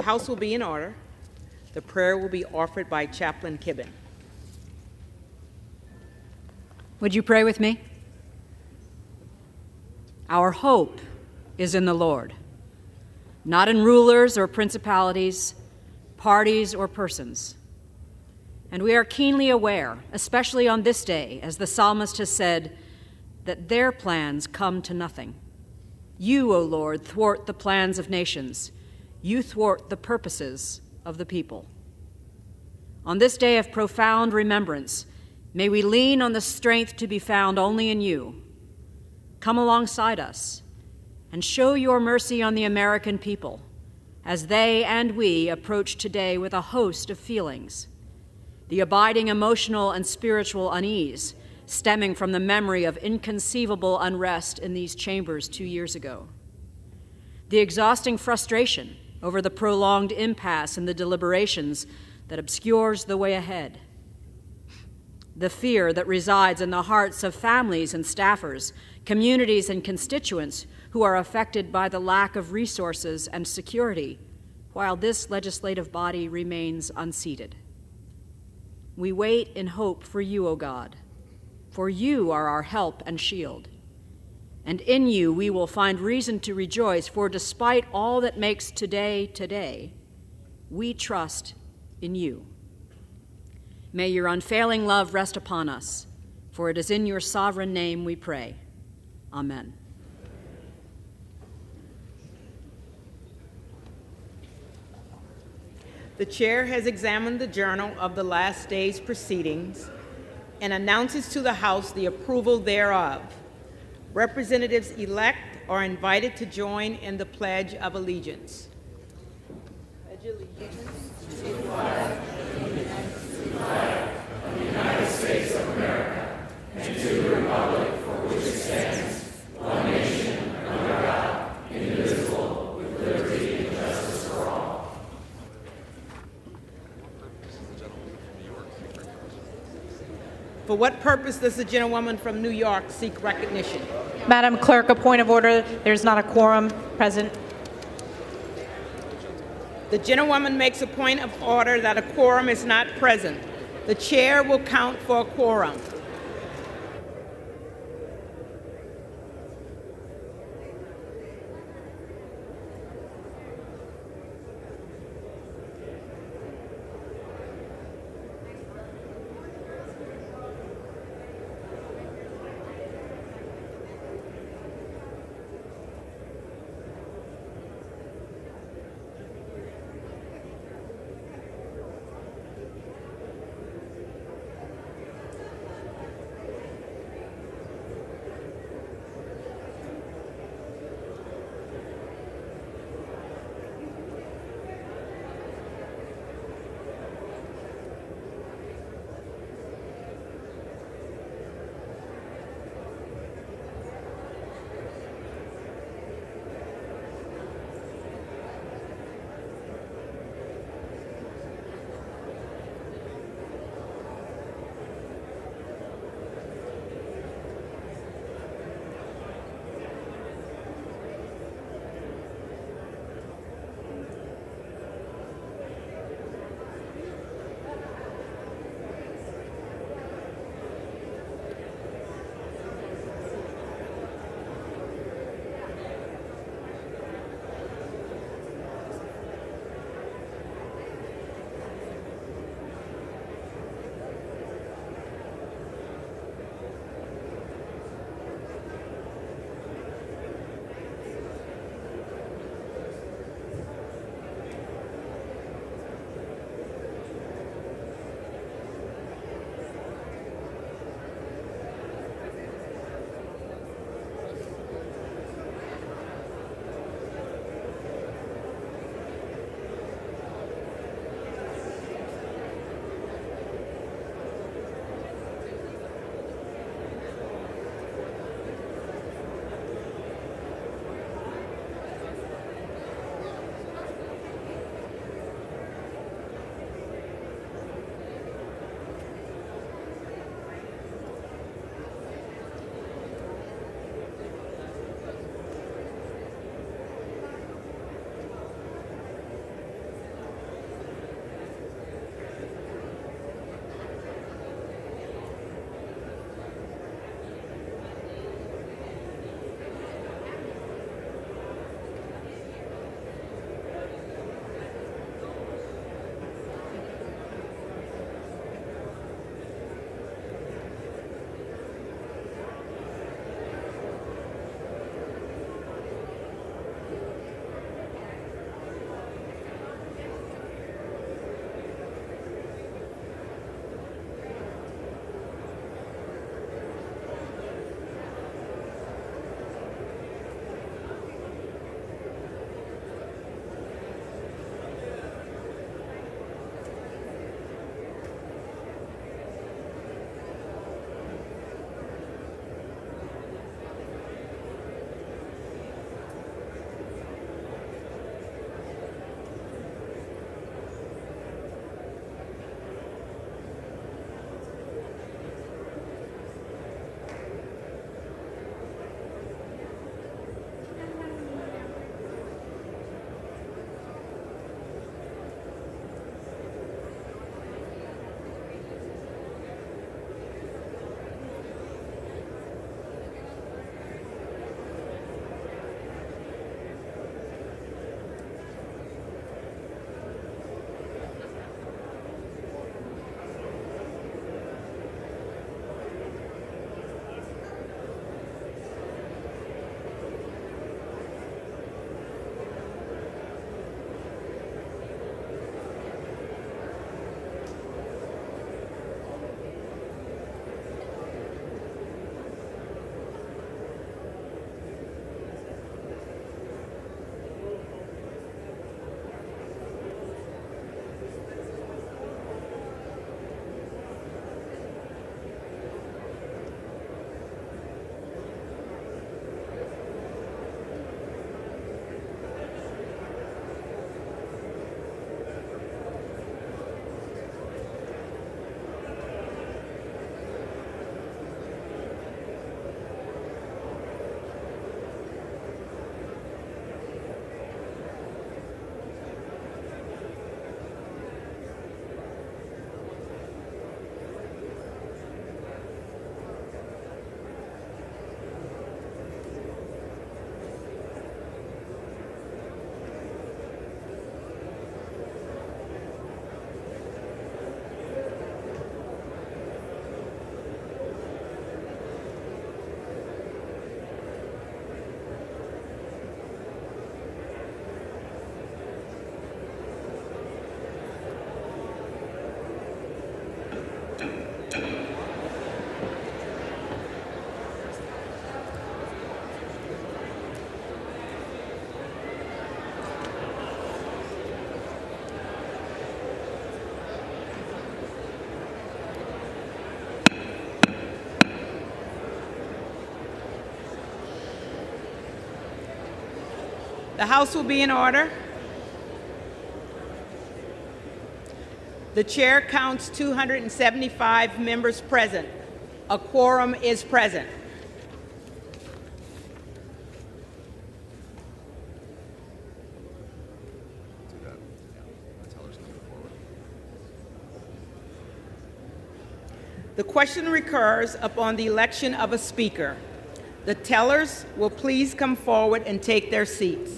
House will be in order. The prayer will be offered by Chaplain Kibben. Would you pray with me? Our hope is in the Lord, not in rulers or principalities, parties or persons. And we are keenly aware, especially on this day, as the psalmist has said, that their plans come to nothing. You, O Lord, thwart the plans of nations. You thwart the purposes of the people. On this day of profound remembrance, may we lean on the strength to be found only in you. Come alongside us and show your mercy on the American people as they and we approach today with a host of feelings. The abiding emotional and spiritual unease stemming from the memory of inconceivable unrest in these chambers 2 years ago. The exhausting frustration over the prolonged impasse in the deliberations that obscures the way ahead. The fear that resides in the hearts of families and staffers, communities and constituents who are affected by the lack of resources and security while this legislative body remains unseated. We wait in hope for you, O God, for you are our help and shield. And in you we will find reason to rejoice, for despite all that makes today today, we trust in you. May your unfailing love rest upon us, for it is in your sovereign name we pray. Amen. The chair has examined the journal of the last day's proceedings and announces to the House the approval thereof. Representatives-elect are invited to join in the Pledge of Allegiance. Pledge allegiance to the flag of the United States of America and to the republic for which it stands, one nation, under God, indivisible, with liberty and justice for all. For what purpose does the gentlewoman from New York seek recognition? Madam Clerk, a point of order. There's not a quorum present. The gentlewoman makes a point of order that a quorum is not present. The chair will count for a quorum. The House will be in order. The chair counts 275 members present. A quorum is present. The question recurs upon the election of a speaker. The tellers will please come forward and take their seats.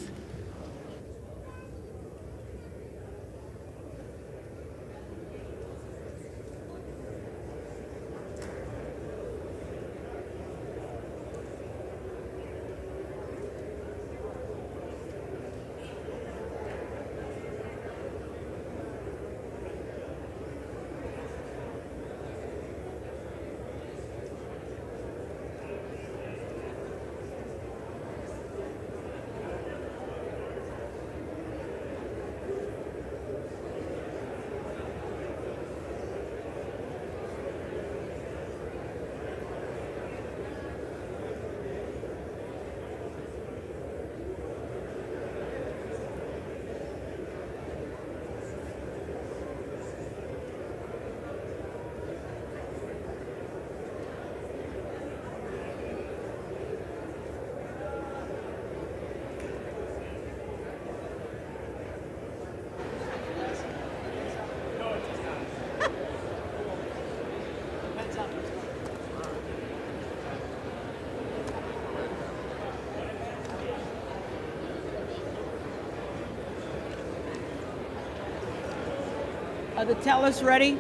Are the tellers ready?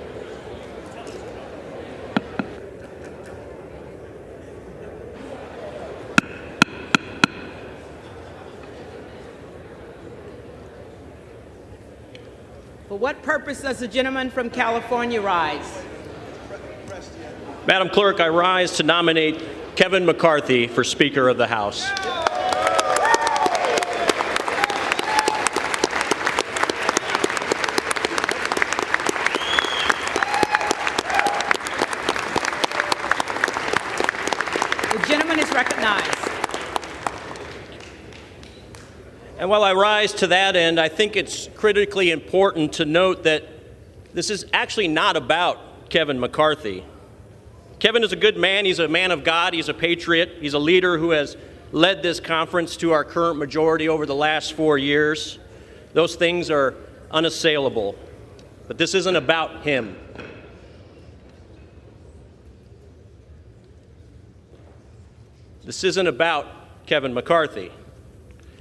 For what purpose does the gentleman from California rise? Madam Clerk, I rise to nominate Kevin McCarthy for Speaker of the House. The gentleman is recognized. And while I rise to that end, I think it's critically important to note that this is actually not about Kevin McCarthy. Kevin is a good man. He's a man of God. He's a patriot. He's a leader who has led this conference to our current majority over the last 4 years. Those things are unassailable. But this isn't about him. This isn't about Kevin McCarthy.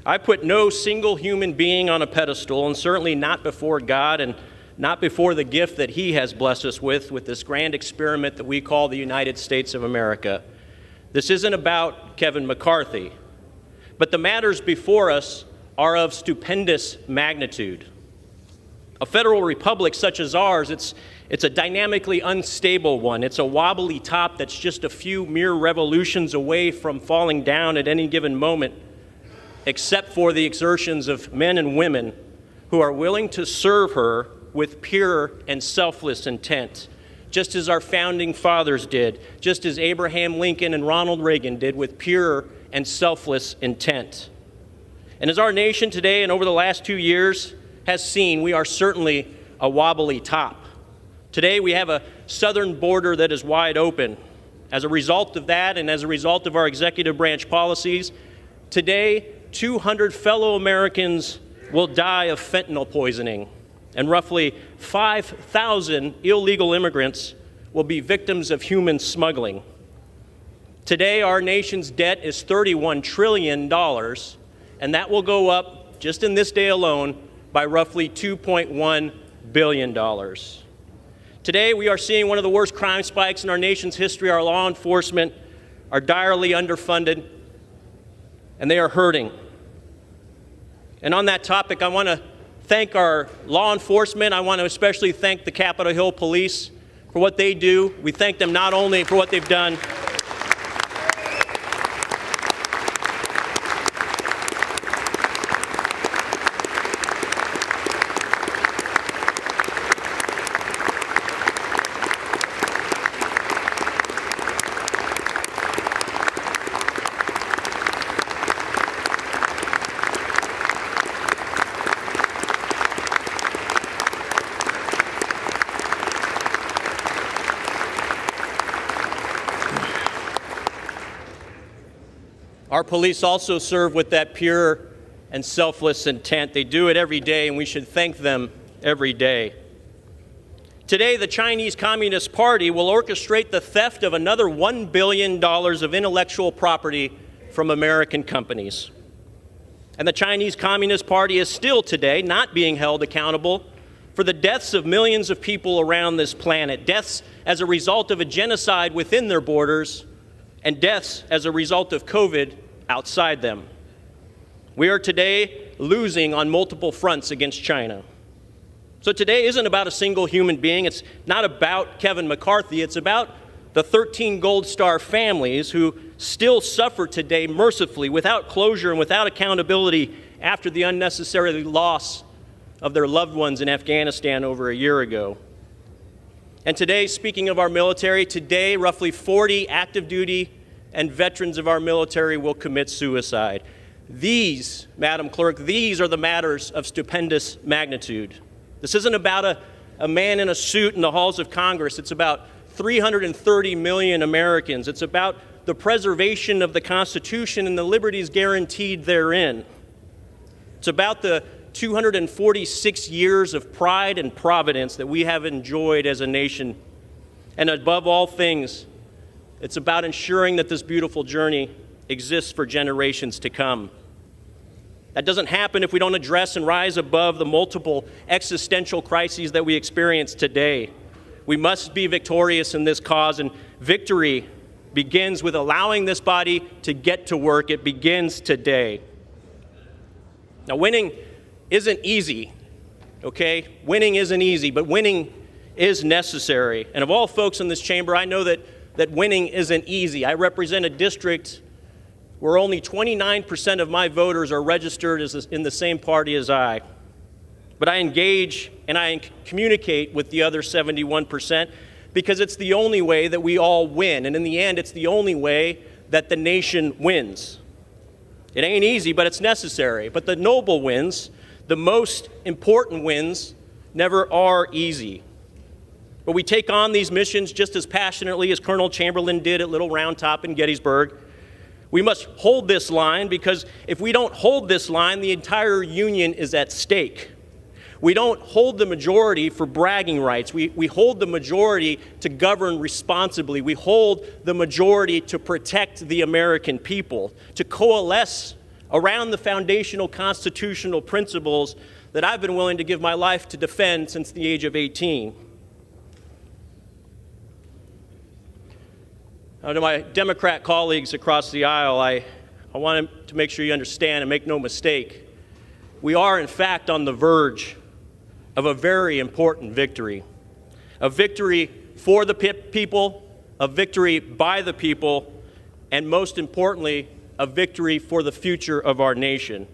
I put no single human being on a pedestal, and certainly not before God and not before the gift that he has blessed us with this grand experiment that we call the United States of America. This isn't about Kevin McCarthy, but the matters before us are of stupendous magnitude. A federal republic such as ours, it's a dynamically unstable one. It's a wobbly top that's just a few mere revolutions away from falling down at any given moment, except for the exertions of men and women who are willing to serve her with pure and selfless intent, just as our founding fathers did, just as Abraham Lincoln and Ronald Reagan did with pure and selfless intent. And as our nation today and over the last 2 years has seen, we are certainly a wobbly top. Today we have a southern border that is wide open. As a result of that and as a result of our executive branch policies, today 200 fellow Americans will die of fentanyl poisoning, and roughly 5,000 illegal immigrants will be victims of human smuggling. Today, our nation's debt is $31 trillion, and that will go up, just in this day alone, by roughly $2.1 billion. Today, we are seeing one of the worst crime spikes in our nation's history. Our law enforcement are direly underfunded, and they are hurting. And on that topic, I want to thank our law enforcement. I want to especially thank the Capitol Hill Police for what they do. We thank them not only for what they've done, Our police also serve with that pure and selfless intent. They do it every day, and we should thank them every day. Today, the Chinese Communist Party will orchestrate the theft of another $1 billion of intellectual property from American companies. And the Chinese Communist Party is still today not being held accountable for the deaths of millions of people around this planet, deaths as a result of a genocide within their borders, and deaths as a result of COVID outside them. We are today losing on multiple fronts against China. So today isn't about a single human being. It's not about Kevin McCarthy. It's about the 13 Gold Star families who still suffer today mercifully, without closure and without accountability after the unnecessary loss of their loved ones in Afghanistan over a year ago. And today, speaking of our military, today roughly 40 active duty and veterans of our military will commit suicide. These, Madam Clerk, these are the matters of stupendous magnitude. This isn't about a man in a suit in the halls of Congress. It's about 330 million Americans. It's about the preservation of the Constitution and the liberties guaranteed therein. It's about the 246 years of pride and providence that we have enjoyed as a nation. And above all things, it's about ensuring that this beautiful journey exists for generations to come. That doesn't happen if we don't address and rise above the multiple existential crises that we experience today. We must be victorious in this cause, and victory begins with allowing this body to get to work. It begins today. Now, winning isn't easy, okay? Winning isn't easy, but winning is necessary. And of all folks in this chamber, I know that winning isn't easy. I represent a district where only 29% of my voters are registered in the same party as I. But I engage and I communicate with the other 71% because it's the only way that we all win. And in the end, it's the only way that the nation wins. It ain't easy, but it's necessary. But the noble wins, the most important wins, never are easy. But we take on these missions just as passionately as Colonel Chamberlain did at Little Round Top in Gettysburg. We must hold this line, because if we don't hold this line, the entire Union is at stake. We don't hold the majority for bragging rights. We hold the majority to govern responsibly. We hold the majority to protect the American people, to coalesce around the foundational constitutional principles that I've been willing to give my life to defend since the age of 18. Now, to my Democrat colleagues across the aisle, I want to make sure you understand and make no mistake. We are, in fact, on the verge of a very important victory. A victory for the people, a victory by the people, and most importantly, a victory for the future of our nation.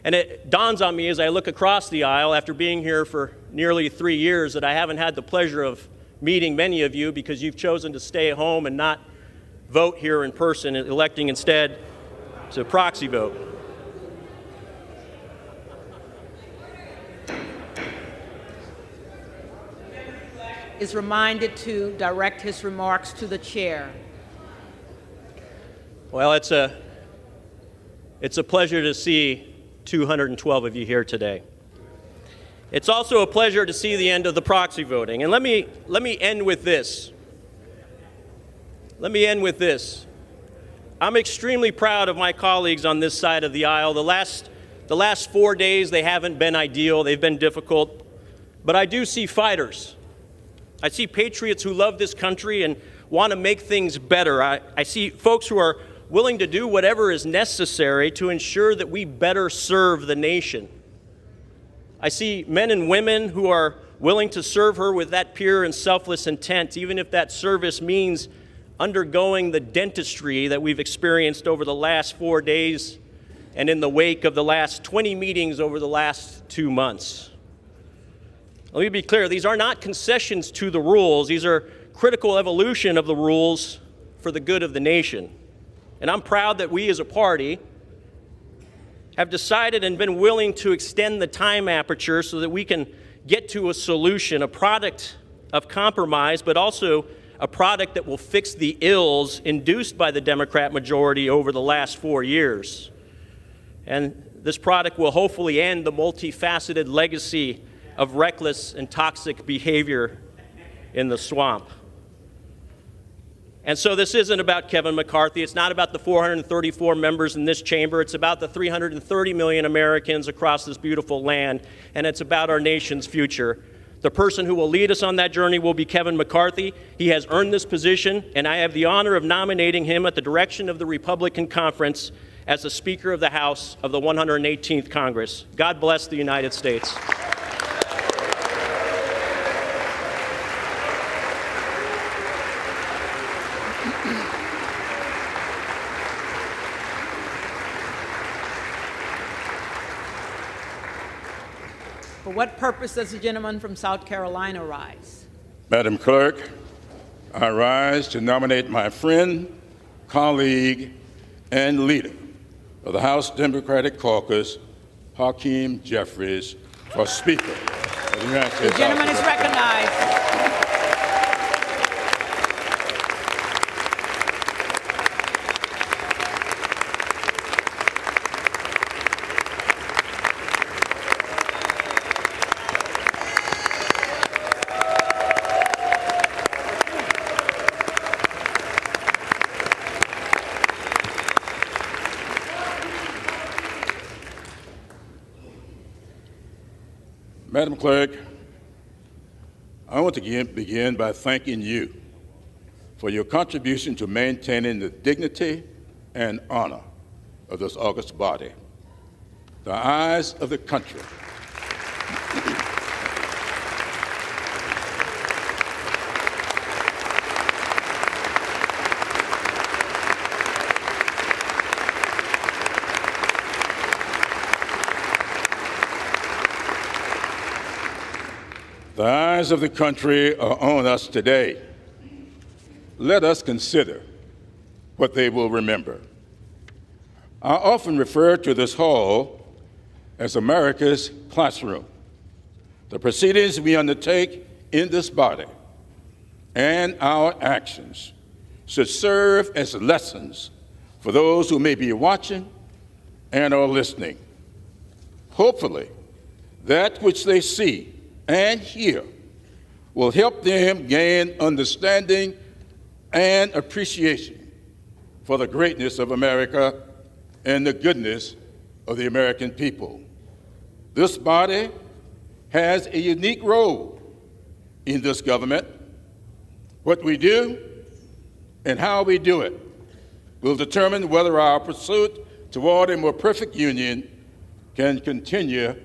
And it dawns on me as I look across the aisle after being here for nearly 3 years that I haven't had the pleasure of meeting many of you because you've chosen to stay at home and not vote here in person, electing instead to proxy vote. Is reminded to direct his remarks to the chair. Well, it's a pleasure to see 212 of you here today. It's also a pleasure to see the end of the proxy voting. And let me end with this. I'm extremely proud of my colleagues on this side of the aisle. The last 4 days, they haven't been ideal. They've been difficult. But I do see fighters. I see patriots who love this country and want to make things better. I see folks who are willing to do whatever is necessary to ensure that we better serve the nation. I see men and women who are willing to serve her with that pure and selfless intent, even if that service means undergoing the dentistry that we've experienced over the last 4 days and in the wake of the last 20 meetings over the last 2 months. Let me be clear, these are not concessions to the rules. These are critical evolution of the rules for the good of the nation. And I'm proud that we as a party have decided and been willing to extend the time aperture so that we can get to a solution, a product of compromise, but also a product that will fix the ills induced by the Democrat majority over the last 4 years. And this product will hopefully end the multifaceted legacy of reckless and toxic behavior in the swamp. And so this isn't about Kevin McCarthy. It's not about the 434 members in this chamber. It's about the 330 million Americans across this beautiful land, and it's about our nation's future. The person who will lead us on that journey will be Kevin McCarthy. He has earned this position, and I have the honor of nominating him at the direction of the Republican Conference as the Speaker of the House of the 118th Congress. God bless the United States. For what purpose does the gentleman from South Carolina rise? Madam Clerk, I rise to nominate my friend, colleague, and leader of the House Democratic Caucus, Hakeem Jeffries, for Speaker of the United States. The gentleman is recognized. Madam Clerk, I want to begin by thanking you for your contribution to maintaining the dignity and honor of this august body. The eyes of the country The eyes of the country are on us today. Let us consider what they will remember. I often refer to this hall as America's classroom. The proceedings we undertake in this body and our actions should serve as lessons for those who may be watching and are listening. Hopefully, that which they see and hear will help them gain understanding and appreciation for the greatness of America and the goodness of the American people. This body has a unique role in this government. What we do and how we do it will determine whether our pursuit toward a more perfect union can continue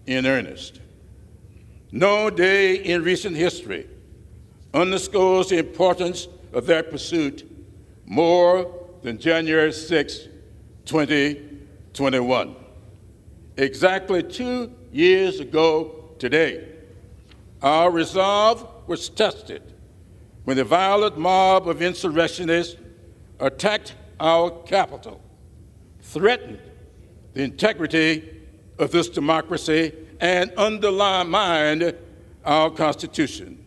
in earnest. No day in recent history underscores the importance of that pursuit more than January 6, 2021. Exactly 2 years ago today, our resolve was tested when the violent mob of insurrectionists attacked our Capitol, threatened the integrity of this democracy, and undermined our Constitution.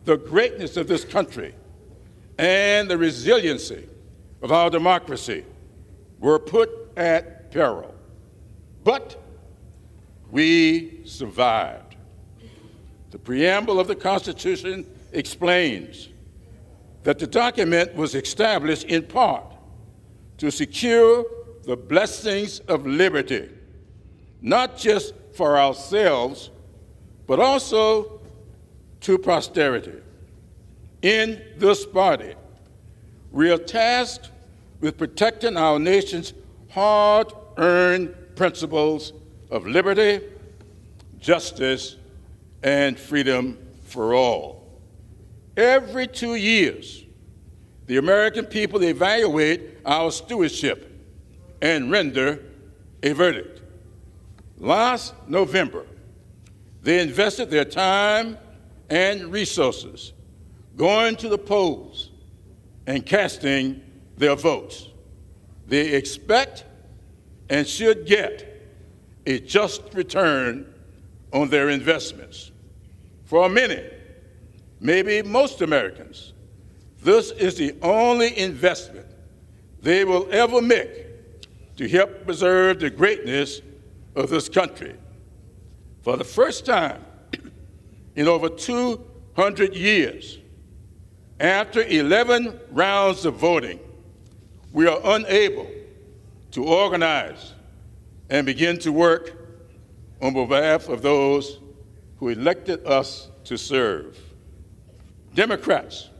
The greatness of this country and the resiliency of our democracy were put at peril. But we survived. The preamble of the Constitution explains that the document was established in part to secure the blessings of liberty, not just for ourselves, but also to posterity. In this body, we are tasked with protecting our nation's hard-earned principles of liberty, justice, and freedom for all. Every 2 years, the American people evaluate our stewardship and render a verdict. Last November, they invested their time and resources going to the polls and casting their votes. They expect and should get a just return on their investments. For many, maybe most Americans, this is the only investment they will ever make to help preserve the greatness of this country. For the first time in over 200 years, after 11 rounds of voting, we are unable to organize and begin to work on behalf of those who elected us to serve. Democrats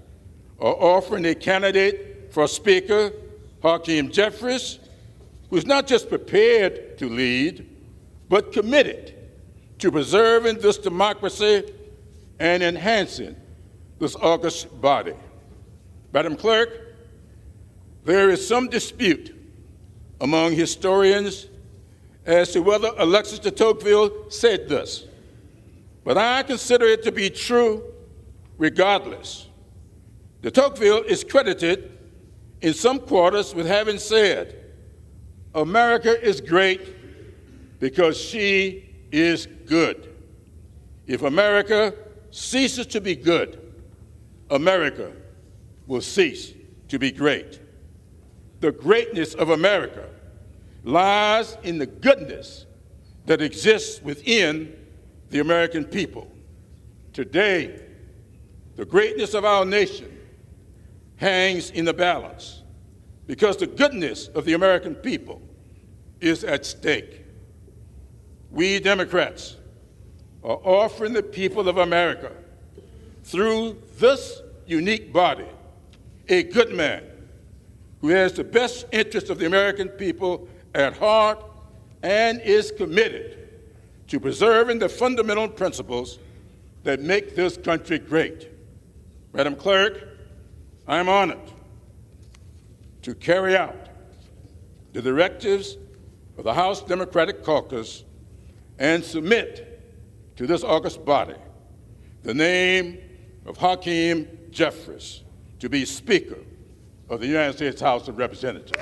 are offering a candidate for Speaker, Hakeem Jeffries, who's not just prepared to lead, but committed to preserving this democracy and enhancing this august body. Madam Clerk, there is some dispute among historians as to whether Alexis de Tocqueville said this, but I consider it to be true regardless. De Tocqueville is credited in some quarters with having said, "America is great because she is good. If America ceases to be good, America will cease to be great." The greatness of America lies in the goodness that exists within the American people. Today, the greatness of our nation hangs in the balance because the goodness of the American people is at stake. We Democrats are offering the people of America, through this unique body, a good man who has the best interests of the American people at heart and is committed to preserving the fundamental principles that make this country great. Madam Clerk, I am honored to carry out the directives of the House Democratic Caucus and submit to this august body the name of Hakeem Jeffries to be Speaker of the United States House of Representatives.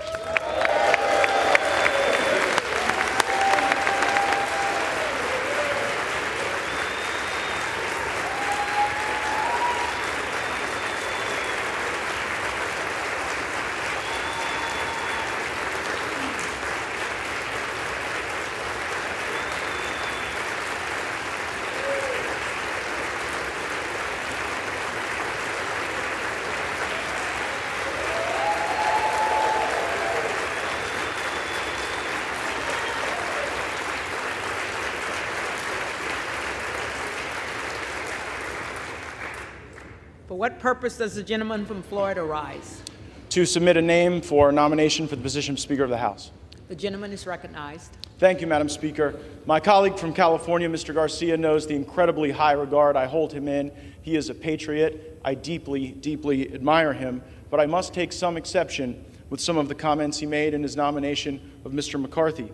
For what purpose does the gentleman from Florida rise? To submit a name for nomination for the position of Speaker of the House. The gentleman is recognized. Thank you, Madam Speaker. My colleague from California, Mr. Garcia, knows the incredibly high regard I hold him in. He is a patriot. I deeply, deeply admire him, but I must take some exception with some of the comments he made in his nomination of Mr. McCarthy.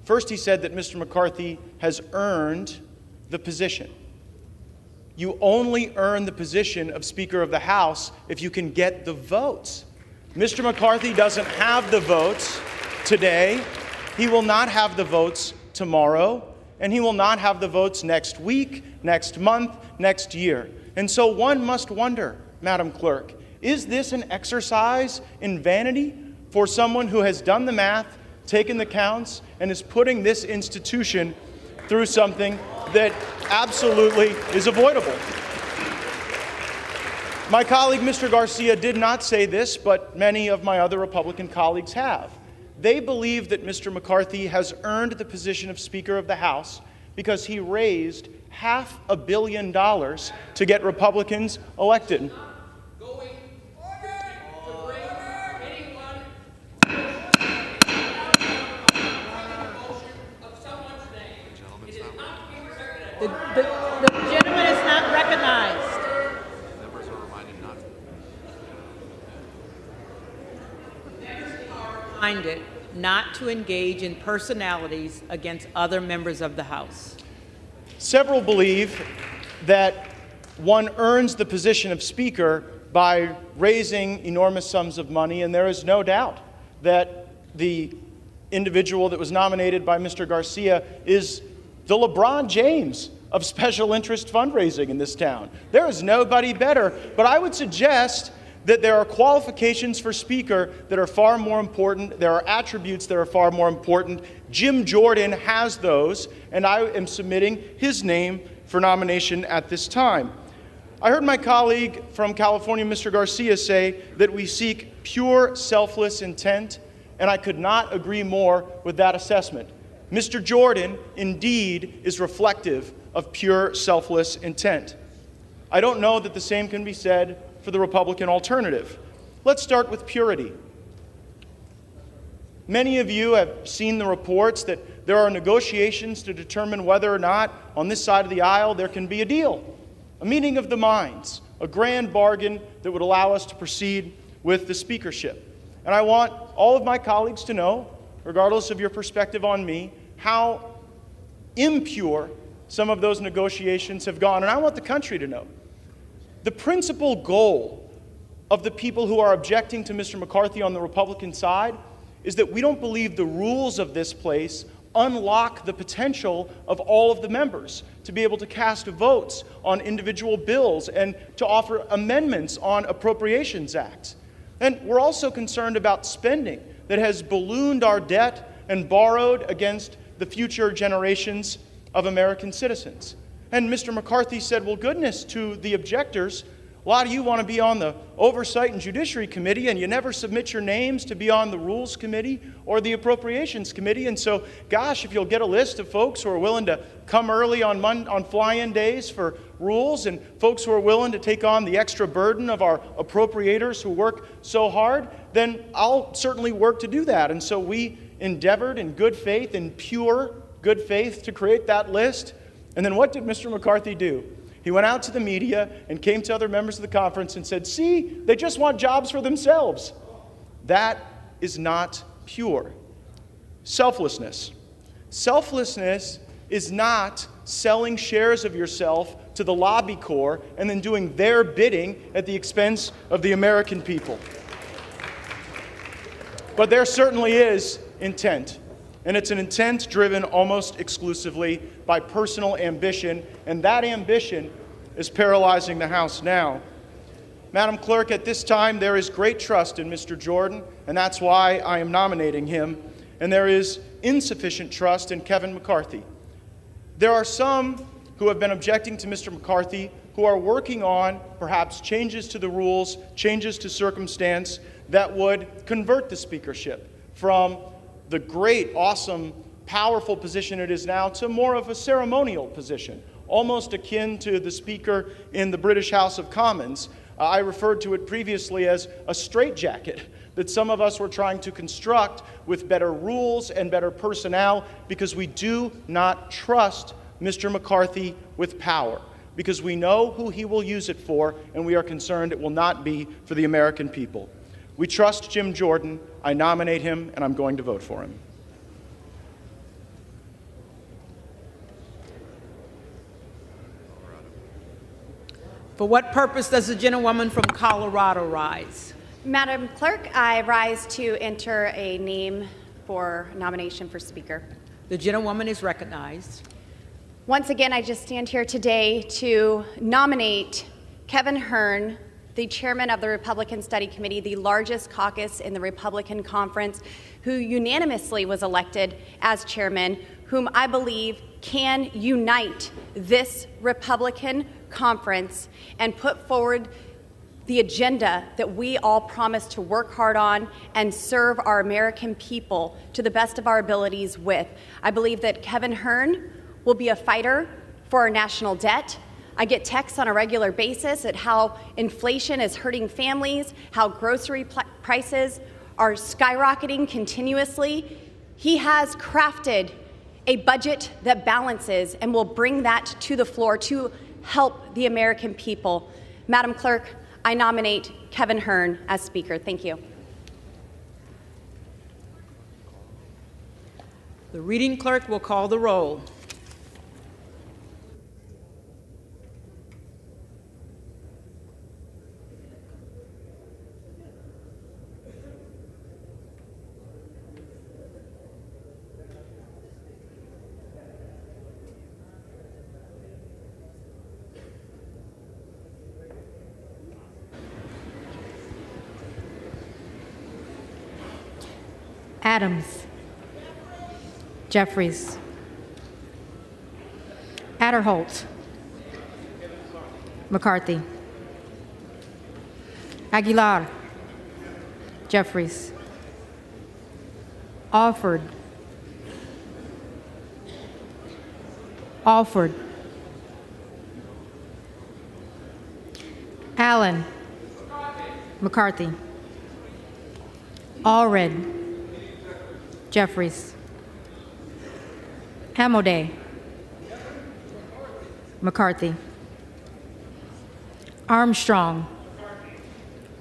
First, he said that Mr. McCarthy has earned the position. You only earn the position of Speaker of the House if you can get the votes. Mr. McCarthy doesn't have the votes today. He will not have the votes tomorrow, and he will not have the votes next week, next month, next year. And so one must wonder, Madam Clerk, is this an exercise in vanity for someone who has done the math, taken the counts, and is putting this institution through something that absolutely is avoidable? My colleague, Mr. Garcia, did not say this, but many of my other Republican colleagues have. They believe that Mr. McCarthy has earned the position of Speaker of the House because he raised $500 million to get Republicans elected. The gentleman is not recognized. Members are reminded not Reminded not to engage in personalities against other members of the House. Several believe that one earns the position of Speaker by raising enormous sums of money, and there is no doubt that the individual that was nominated by Mr. Garcia is the LeBron James of special interest fundraising in this town. There is nobody better, but I would suggest that there are qualifications for Speaker that are far more important. There are attributes that are far more important. Jim Jordan has those, and I am submitting his name for nomination at this time. I heard my colleague from California, Mr. Garcia, say that we seek pure, selfless intent, and I could not agree more with that assessment. Mr. Jordan, indeed, is reflective of pure, selfless intent. I don't know that the same can be said for the Republican alternative. Let's start with purity. Many of you have seen the reports that there are negotiations to determine whether or not, on this side of the aisle, there can be a deal, a meeting of the minds, a grand bargain that would allow us to proceed with the speakership. And I want all of my colleagues to know, regardless of your perspective on me, how impure some of those negotiations have gone. And I want the country to know. The principal goal of the people who are objecting to Mr. McCarthy on the Republican side is that we don't believe the rules of this place unlock the potential of all of the members to be able to cast votes on individual bills and to offer amendments on appropriations acts. And we're also concerned about spending that has ballooned our debt and borrowed against the future generations of American citizens. And Mr. McCarthy said, well, goodness, to the objectors, a lot of you want to be on the Oversight and Judiciary Committee, and you never submit your names to be on the Rules Committee or the Appropriations Committee. And so, gosh, if you'll get a list of folks who are willing to come early on fly-in days for rules, and folks who are willing to take on the extra burden of our appropriators who work so hard, then I'll certainly work to do that. And so we endeavored in good faith, in pure good faith, to create that list. And then what did Mr. McCarthy do? He went out to the media and came to other members of the conference and said, see, they just want jobs for themselves. That is not pure. Selflessness. Selflessness is not selling shares of yourself to the lobby corps and then doing their bidding at the expense of the American people. But there certainly is intent. And it's an intent driven almost exclusively by personal ambition, and that ambition is paralyzing the House now. Madam Clerk, at this time there is great trust in Mr. Jordan, and that's why I am nominating him, and there is insufficient trust in Kevin McCarthy. There are some who have been objecting to Mr. McCarthy who are working on perhaps changes to the rules, changes to circumstance that would convert the speakership from the great, awesome, powerful position it is now to more of a ceremonial position, almost akin to the Speaker in the British House of Commons. I referred to it previously as a straitjacket that some of us were trying to construct with better rules and better personnel because we do not trust Mr. McCarthy with power, because we know who he will use it for, and we are concerned it will not be for the American people. We trust Jim Jordan. I nominate him, and I'm going to vote for him. For what purpose does the gentlewoman from Colorado rise? Madam Clerk, I rise to enter a name for nomination for Speaker. The gentlewoman is recognized. Once again, I just stand here today to nominate Kevin Hern, the chairman of the Republican Study Committee, the largest caucus in the Republican Conference, who unanimously was elected as chairman, whom I believe can unite this Republican conference and put forward the agenda that we all promise to work hard on and serve our American people to the best of our abilities with. I believe that Kevin Hern will be a fighter for our national debt. I get texts on a regular basis at how inflation is hurting families, how grocery prices are skyrocketing continuously. He has crafted a budget that balances and will bring that to the floor to help the American people. Madam Clerk, I nominate Kevin Hern as Speaker. Thank you. The reading clerk will call the roll. Adams. Jeffries. Adderholt. McCarthy. Aguilar. Jeffries. Alford. Alford. Allen. McCarthy. Allred. Jeffries. Hamoday. McCarthy. Armstrong.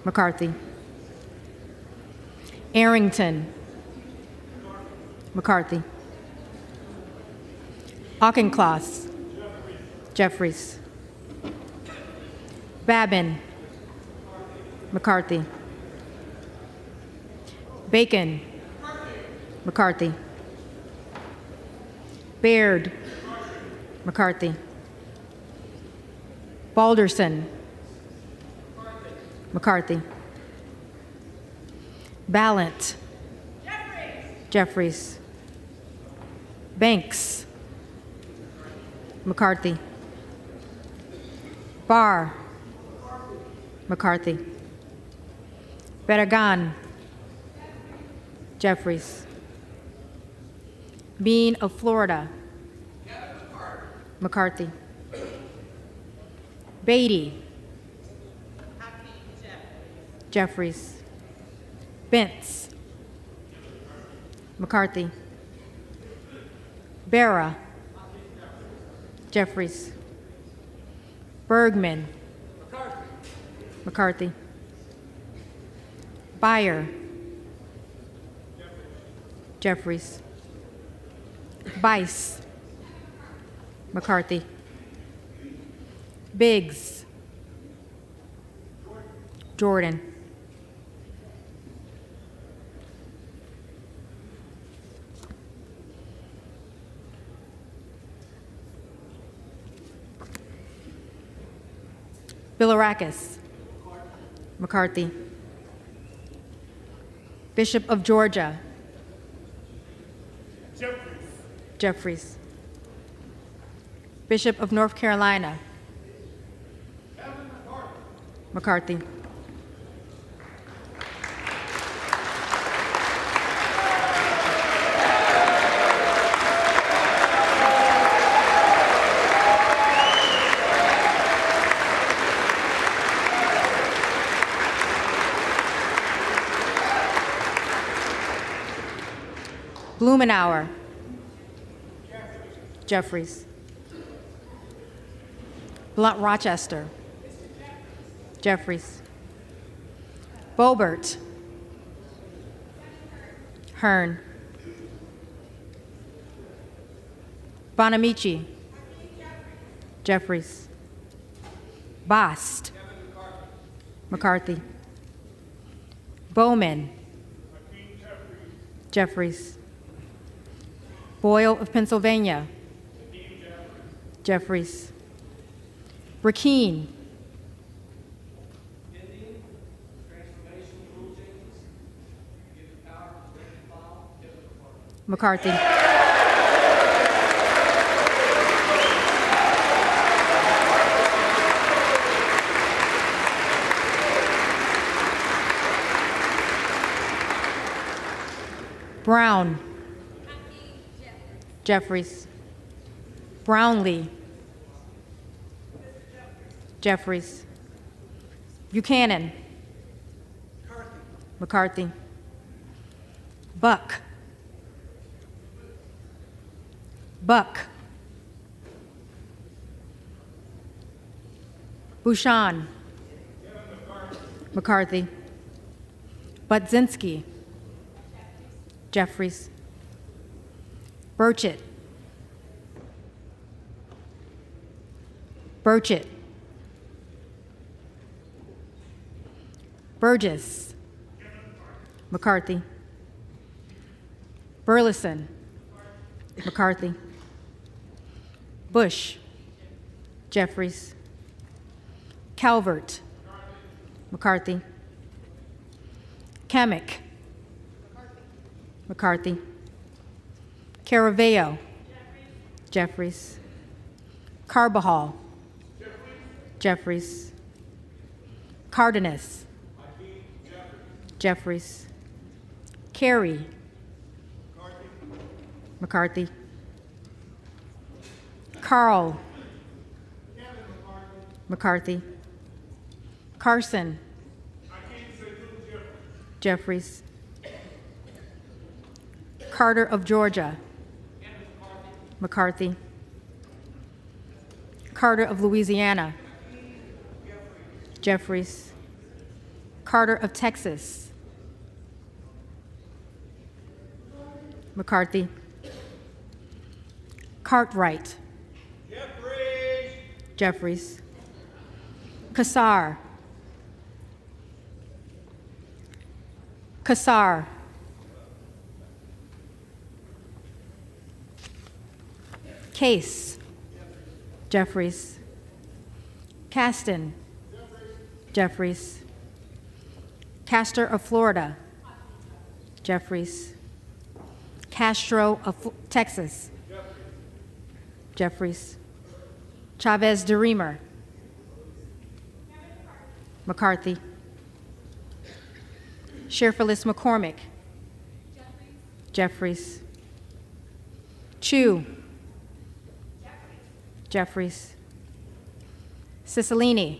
McCarthy. Arrington. McCarthy. Auchincloss. Jeffries. Babin. McCarthy. Bacon. McCarthy. Baird. McCarthy. Balderson. McCarthy. Ballant. Jeffries. Banks. McCarthy. Barr. McCarthy. Barragan. Jeffries. Bean of Florida. McCarthy. Beatty. Jeffries. Bentz. McCarthy. Barra. Jeffries. Bergman. McCarthy. Beyer. Jeffries. Bice. McCarthy. Biggs. Jordan. Bilirakis. McCarthy. Bishop of Georgia. Jeffries. Bishop of North Carolina. McCarthy. Blumenauer. Jeffries. Blunt Rochester. Jeffries. Boebert. Hearn. Bonamici. Jeffries. Bost. McCarthy. Bowman. Jeffries. Boyle of Pennsylvania. Jeffries. Rakeen. McCarthy. Brown. Jeffries. Brownlee. Jeffries. Buchanan. McCarthy. Buck. Buck. Bouchon. McCarthy. Budzinski. Jeffries. Burchett. Burchett. Burgess. McCarthy. Burleson. McCarthy. Bush. Jeffries. Calvert. McCarthy. Kamick. McCarthy. Caraveo. Jeffries. Carbajal. Jeffries. Cardenas. Jeffries. Carey. McCarthy. Carl. McCarthy. Carson. Jeffries. Carter of Georgia. McCarthy. Carter of Louisiana. Jeffries. Carter of Texas. McCarthy. Cartwright. Jeffries. Kassar. Kassar. Case. Jeffries. Caston. Jeffries. Castor of Florida. Jeffries. Castro of Texas. Jeffries. Chavez de Reamer. McCarthy. Sherfilis McCormick. Jeffries. Chu. Jeffries. Cicilline.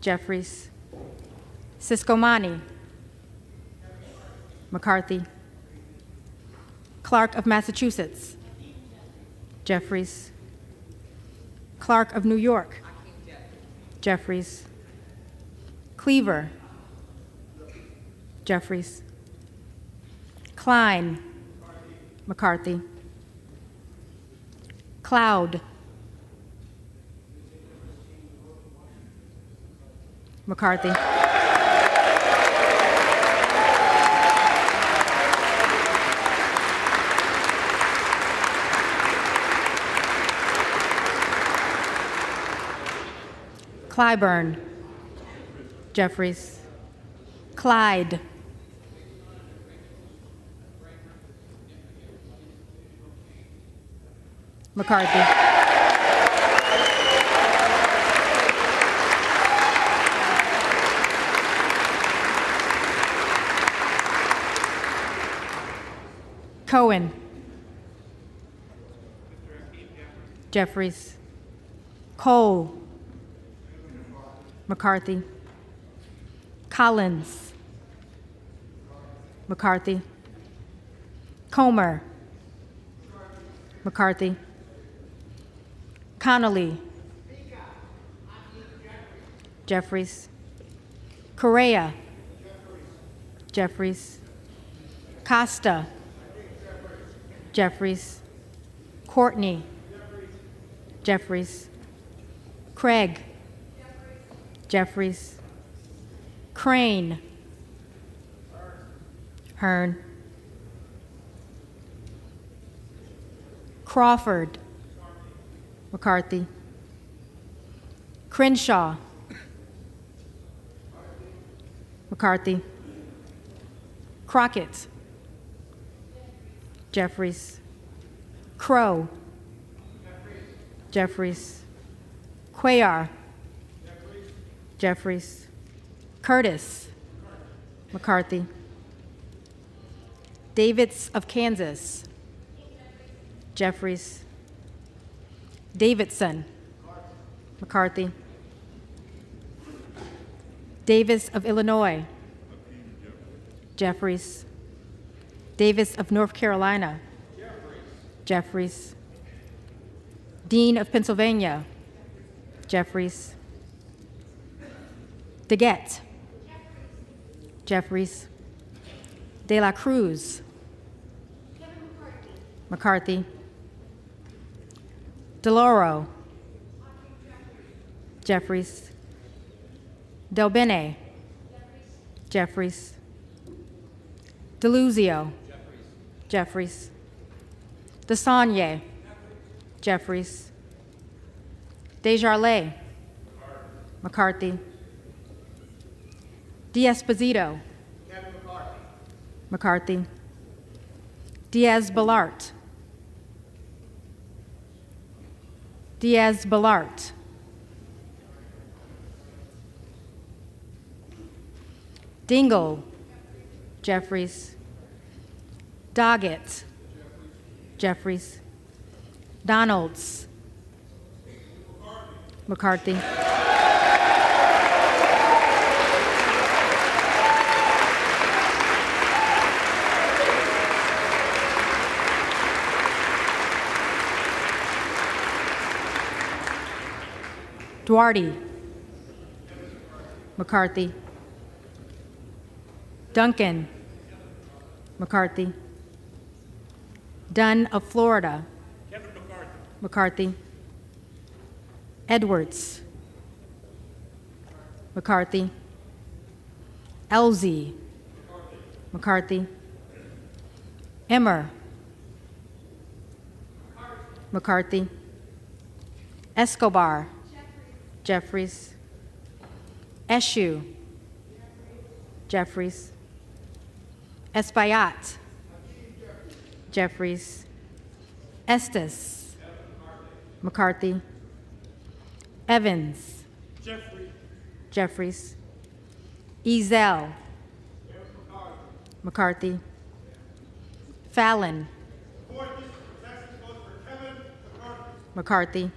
Jeffries. Siscomani. McCarthy. Clark of Massachusetts. Jeffries. Clark of New York. Jeffries. Cleaver. Jeffries. Klein. McCarthy. Cloud. McCarthy. Clyburn. Jeffries. Clyde. McCarthy. Cohen. Jeffries. Cole. McCarthy. Collins. McCarthy. Comer. McCarthy. Connolly. Jeffries. Correa. Jeffries. Costa. Jeffries. Courtney. Jeffries. Craig. Jeffries. Crane. Hearn. Crawford. McCarthy. Crenshaw. McCarthy. Crockett. Jeffries. Crow. Jeffries. Cuellar. Jeffries. Curtis. McCarthy. Davids of Kansas. Jeffries. Davidson. McCarthy. Davis of Illinois. Jeffries. Davis of North Carolina. Jeffries. Dean of Pennsylvania. Jeffries. DeGette. Jeffries. De la Cruz. McCarthy. DeLauro. Jeffries. Del Bene. Jeffries. DeLuzio. Jeffries. DeSaulnier. Jeffries. Desjardins. McCarthy. D'Esposito. McCarthy. Diaz-Balart. Diaz-Balart. Dingle. Jeffries. Doggett. Jeffries. Donalds. McCarthy. Duarte. McCarthy. Duncan. McCarthy. Dunn of Florida. Kevin McCarthy. McCarthy. Edwards. McCarthy. Elzey. McCarthy. Emmer. McCarthy. Escobar. Jeffries. Eshue. Jeffries. Espaillat. Jeffries. Estes. McCarthy. Evans. Jeffries. Ezell. McCarthy. Fallon. McCarthy.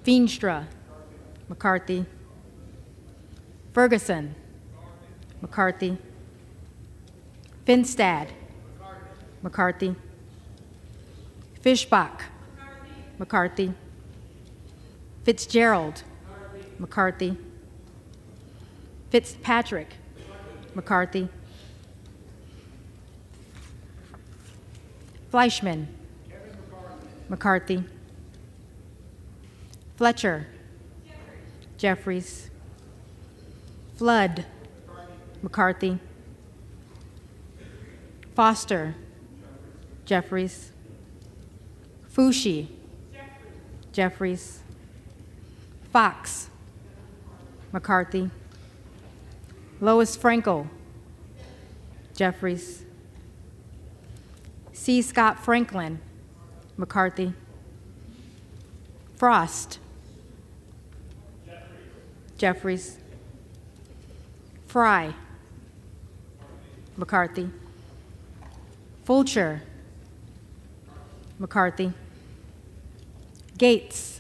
Feenstra. McCarthy. Ferguson. McCarthy. Finstad. McCarthy. Fishbach. McCarthy. Fitzgerald. McCarthy. Fitzpatrick. McCarthy. Fleischman. McCarthy. Fletcher. Jeffries. Flood. McCarthy. Foster. Jeffries. Fushi. Jeffries. Fox. McCarthy. Lois Frankel. Jeffries. C. Scott Franklin. McCarthy. Frost. Jeffries. Fry. McCarthy. Fulcher. McCarthy. Gates.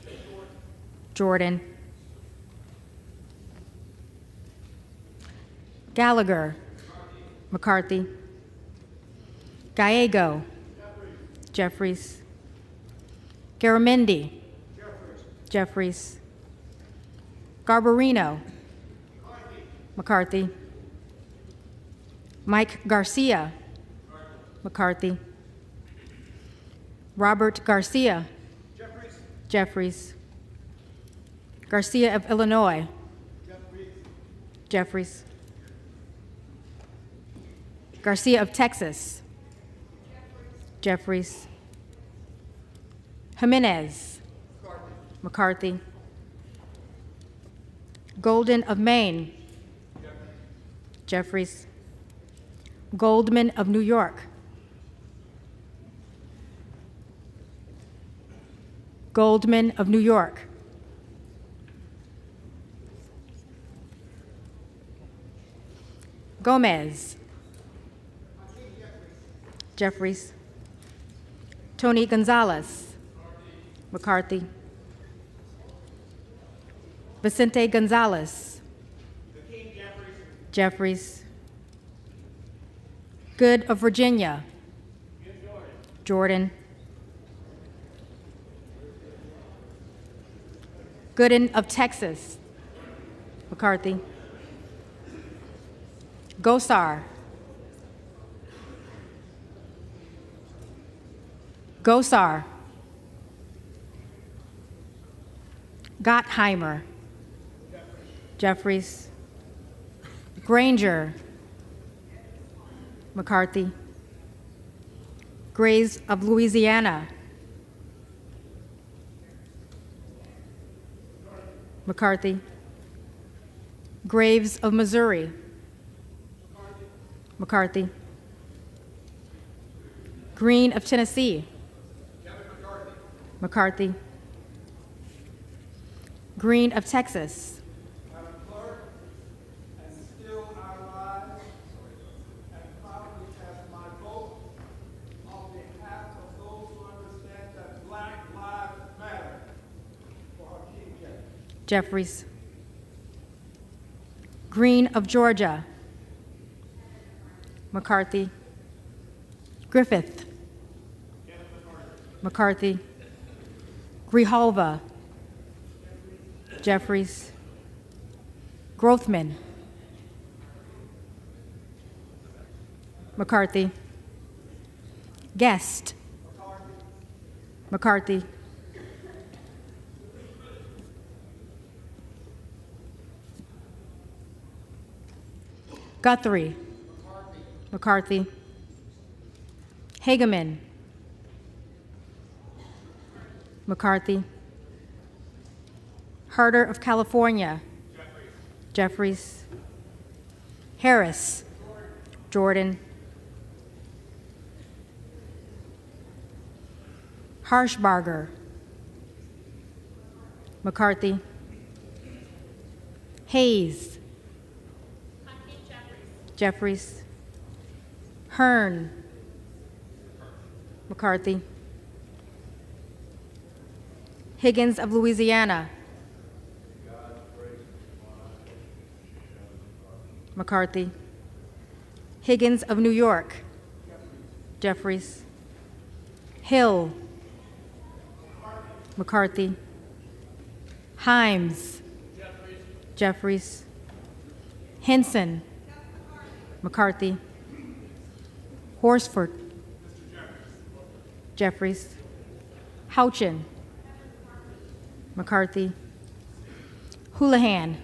Jordan. Gallagher. McCarthy. Gallego. Jeffries. Garamendi. Jeffries. Garbarino. McCarthy. Mike Garcia. McCarthy. Robert Garcia. Jeffries. Garcia of Illinois. Jeffries. Garcia of Texas. Jeffries. Jimenez. McCarthy. Golden of Maine. Jeffries. Goldman of New York. Goldman of New York. Gomez. Jeffries. Tony Gonzalez. McCarthy. Vicente Gonzalez. Jeffries. Good of Virginia. Jordan. Gooden of Texas. McCarthy. Gosar. Gosar. Gottheimer. Jeffries. Granger. McCarthy. Grays of Louisiana. McCarthy. Graves of Missouri. McCarthy. Green of Tennessee. Kevin McCarthy. Green of Texas. Madam Clerk, and still I rise and proudly cast my vote on behalf of those who understand that Black lives matter for Hakeem Jeffries. Green of Georgia. McCarthy. Griffith. McCarthy. Grijalva. Jeffries. Grothman. McCarthy. Guest. McCarthy. Guthrie. McCarthy. Hageman. McCarthy. Herter of California. Jeffries. Harris. Jordan. Harshbarger. McCarthy. Hayes. Jeffries. Hearn. McCarthy. Higgins of Louisiana. McCarthy. Higgins of New York. Jeffries. Hill. McCarthy. Himes. Jeffries. Henson. McCarthy. Horsford. Jeffries. Houchin. McCarthy. Houlihan.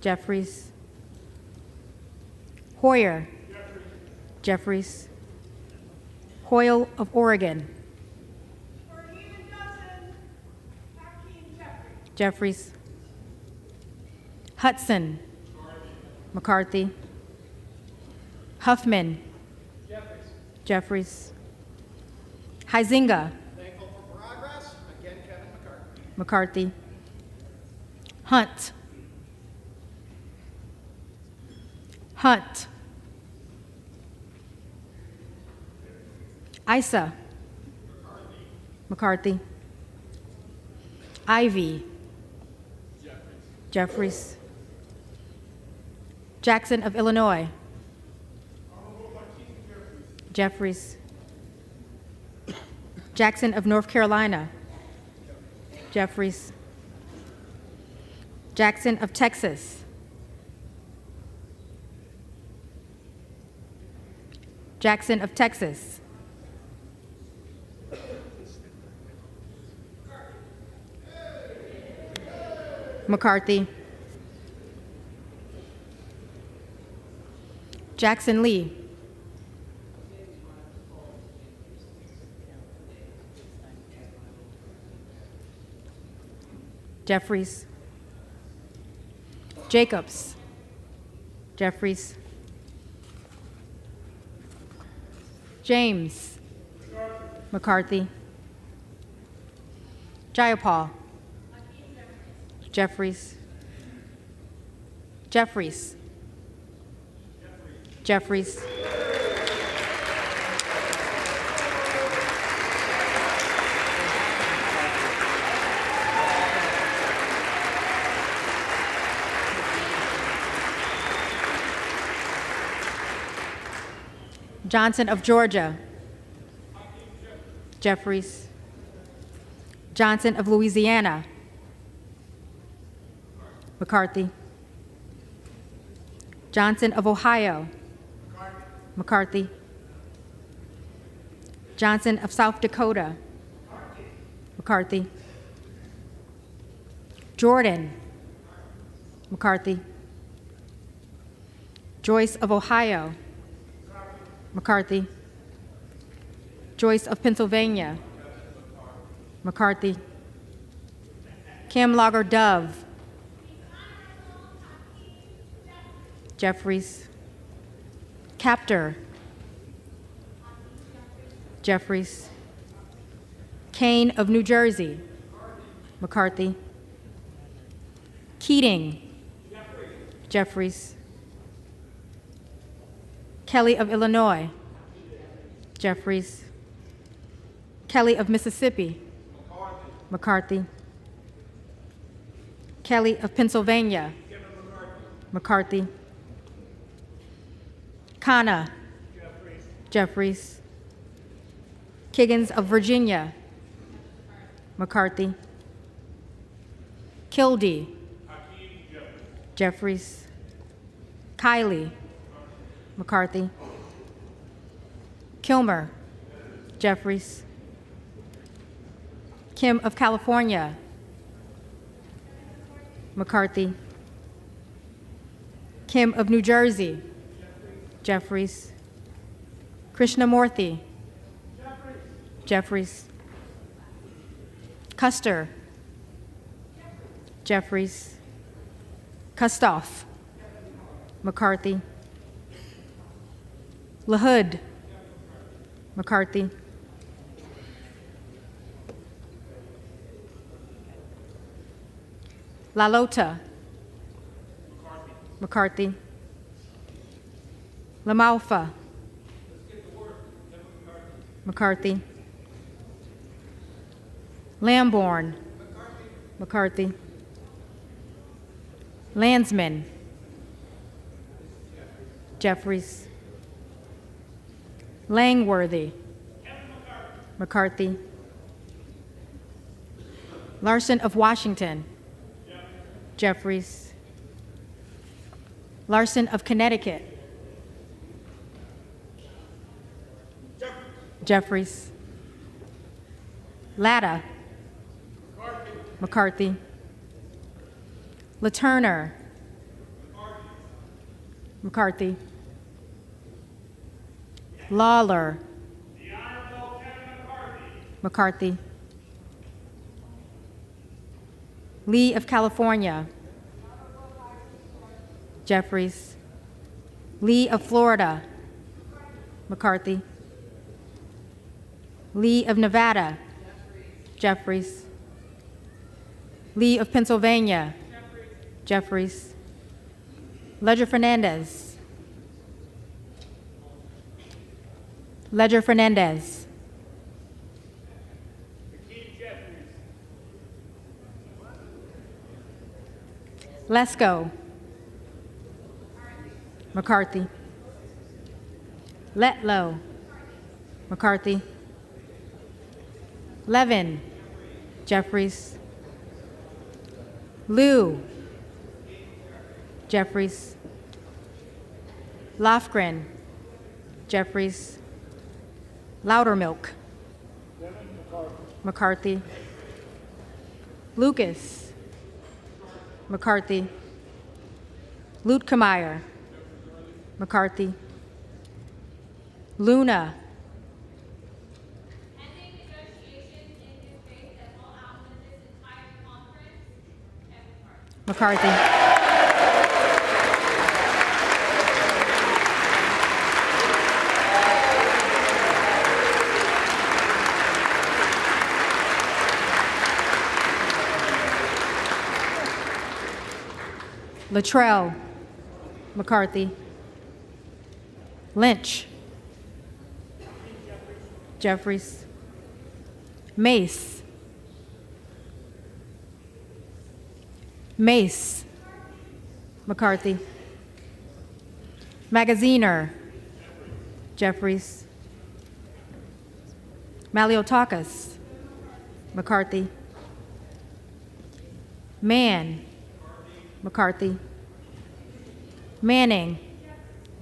Jeffries. Hoyer. Jeffries. Hoyle of Oregon. Jeffries. Hudson. McCarthy. Huffman. Jeffries. Huizinga. Thankful for progress. Again, Kevin McCarthy. McCarthy. Hunt. Hunt. Issa. McCarthy. Ivy. Jeffries. Jackson of Illinois. Jeffries. Jackson of North Carolina. Jeffries. Jackson of Texas. Jackson of Texas. McCarthy. Jackson Lee. Jeffries. Jacobs. Jeffries. James. McCarthy. Jayapal. Jeffries. Jeffries. Jeffries. Johnson of Georgia. Jeffries. Johnson of Louisiana. McCarthy. Johnson of Ohio. McCarthy. Johnson of South Dakota. McCarthy. Jordan. McCarthy. Joyce of Ohio. McCarthy. Joyce of Pennsylvania. McCarthy. Kim Lager Dove. Jeffries. Captor. Jeffries. Kane of New Jersey, McCarthy. Keating, Jeffries. Kelly of Illinois, Jeffries. Kelly of Mississippi, McCarthy. Kelly of Pennsylvania, McCarthy. Khanna, Jeffries. Kiggins of Virginia, McCarthy. Kildee, Jeffries. Kiley, McCarthy. Kilmer, Jeffries. Kim of California, McCarthy. Kim of New Jersey, Jeffries. Krishnamurthy, Jeffries. Custer, Jeffries. Kustoff, McCarthy. LaHood, McCarthy. LaLota, McCarthy. LaMalfa, McCarthy. Lamborn, McCarthy. Landsman, Jeffries. Langworthy, McCarthy. Larson of Washington, Jeffries. Larson of Connecticut, Jeffries. Latta, McCarthy. LaTurner, McCarthy. Lawler, McCarthy. Lee of California, Jeffries. Lee of Florida, McCarthy. Lee of Nevada, Jeffries. Lee of Pennsylvania, Jeffries. Ledger Fernandez, Ledger Fernandez. Lesko, McCarthy. Letlow, McCarthy. Levin, Jeffries. Liu, Jeffries. Lofgren, Jeffries. Loudermilk, McCarthy. Lucas, McCarthy. Luetkemeyer, McCarthy. Luna, McCarthy. Luttrell, McCarthy. Lynch, Jeffries. Mace, Mace, McCarthy. Magaziner, Jeffries. Maliotakis, McCarthy. Mann, McCarthy. Manning,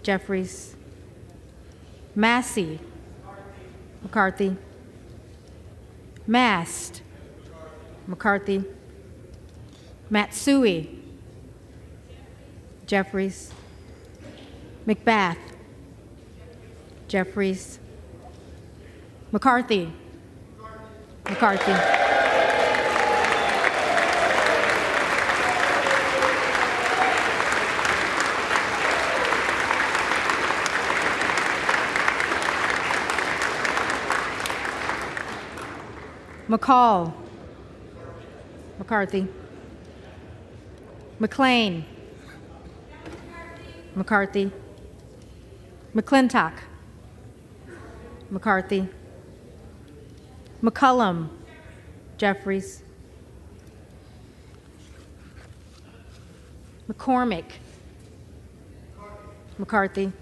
Jeffries. Massey, McCarthy. Mast, McCarthy. Matsui, Jeffries. McBath, Jeffries. McCarthy, McCarthy. McCall. McCarthy. McLean. McCarthy. McClintock. McCarthy. McCullum. Jeffries. McCormick. McCarthy.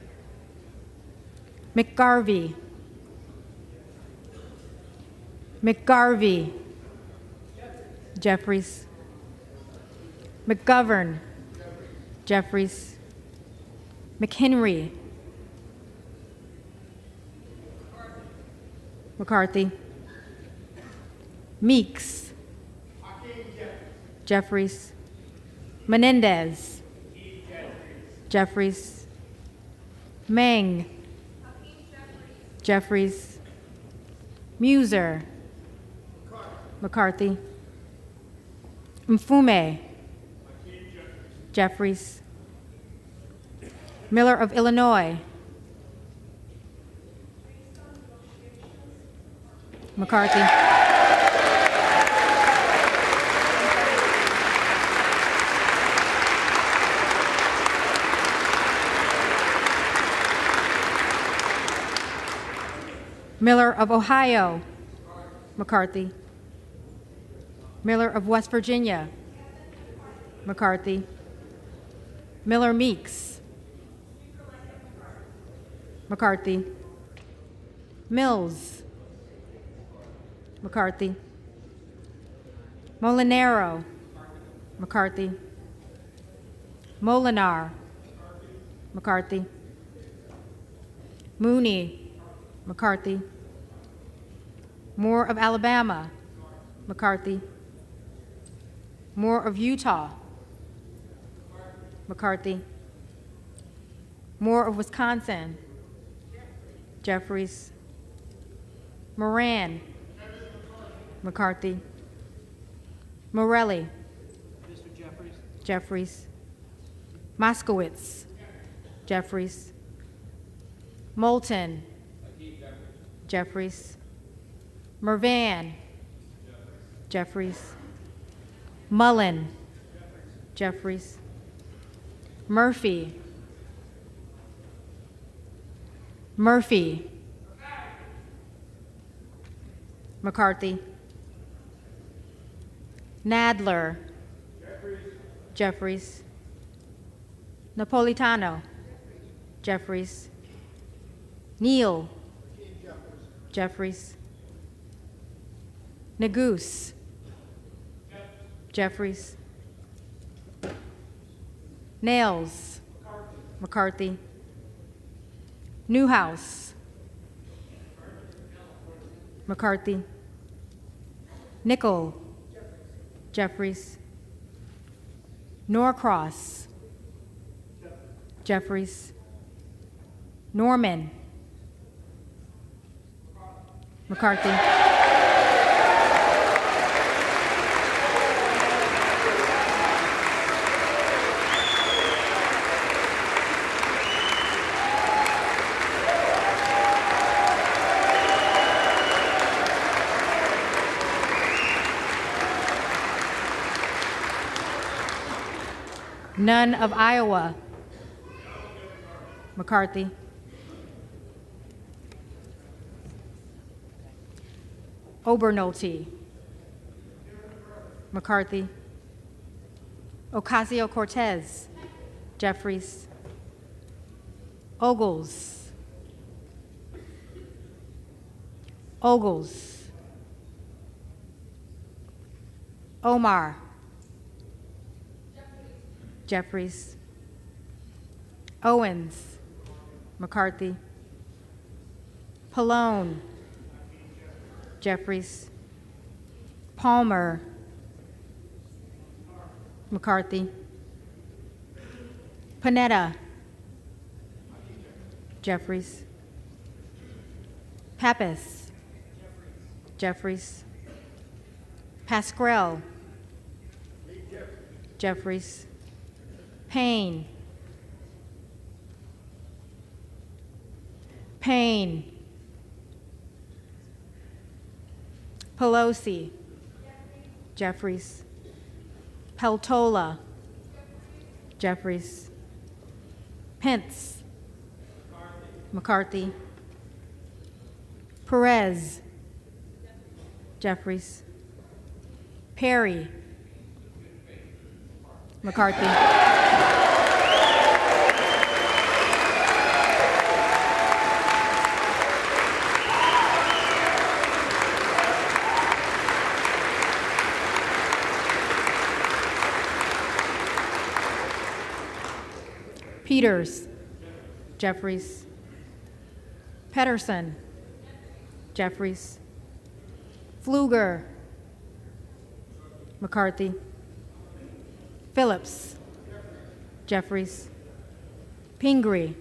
McGarvey. McGarvey. Jeffries. McGovern. Jeffries. McHenry. McCarthy. Meeks. Jeffries. Menendez. Jeffries. Meng. Jeffries. Muser. McCarthy. Mfume. Jeffries. Miller of Illinois. McCarthy. Miller of Ohio. McCarthy. Miller of West Virginia. McCarthy. Miller Meeks. McCarthy. Mills. McCarthy. Molinaro. McCarthy. Molinar. McCarthy. Mooney. McCarthy. Moore of Alabama. McCarthy. Moore of Utah. McCarthy. Moore of Wisconsin. Jeffries. Moran. McCarthy. Morelli. Jeffries. Moskowitz. Jeffries. Moulton. Jeffries. Mervan. Jeffries. Mullen. Jeffries. Murphy. Murphy. McCarthy. Nadler. Jeffries. Napolitano. Jeffries. Neal. Jeffries. Neguse. Jeffries. Nails. McCarthy. Newhouse. McCarthy. Nickel. Jeffries. Norcross. Jeffries. Norman. McCarthy. None of Iowa. McCarthy. Obernolte. McCarthy. Ocasio-Cortez. Jeffries. Ogles. Ogles. Omar. Jeffries. Owens. McCarthy. Pallone. Jeffries. Palmer. McCarthy. Panetta. Jeffries. Pappas. Jeffries. Pascrell. Jeffries. Payne. Payne. Pelosi. Jeffries. Peltola. Jeffries. Pence. McCarthy. Perez. Jeffries. Perry. McCarthy. Peters. Jeffries. Pedersen. Jeffries. Pfluger. McCarthy. Phillips. Jeffries. Pingree.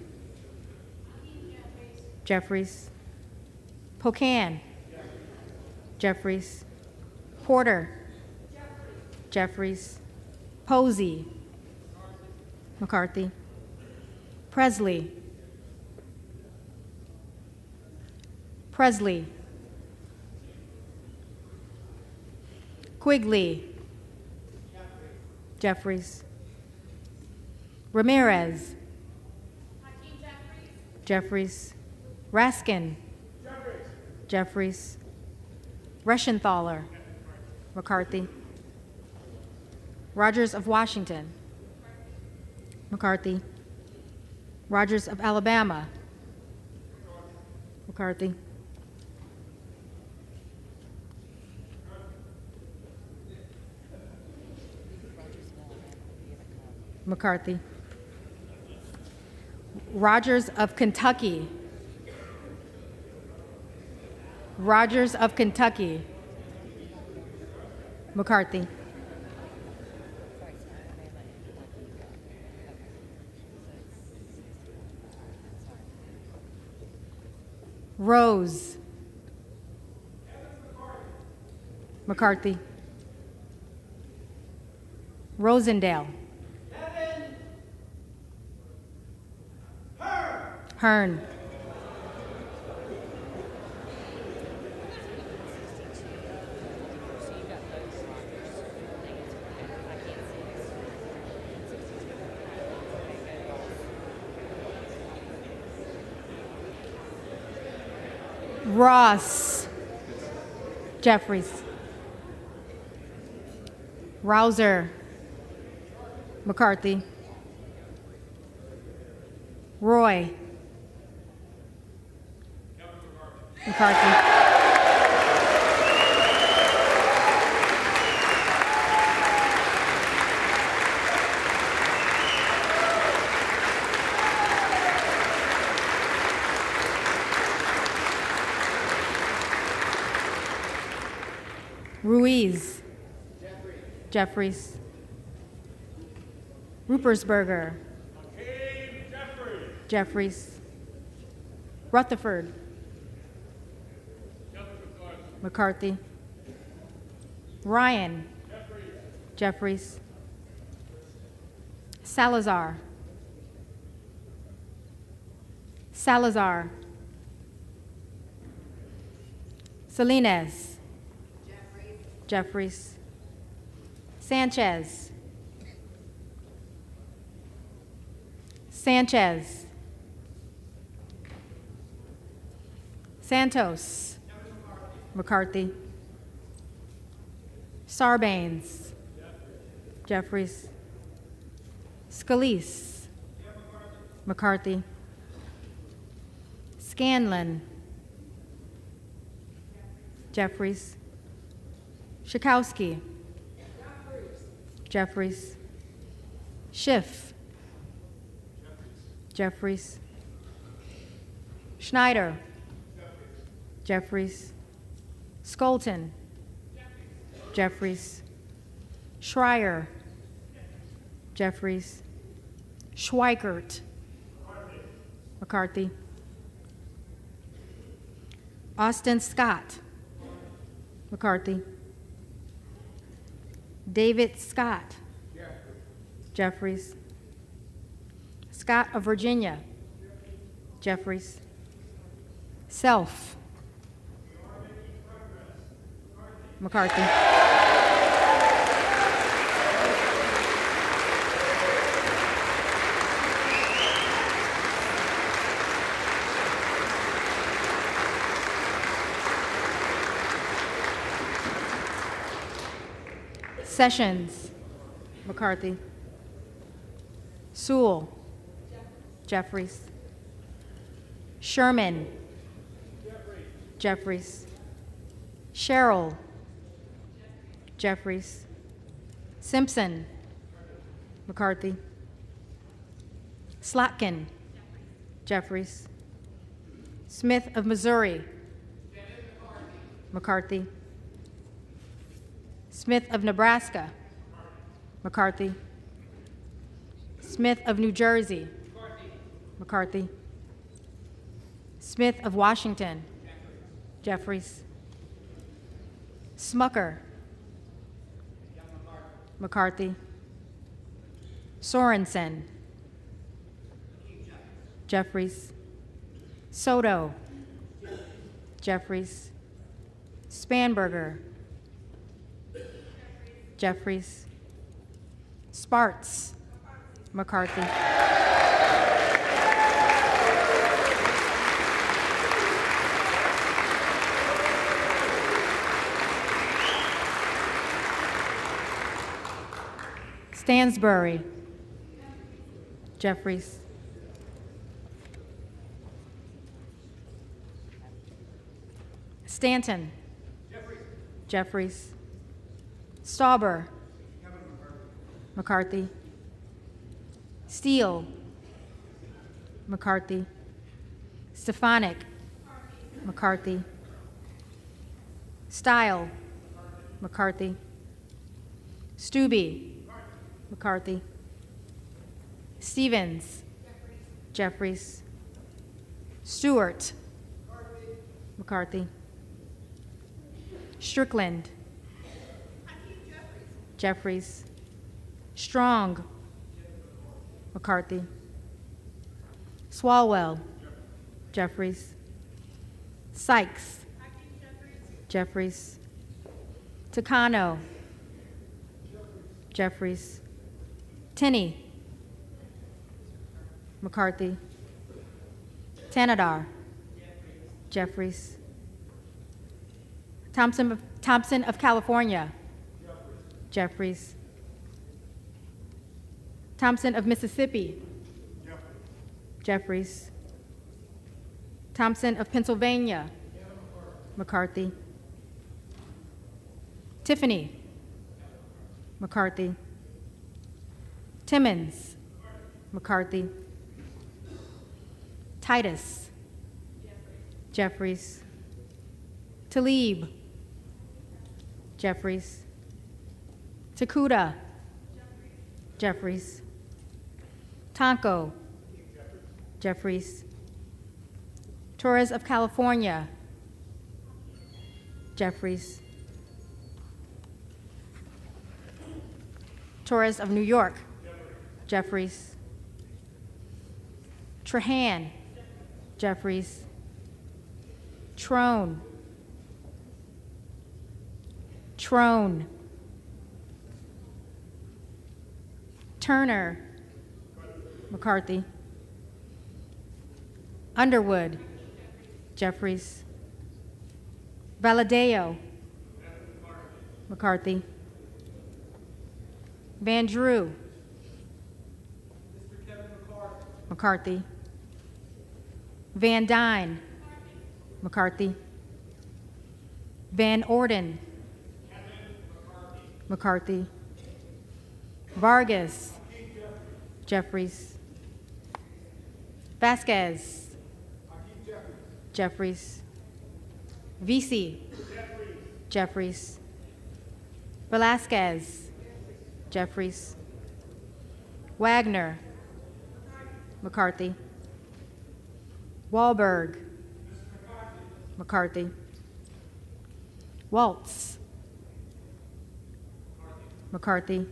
Jeffries. Pocan. Jeffries. Porter. Jeffries. Posey. McCarthy. Presley. Presley. Quigley. Jeffries. Ramirez. Jeffries. Raskin. Jeffries. Reschenthaler. McCarthy. Rogers of Washington. McCarthy. Rogers of Alabama. McCarthy. McCarthy. Rogers of Kentucky. Rogers of Kentucky. McCarthy. Rose. McCarthy. Rosendale. Hearn. Ross. Jeffries. Rouser. McCarthy. Roy. McCarthy. Ruiz. Jeffries. Rupersberger. Jeffries. Rutherford. McCarthy. Ryan. Jeffries. Salazar. Salazar. Salinas. Jeffries. Sanchez. Sanchez. Santos. McCarthy. Sarbanes. Jeffries. Scalise. McCarthy. Scanlon. Jeffries. Schakowsky. Jeffries. Schiff. Jeffries. Schneider. Jeffries. Skolton. Jeffries. Schreier. Jeffries. Schweikert. McCarthy. Austin Scott. McCarthy. David Scott. Jeffries. Scott of Virginia. Jeffries. Self. McCarthy. Sessions, McCarthy. Sewell, Jeffries. Sherman, Jeffries. Sherrill, Jeffries. Simpson, McCarthy. Slotkin, Jeffries. Smith of Missouri, McCarthy. Smith of Nebraska, McCarthy. Smith of New Jersey, McCarthy. Smith of Washington, Jeffries. Smucker, McCarthy. Sorensen, Jeffries. Soto, Jeffries. Spanberger, Jeffries. Sparts, McCarthy. Stansbury, Jeffries. Stanton, Jeffries. Stauber, McCarthy. Steele, McCarthy. Stefanik, McCarthy. Stile, McCarthy. Stube, McCarthy. Stevens, Jeffries. Stewart, McCarthy. Strickland, Jeffries. Strong, McCarthy. Swalwell, Jeffries. Sykes, Jeffries. Takano, Jeffries. Tinney, McCarthy. Tanadar, Jeffries. Thompson of California, Jeffries. Thompson of Mississippi, Jeffries. Thompson of Pennsylvania, McCarthy. Tiffany, McCarthy. Timmons, McCarthy. Titus, Jeffries. Talib, Jeffries. Takuda, Jeffries. Tonko, Jeffries. Torres of California, Jeffries. Torres of New York, Jeffries. Trahan, Jeffries. Trone, Turner, McCarthy. Underwood, Jeffries. Valadeo, McCarthy. Van Drew, McCarthy. Van Dyne, McCarthy. Van Orden, McCarthy. Vargas, Jeffries. Vasquez, Jeffries. Vesey, Jeffries. Velasquez, Jeffries. Wagner, McCarthy. Wahlberg, McCarthy. Waltz, McCarthy.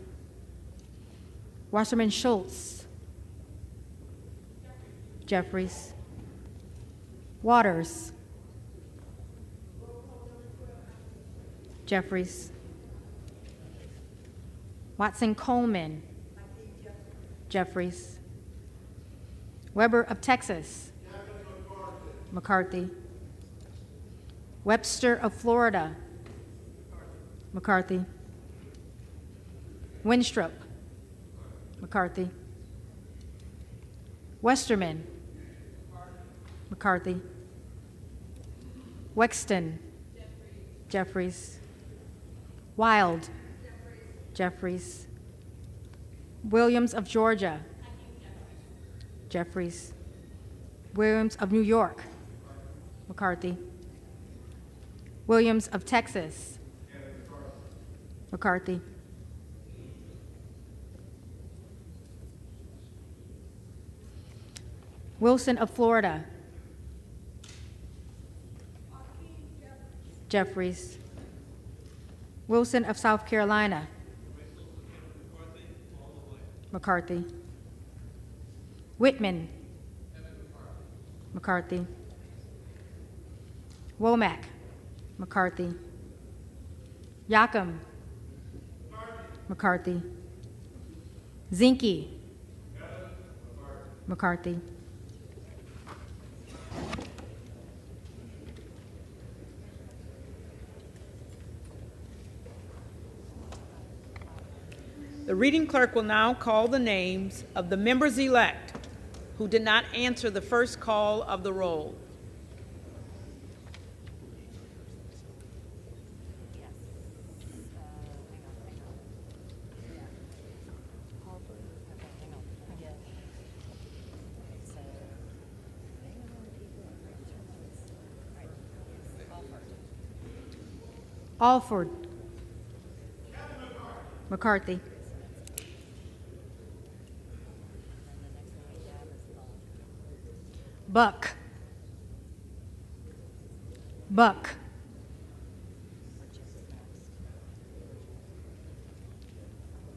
Wasserman Schultz, Jeffries. Waters, Jeffries. Watson Coleman. Jeffries. Weber of Texas. McCarthy. Webster of Florida. McCarthy. Winstrup. McCarthy. Westerman. McCarthy. Wexton. Jeffries. Wild. Jeffries. Williams of Georgia. Jeffries. Williams of New York. McCarthy. Williams of Texas. McCarthy. Wilson of Florida. Jeffries. Wilson of South Carolina. McCarthy. Whitman. McCarthy. Womack. McCarthy. Yacom. McCarthy. Zinke. McCarthy. The reading clerk will now call the names of the members-elect who did not answer the first call of the roll. Alford. McCarthy. Buck. Buck.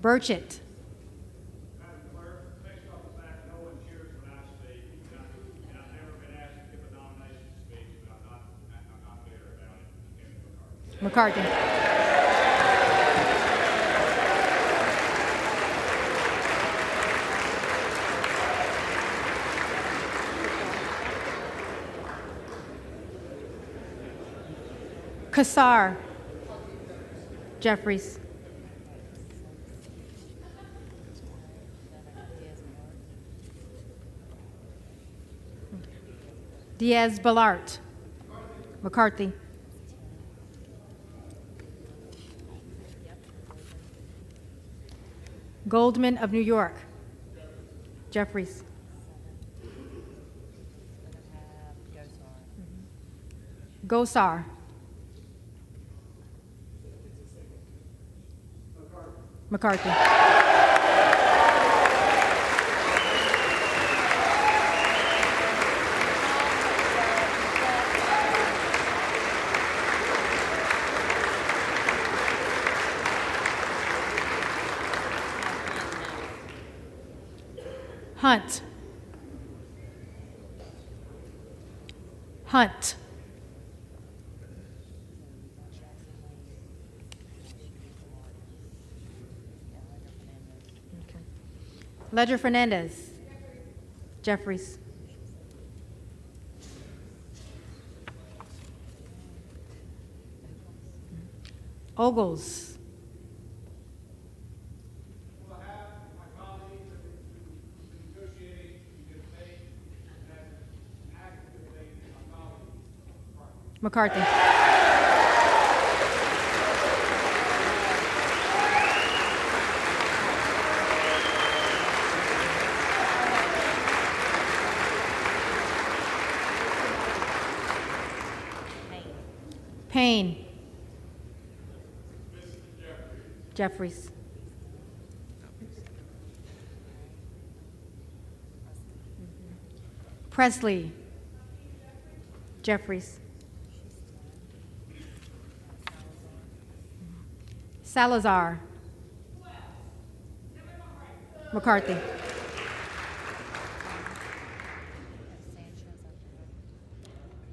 Burchett. Madam Clerk, based on the fact no one cheers when I speak, and I've never been asked to give a nomination speech, but I'm not bitter about it. Kevin McCarthy. McCarthy. Kassar. Jeffries. Diaz-Balart. McCarthy. Goldman of New York. Jeffries. Gosar. McCarthy. Hunt. Hunt. Ledger Fernandez. Jeffries. Ogles. On behalf of my colleagues and negotiating the debate and active debate with my colleagues, McCarthy. Payne. Jeffries. Presley. Jeffries. Salazar. McCarthy.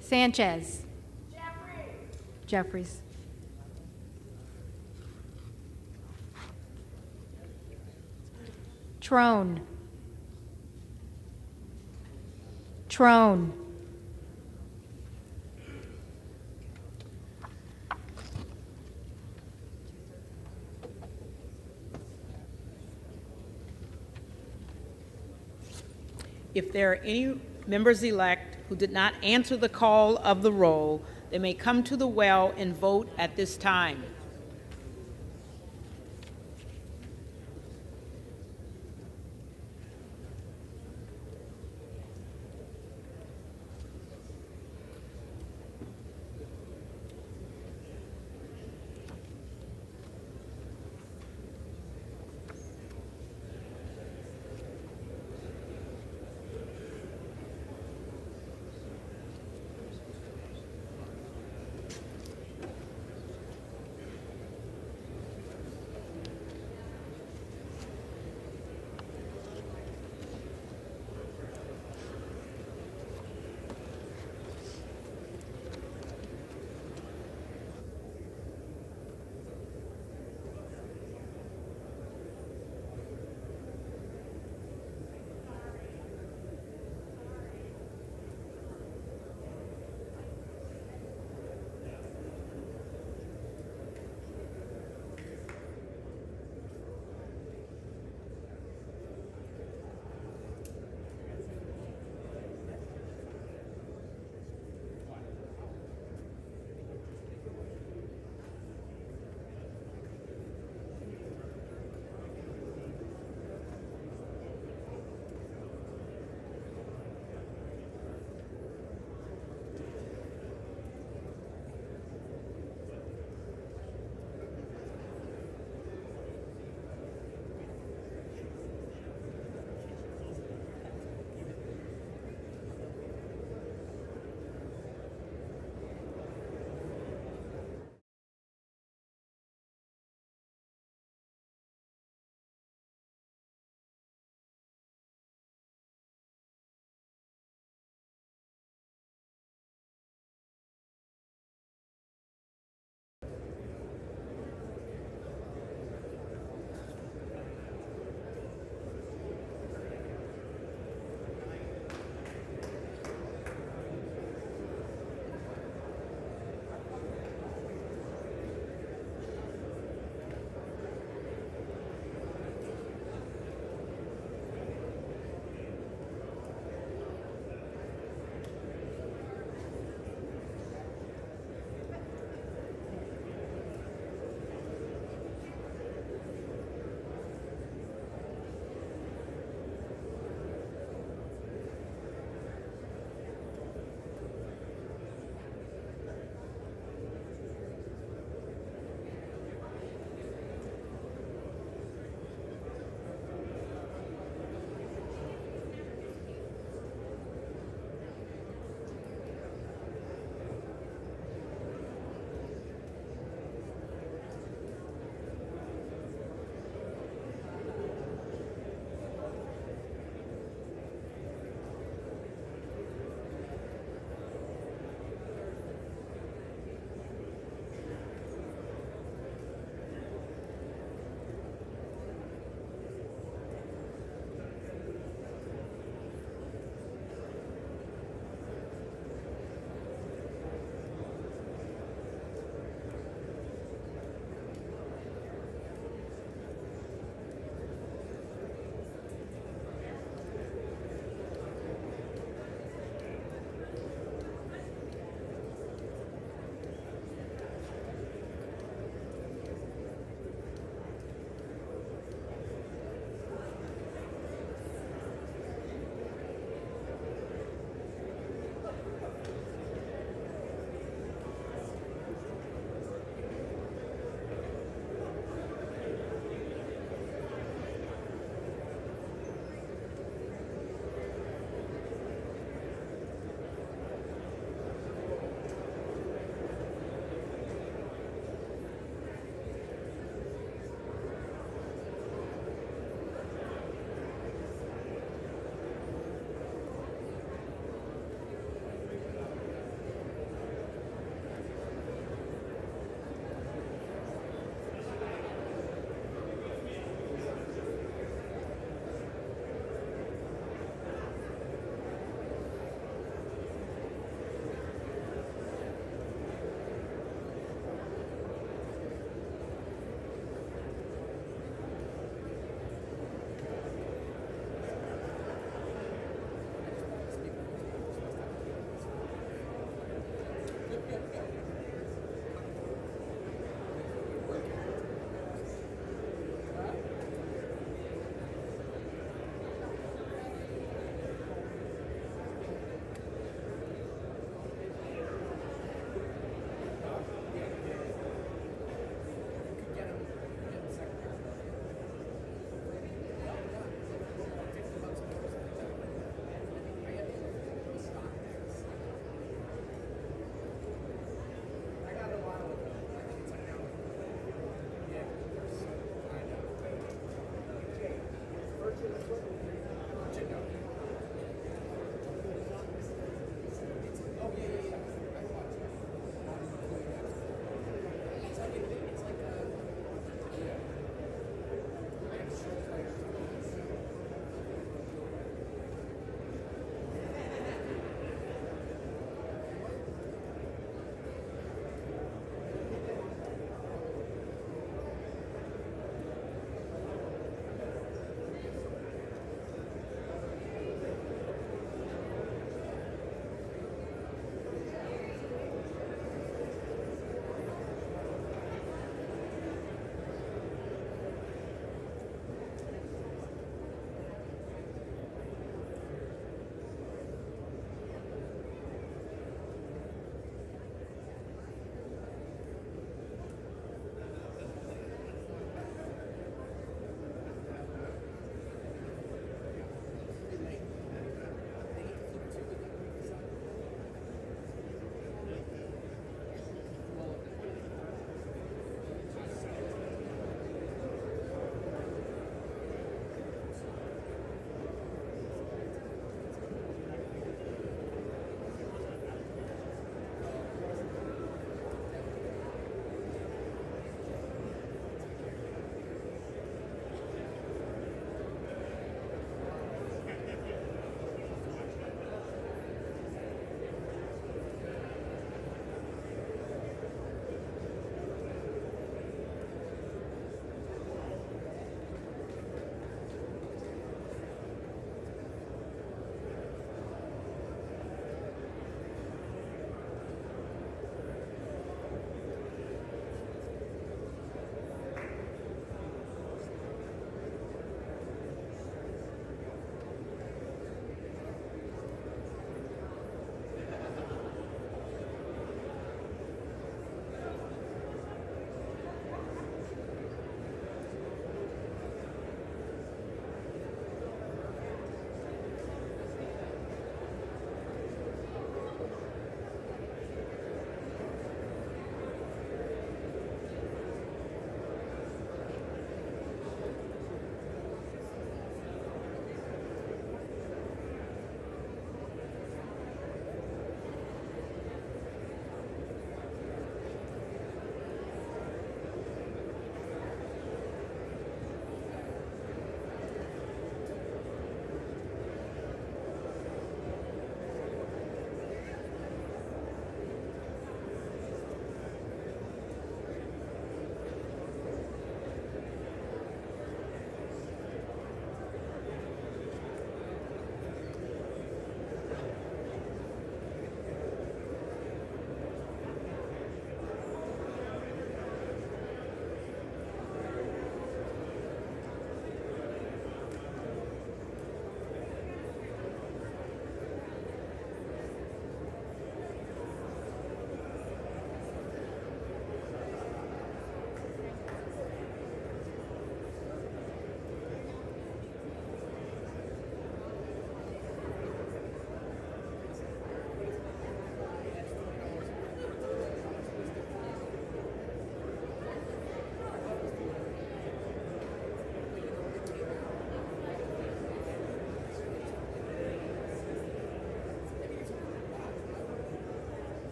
Sanchez. Jeffries. Trone. Trone. If there are any members-elect who did not answer the call of the roll, they may come to the well and vote at this time.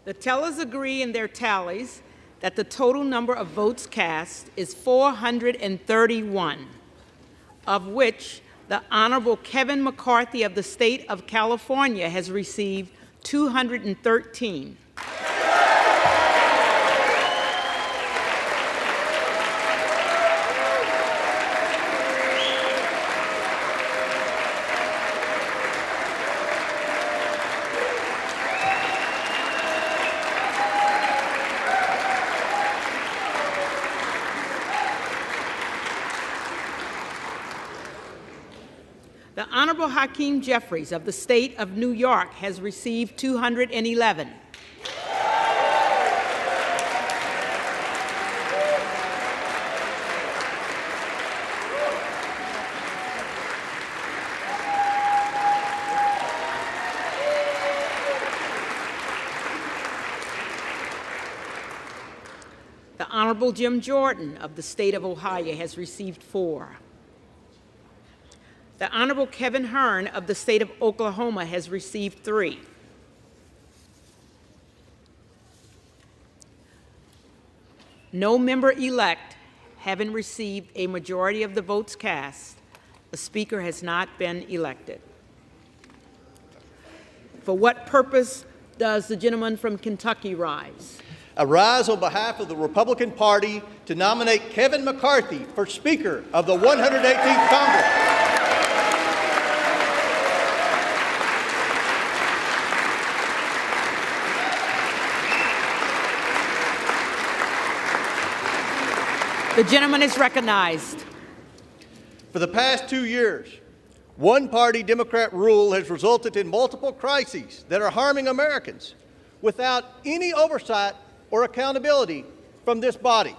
The tellers agree in their tallies that the total number of votes cast is 431, of which the Honorable Kevin McCarthy of the state of California has received 213. The Honorable Hakeem Jeffries of the state of New York has received 211. The Honorable Jim Jordan of the state of Ohio has received 4. The Honorable Kevin Hearn of the state of Oklahoma has received 3. No member-elect having received a majority of the votes cast, a speaker has not been elected. For what purpose does the gentleman from Kentucky rise? I rise on behalf of the Republican Party to nominate Kevin McCarthy for Speaker of the 118th Congress. The gentleman is recognized. For the past 2 years, one-party Democrat rule has resulted in multiple crises that are harming Americans without any oversight or accountability from this body.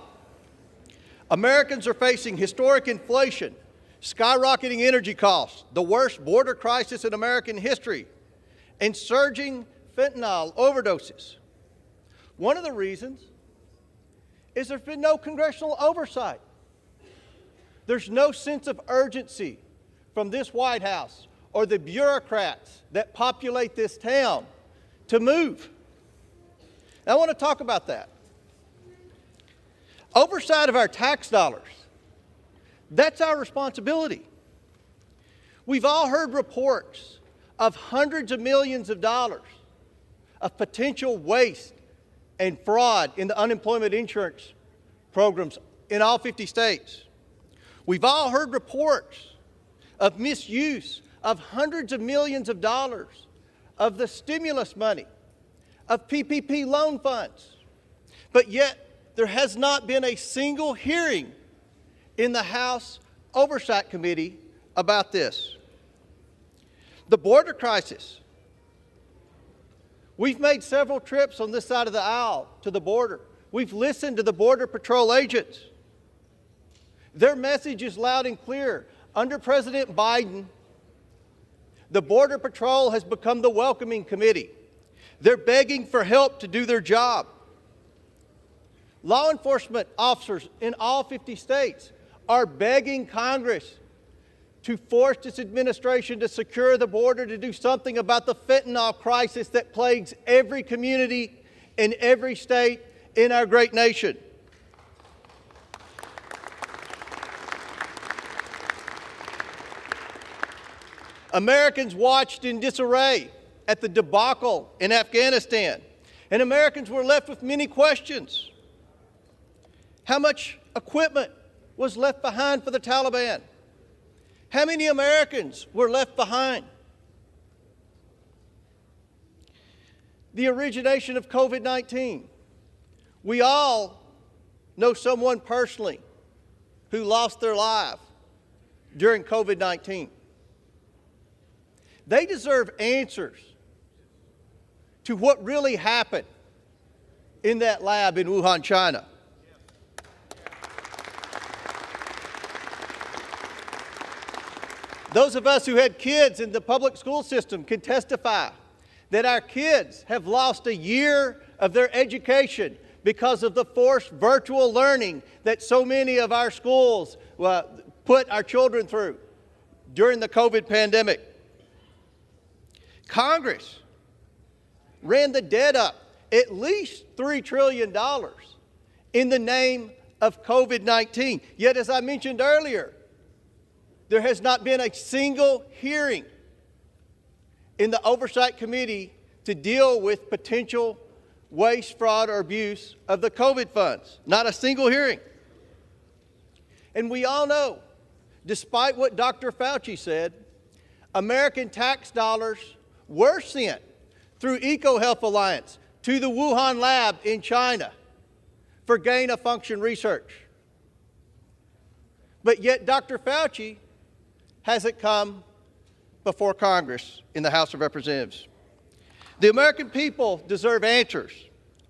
Americans are facing historic inflation, skyrocketing energy costs, the worst border crisis in American history, and surging fentanyl overdoses. One of the reasons is there's been no congressional oversight. There's no sense of urgency from this White House or the bureaucrats that populate this town to move. I want to talk about that. Oversight of our tax dollars, that's our responsibility. We've all heard reports of hundreds of millions of dollars of potential waste and fraud in the unemployment insurance programs in all 50 states. We've all heard reports of misuse of hundreds of millions of dollars of the stimulus money, of PPP loan funds. But yet, there has not been a single hearing in the House Oversight Committee about this. The border crisis. We've made several trips on this side of the aisle to the border. We've listened to the Border Patrol agents. Their message is loud and clear. Under President Biden, the Border Patrol has become the welcoming committee. They're begging for help to do their job. Law enforcement officers in all 50 states are begging Congress to force this administration to secure the border, to do something about the fentanyl crisis that plagues every community in every state in our great nation. Americans watched in disarray at the debacle in Afghanistan, and Americans were left with many questions. How much equipment was left behind for the Taliban? How many Americans were left behind? The origination of COVID-19. We all know someone personally who lost their life during COVID-19. They deserve answers to what really happened in that lab in Wuhan, China. Those of us who had kids in the public school system can testify that our kids have lost a year of their education because of the forced virtual learning that so many of our schools put our children through during the COVID pandemic. Congress ran the debt up at least $3 trillion in the name of COVID-19. Yet, as I mentioned earlier, there has not been a single hearing in the Oversight Committee to deal with potential waste, fraud, or abuse of the COVID funds. Not a single hearing. And we all know, despite what Dr. Fauci said, American tax dollars were sent through EcoHealth Alliance to the Wuhan lab in China for gain-of-function research. But yet Dr. Fauci hasn't come before Congress in the House of Representatives. The American people deserve answers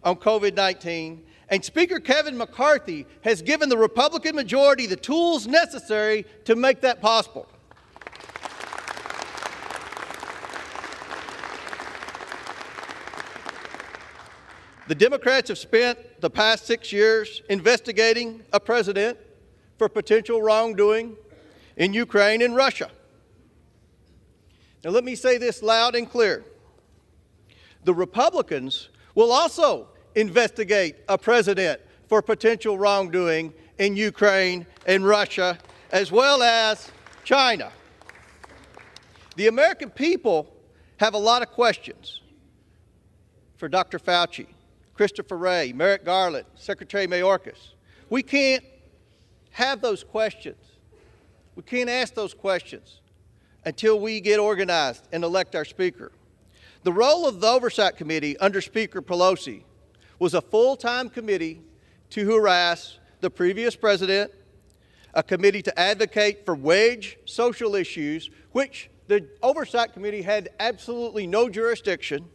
on COVID-19, and Speaker Kevin McCarthy has given the Republican majority the tools necessary to make that possible. The Democrats have spent the past 6 years investigating a president for potential wrongdoing in Ukraine and Russia. Now, let me say this loud and clear. The Republicans will also investigate a president for potential wrongdoing in Ukraine and Russia, as well as China. The American people have a lot of questions for Dr. Fauci, Christopher Wray, Merrick Garland, Secretary Mayorkas. We can't have those questions. We can't ask those questions until we get organized and elect our Speaker. The role of the Oversight Committee under Speaker Pelosi was a full-time committee to harass the previous president, a committee to advocate for wage social issues, which the Oversight Committee had absolutely no jurisdiction,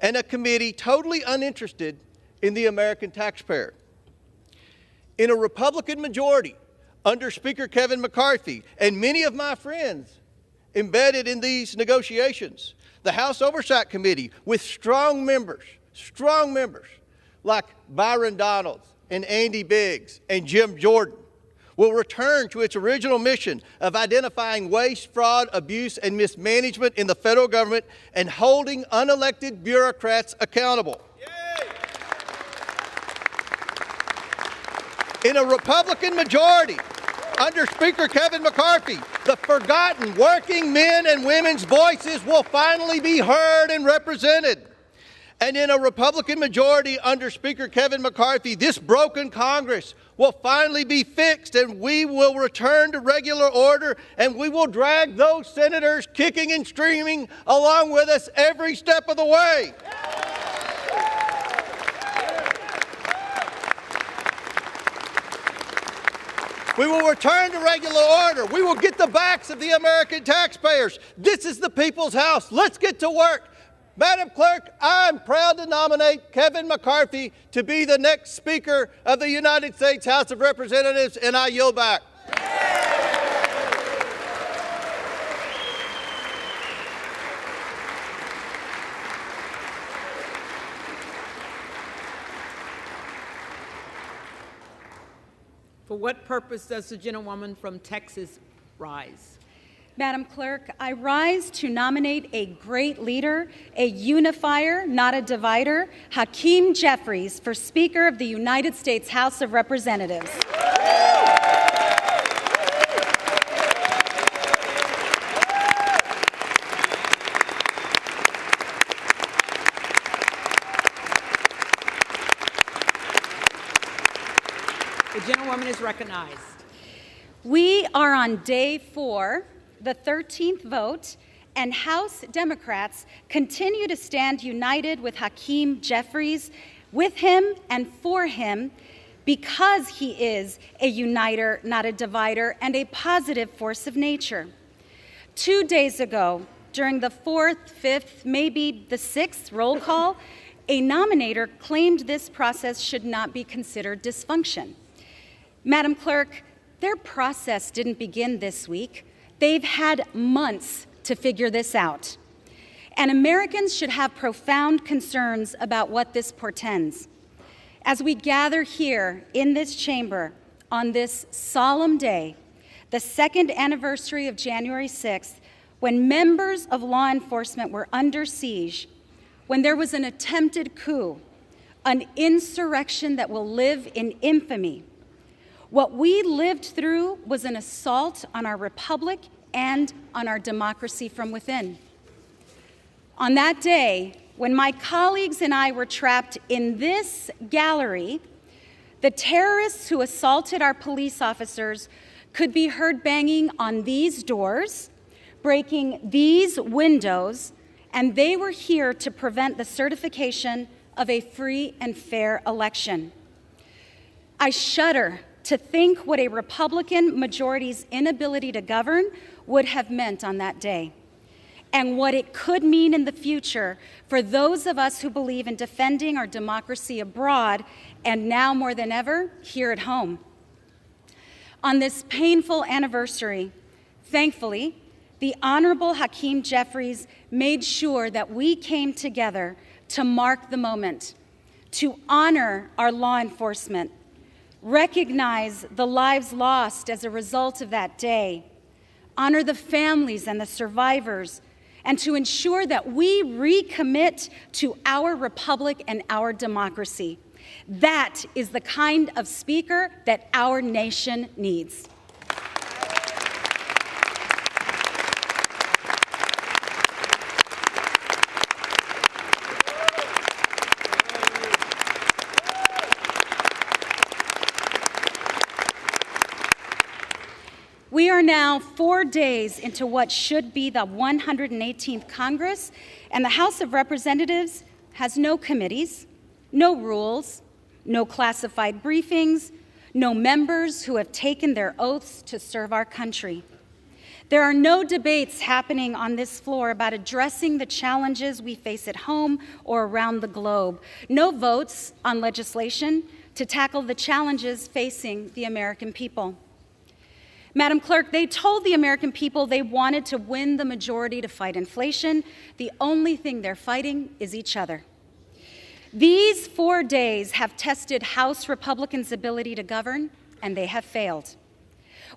and a committee totally uninterested in the American taxpayer. In a Republican majority under Speaker Kevin McCarthy and many of my friends embedded in these negotiations, the House Oversight Committee, with strong members like Byron Donalds and Andy Biggs and Jim Jordan, will return to its original mission of identifying waste, fraud, abuse, and mismanagement in the federal government and holding unelected bureaucrats accountable. In a Republican majority under Speaker Kevin McCarthy, the forgotten working men and women's voices will finally be heard and represented. And in a Republican majority under Speaker Kevin McCarthy, this broken Congress will finally be fixed, and we will return to regular order, and we will drag those senators kicking and screaming along with us every step of the way. We will return to regular order. We will get the backs of the American taxpayers. This is the people's house. Let's get to work. Madam Clerk, I'm proud to nominate Kevin McCarthy to be the next Speaker of the United States House of Representatives, and I yield back. For what purpose does the gentlewoman from Texas rise? Madam Clerk, I rise to nominate a great leader, a unifier, not a divider, Hakeem Jeffries, for Speaker of the United States House of Representatives. The gentlewoman is recognized. We are on day 4, the 13th vote, and House Democrats continue to stand united with Hakeem Jeffries, with him and for him, because he is a uniter, not a divider, and a positive force of nature. 2 days ago, during the 4th, 5th, maybe the 6th roll call, a nominator claimed this process should not be considered dysfunction. Madam Clerk, their process didn't begin this week. They've had months to figure this out. And Americans should have profound concerns about what this portends. As we gather here in this chamber on this solemn day, the 2nd anniversary of January 6th, when members of law enforcement were under siege, when there was an attempted coup, an insurrection that will live in infamy. What we lived through was an assault on our republic and on our democracy from within. On that day, when my colleagues and I were trapped in this gallery, the terrorists who assaulted our police officers could be heard banging on these doors, breaking these windows, and they were here to prevent the certification of a free and fair election. I shudder to think what a Republican majority's inability to govern would have meant on that day, and what it could mean in the future for those of us who believe in defending our democracy abroad and now more than ever here at home. On this painful anniversary, thankfully, the Honorable Hakeem Jeffries made sure that we came together to mark the moment, to honor our law enforcement, recognize the lives lost as a result of that day, honor the families and the survivors, and to ensure that we recommit to our republic and our democracy. That is the kind of speaker that our nation needs. We are now 4 days into what should be the 118th Congress, and the House of Representatives has no committees, no rules, no classified briefings, no members who have taken their oaths to serve our country. There are no debates happening on this floor about addressing the challenges we face at home or around the globe. No votes on legislation to tackle the challenges facing the American people. Madam Clerk, they told the American people they wanted to win the majority to fight inflation. The only thing they're fighting is each other. These 4 days have tested House Republicans' ability to govern, and they have failed.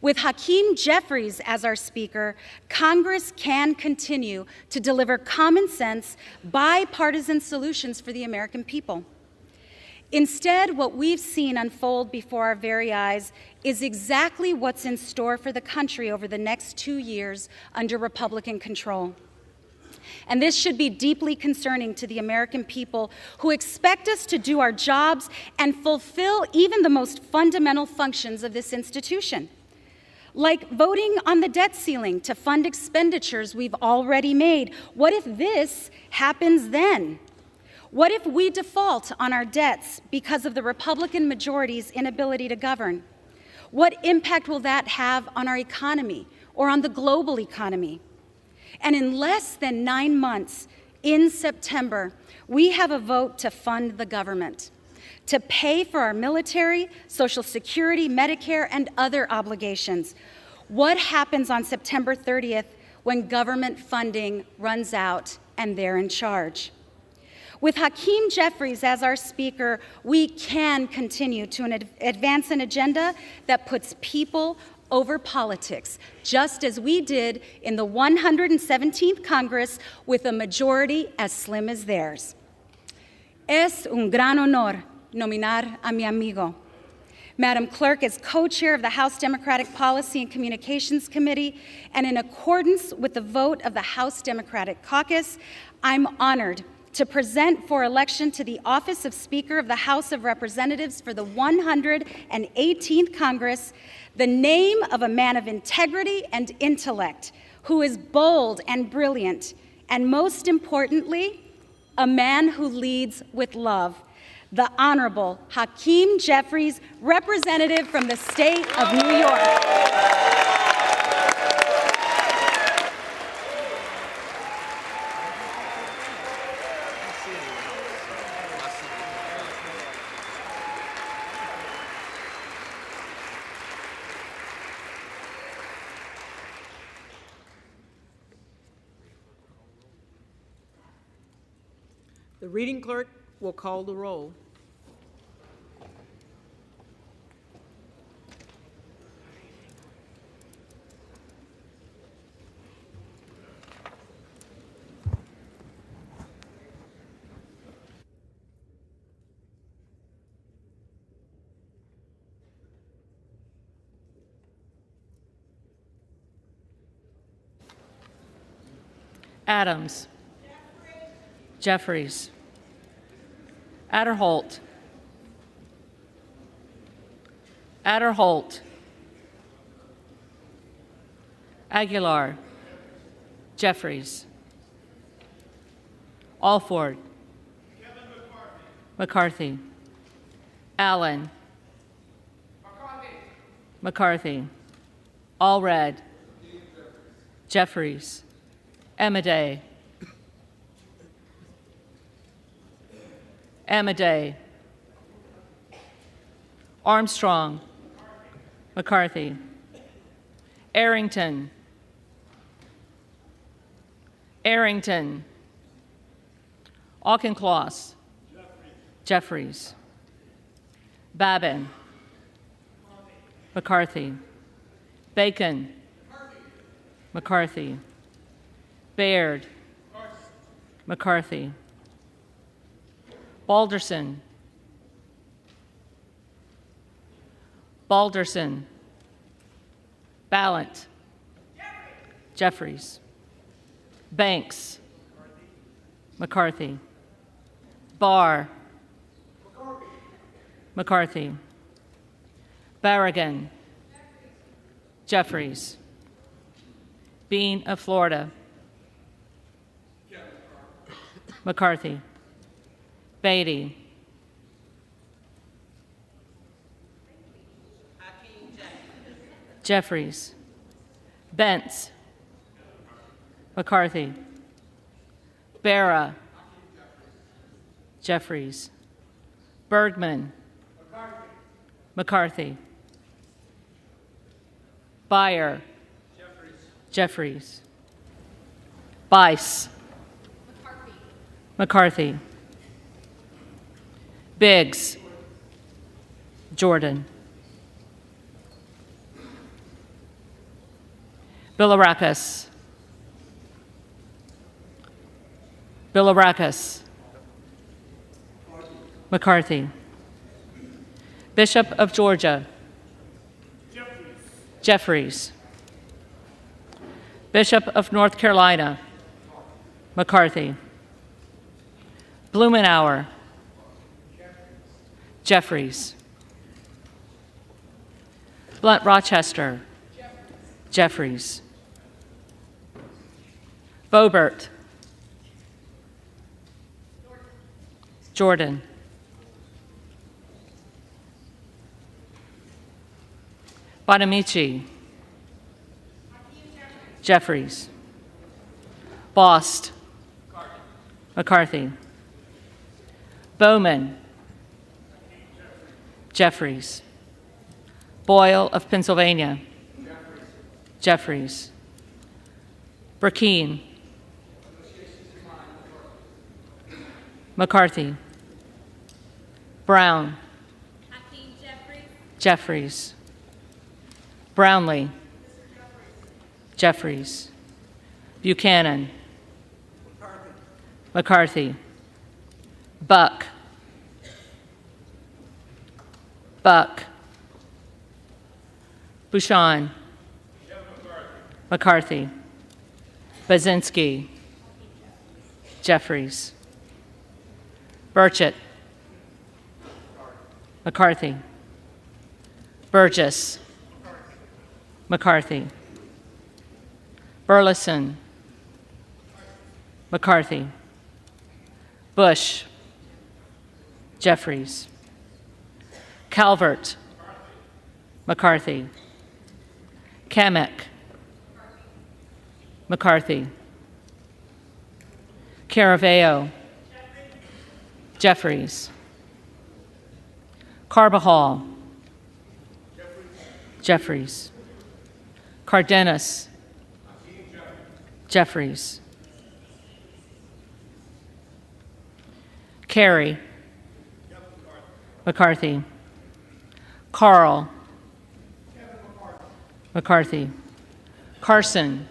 With Hakeem Jeffries as our Speaker, Congress can continue to deliver common sense, bipartisan solutions for the American people. Instead, what we've seen unfold before our very eyes is exactly what's in store for the country over the next 2 years under Republican control. And this should be deeply concerning to the American people who expect us to do our jobs and fulfill even the most fundamental functions of this institution, like voting on the debt ceiling to fund expenditures we've already made. What if this happens then? What if we default on our debts because of the Republican majority's inability to govern? What impact will that have on our economy or on the global economy? And in less than 9 months, in September, we have a vote to fund the government, to pay for our military, Social Security, Medicare, and other obligations. What happens on September 30th when government funding runs out and they're in charge? With Hakeem Jeffries as our Speaker, we can continue to advance an agenda that puts people over politics, just as we did in the 117th Congress with a majority as slim as theirs. Es un gran honor nominar a mi amigo. Madam Clerk, as co-chair of the House Democratic Policy and Communications Committee, and in accordance with the vote of the House Democratic Caucus, I'm honored to present for election to the office of Speaker of the House of Representatives for the 118th Congress the name of a man of integrity and intellect who is bold and brilliant, and most importantly, a man who leads with love, the Honorable Hakeem Jeffries, representative from the state of New York. The reading clerk will call the roll. Adams. Jeffries. Adderholt. Adderholt. Aguilar. Jeffries. Alford. McCarthy. Allen. McCarthy. Allred. Jeffries. Amaday. Amaday. Armstrong. McCarthy. Arrington. Arrington. Auchincloss. Jeffries. Babin. McCarthy. Bacon. McCarthy. Baird. McCarthy. Balderson. Balderson. Ballant. Jeffries. Banks. McCarthy. Barr. McCarthy. Barragan. Jeffries. Bean of Florida. McCarthy. Beatty. Jeffries. Bentz. McCarthy. Barra. Jeffries. Bergman. McCarthy. Beyer. Jeffries. Bice. McCarthy. Biggs. Jordan. Bilirakis. Bilirakis. McCarthy. Bishop of Georgia. Jeffries. Bishop of North Carolina. McCarthy. Blumenauer. Jeffries. Blunt Rochester. Jeffries. Boebert. Jordan. Bonamici. Jeffries. Bost. McCarthy. Bowman. Jeffries. Boyle of Pennsylvania. Jeffries. Burkeen. McCarthy. Brown. Jeffries. Brownlee. Jeffries. Buchanan. McCarthy. Buck. Buck. Bouchon. McCarthy. Bazinski. Jeffries. Burchett. McCarthy. Burgess. McCarthy. Burleson. McCarthy. Bush. Jeffries. Calvert. McCarthy. Kamek. McCarthy. Caraveo. Jeffries. Carbajal. Jeffries. Cardenas. Jeffries. Carey. McCarthy. Carl. McCarthy. Carson.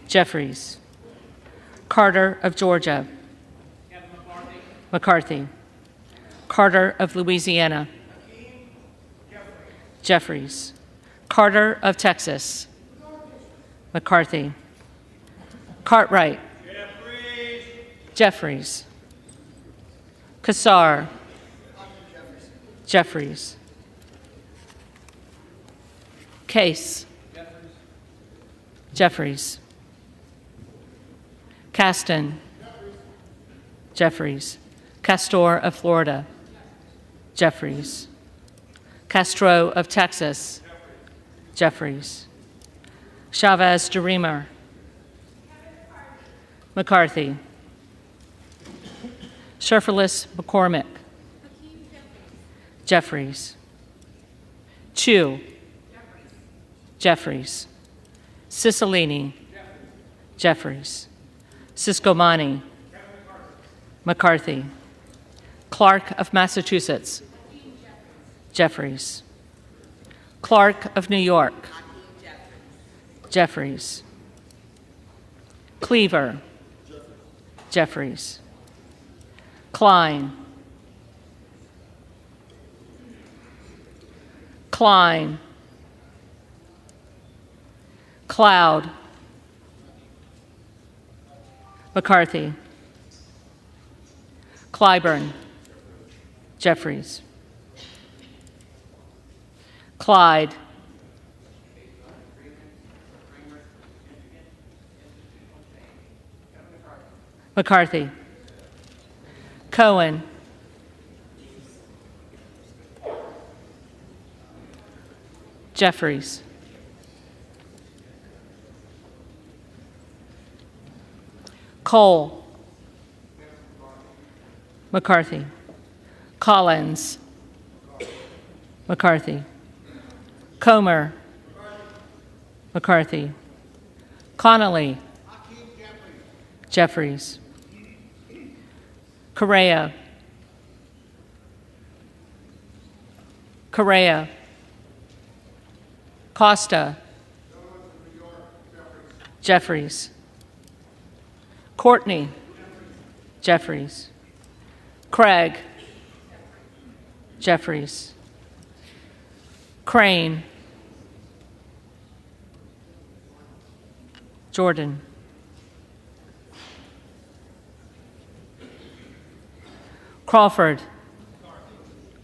Jeffries. Carter of Georgia. McCarthy. Carter of Louisiana. Jeffries. Carter of Texas. McCarthy. Cartwright. Jeffries. Kassar. Jeffries. Case. Jeffries. Caston. Jeffries. Castor of Florida. Jeffries. Castro of Texas. Jeffries. Chavez DeRemer. McCarthy. Sherferless McCormick. Jeffries. Chu. Jeffries. Cicilline. Jeffries. Siscomani. McCarthy. Clark of Massachusetts. Jeffries. Clark of New York. Jeffries. Cleaver. Jeffries. Klein. Klein. Cloud. McCarthy. Clyburn. Jeffries. Clyde. McCarthy. Cohen. Jeffries. Cole. McCarthy. Collins. McCarthy. Comer. McCarthy. Connolly. Jeffries. Correa. Correa. Costa. Jeffries. Courtney. Jeffries. Craig. Jeffries. Crane. Jordan. Crawford.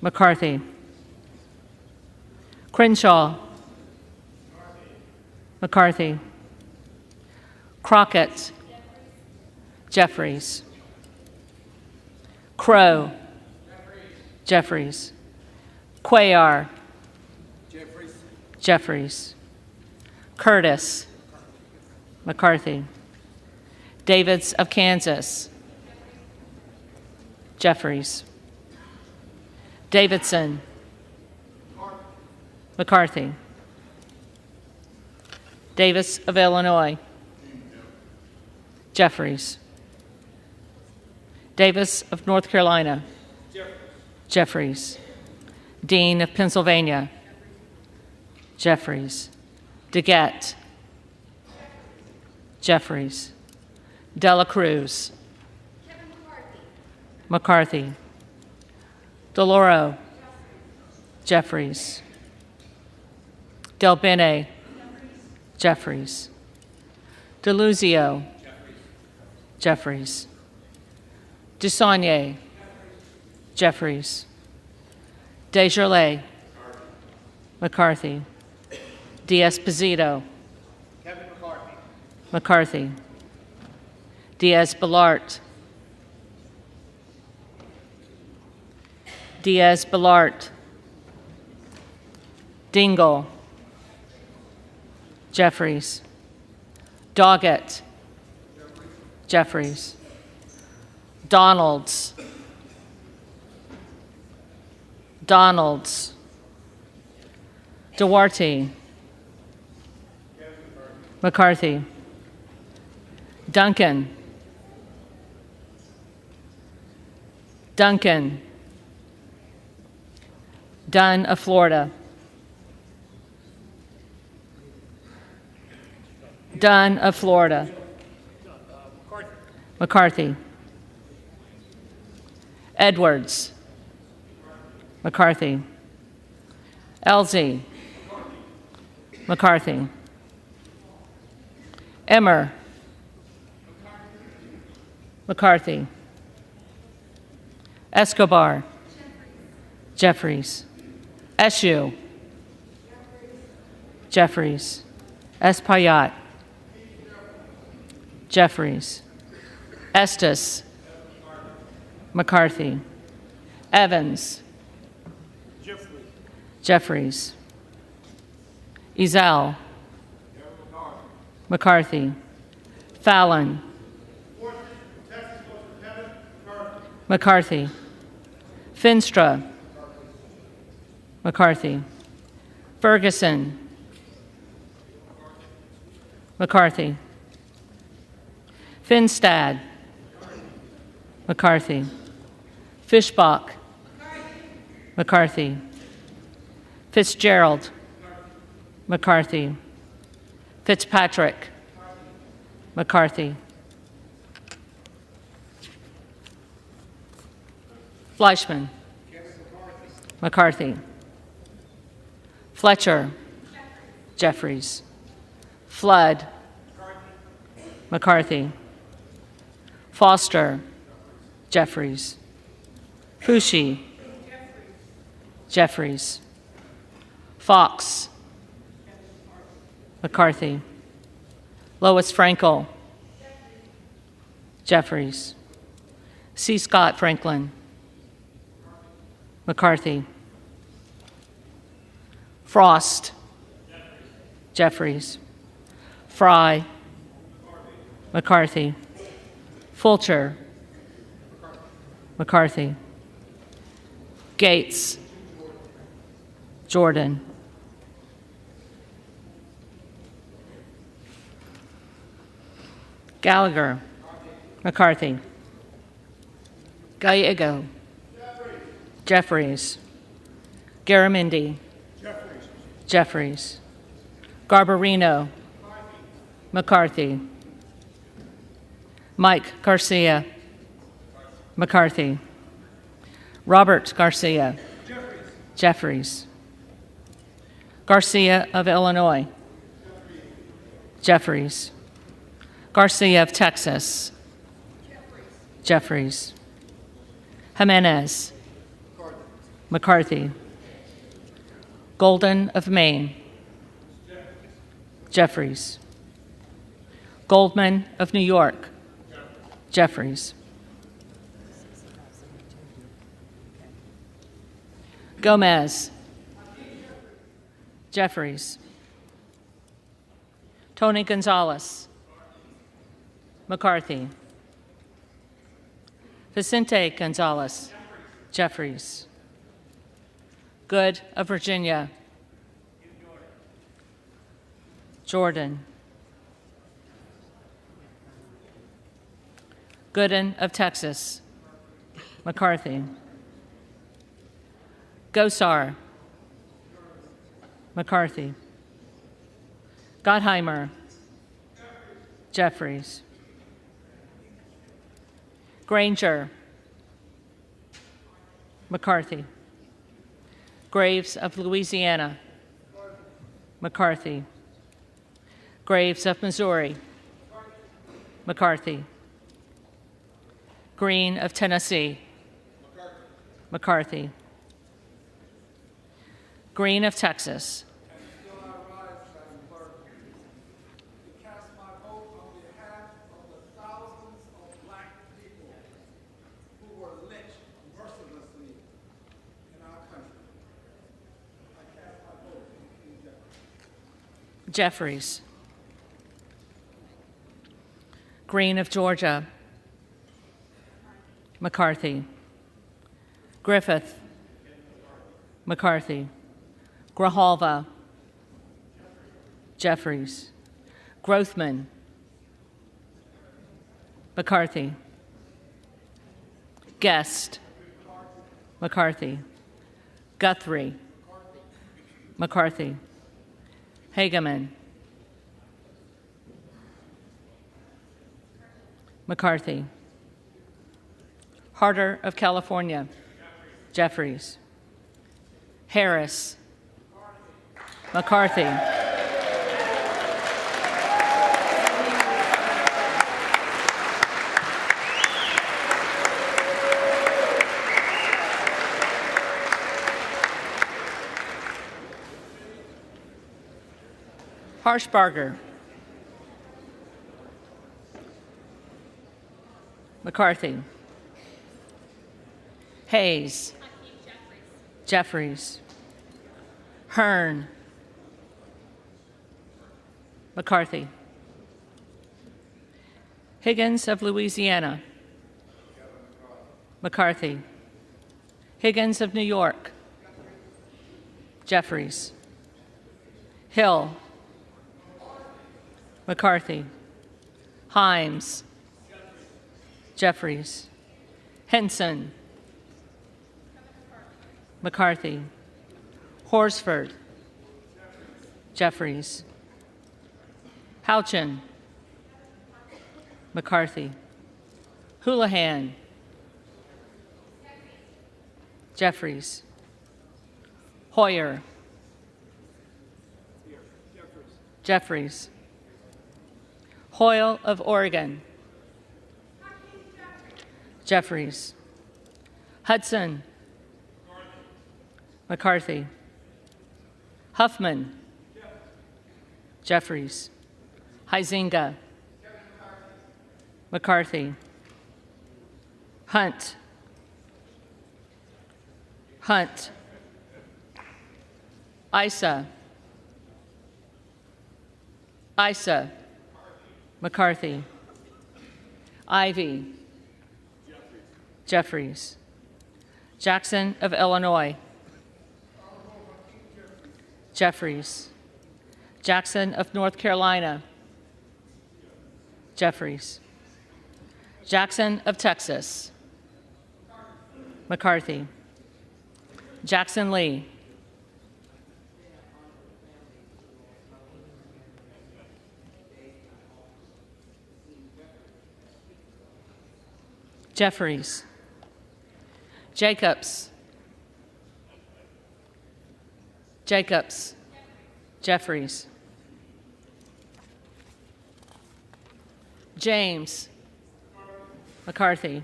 McCarthy. Crenshaw. McCarthy. Crockett. Jeffries. Crow. Jeffries. Cuellar. Jeffries. Curtis. McCarthy. Davids of Kansas. Jeffries. Davidson. McCarthy. Davis of Illinois. Jeffries. Davis of North Carolina. Jeffries. Dean of Pennsylvania. Jeffries. DeGette. Jeffries. Dela Cruz. McCarthy. DeLauro. Jeffries. Del Bene. Jeffries. DeLuzio. Jeffries. Dusaunier. Jeffries. Desjardins. McCarthy. D'Esposito. McCarthy. Diaz-Balart. Diaz-Balart. Dingle. Jeffries. Doggett. Jeffries. Donalds. Donalds. Duarte. McCarthy. Duncan. Duncan. Dunn of Florida. Dunn of Florida. McCarthy. Edwards. McCarthy. Elsie. McCarthy. Emmer. McCarthy. Escobar. Jeffries. Eshoo. Jeffries. Espaillat. Jeffries. Estes. McCarthy. Evans. Jeffries. Ezell. McCarthy. Fallon. McCarthy. Finstra. McCarthy. Ferguson. McCarthy. Finstad. McCarthy. Fischbach. McCarthy. Fitzgerald. McCarthy. Fitzpatrick. McCarthy. Fleischman. McCarthy. Fletcher. Jeffries. Flood. McCarthy. Foster. Jeffries. Fushi. Jeffries. Fox. McCarthy. Lois Frankel. Jeffries. C. Scott Franklin. McCarthy. Frost. Jeffries. Fry. McCarthy. Fulcher. McCarthy. Gates. Jordan. Gallagher. McCarthy. Gallego. Jeffries. Garamendi. Jeffries. Garbarino. McCarthy. Mike Garcia. McCarthy. Robert Garcia. Jeffries. Garcia of Illinois. Jeffries. Garcia of Texas. Jeffries. Jimenez. McCarthy. Golden of Maine. Jeffries. Goldman of New York. Jeffries. Gomez. Jeffries. Tony Gonzalez. McCarthy. Vicente Gonzalez. Jeffries. Good of Virginia. Jordan. Gooden of Texas. McCarthy. Gosar. McCarthy. Gottheimer. Jeffries. Granger. McCarthy. Graves of Louisiana. McCarthy. Graves of Missouri. McCarthy. Green of Tennessee. McCarthy. Green of Texas. Jeffries. Green of Georgia. McCarthy. Griffith. McCarthy. Grijalva. Jeffries. Grothman. McCarthy. Guest. McCarthy. Guthrie. McCarthy. Hageman. McCarthy. Harder of California. Jeffries. Harris. McCarthy. Harshbarger. McCarthy. Hayes. Jeffries. Hearn. McCarthy. Higgins of Louisiana. McCarthy. Higgins of New York. Jeffries. Hill. McCarthy. Himes. Jeffries. Henson. McCarthy. Horsford. Jeffries. Houchin. McCarthy. Houlihan. Jeffries. Hoyer. Jeffries. Hoyle of Oregon. Jeffries. Hudson. McCarthy. Huffman. Jeffries. Huizenga. McCarthy. Hunt. Hunt. Issa. Issa. McCarthy. Ivy. Jeffries. Jackson of Illinois. Jeffries. Jackson of North Carolina. Jeffries. Jackson of Texas. McCarthy. Jackson Lee. Jeffries. Jacobs. Jacobs. Jeffries. James. McCarthy.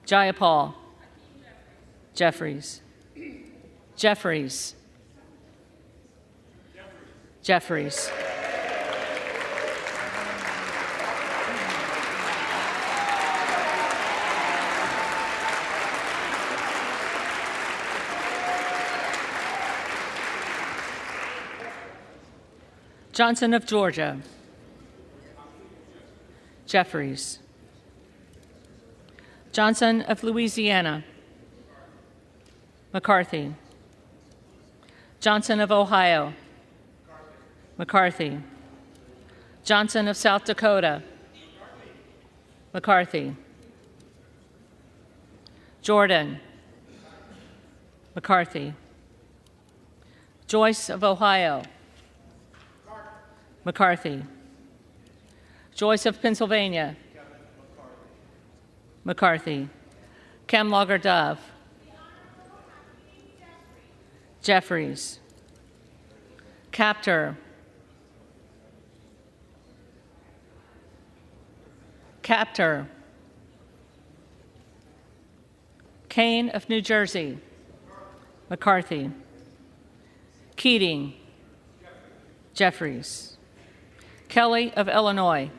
Jayapal. Jeffries. Jeffries. Jeffries. Johnson of Georgia. Jeffries. Johnson of Louisiana. McCarthy. Johnson of Ohio. McCarthy. Johnson of South Dakota. McCarthy. Jordan. McCarthy. Joyce of Ohio. McCarthy. Joyce of Pennsylvania. McCarthy. Kemlager Dove. Jeffries. Capter. Capter. Kane of New Jersey. McCarthy. Keating. Jeffries. Kelly of Illinois.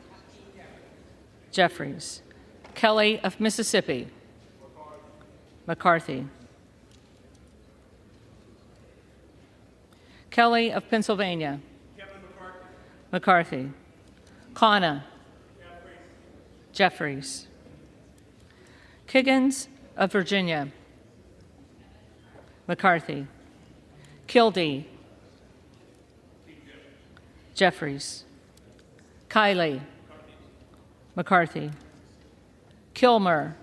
Jeffries. Kelly of Mississippi. McCarthy. Kelly of Pennsylvania. McCarthy. Khanna. Jeffries. Kiggins of Virginia. McCarthy. Kildee. Jeffries. Kiley. McCarthy. Kilmer.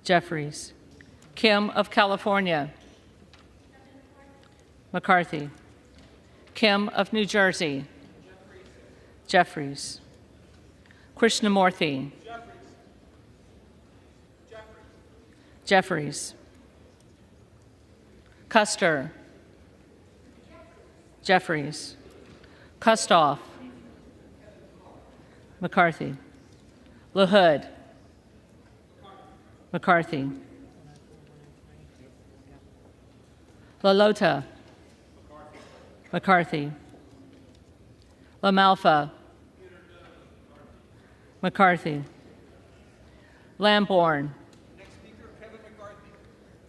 Jeffries. Kim of California. McCarthy. Kim of New Jersey. Jeffries. Krishnamurthy. Jeffries. Custer. Jeffries. Kustoff. McCarthy. LaHood. McCarthy. LaLota. McCarthy. LaMalfa, McCarthy, Lamborn,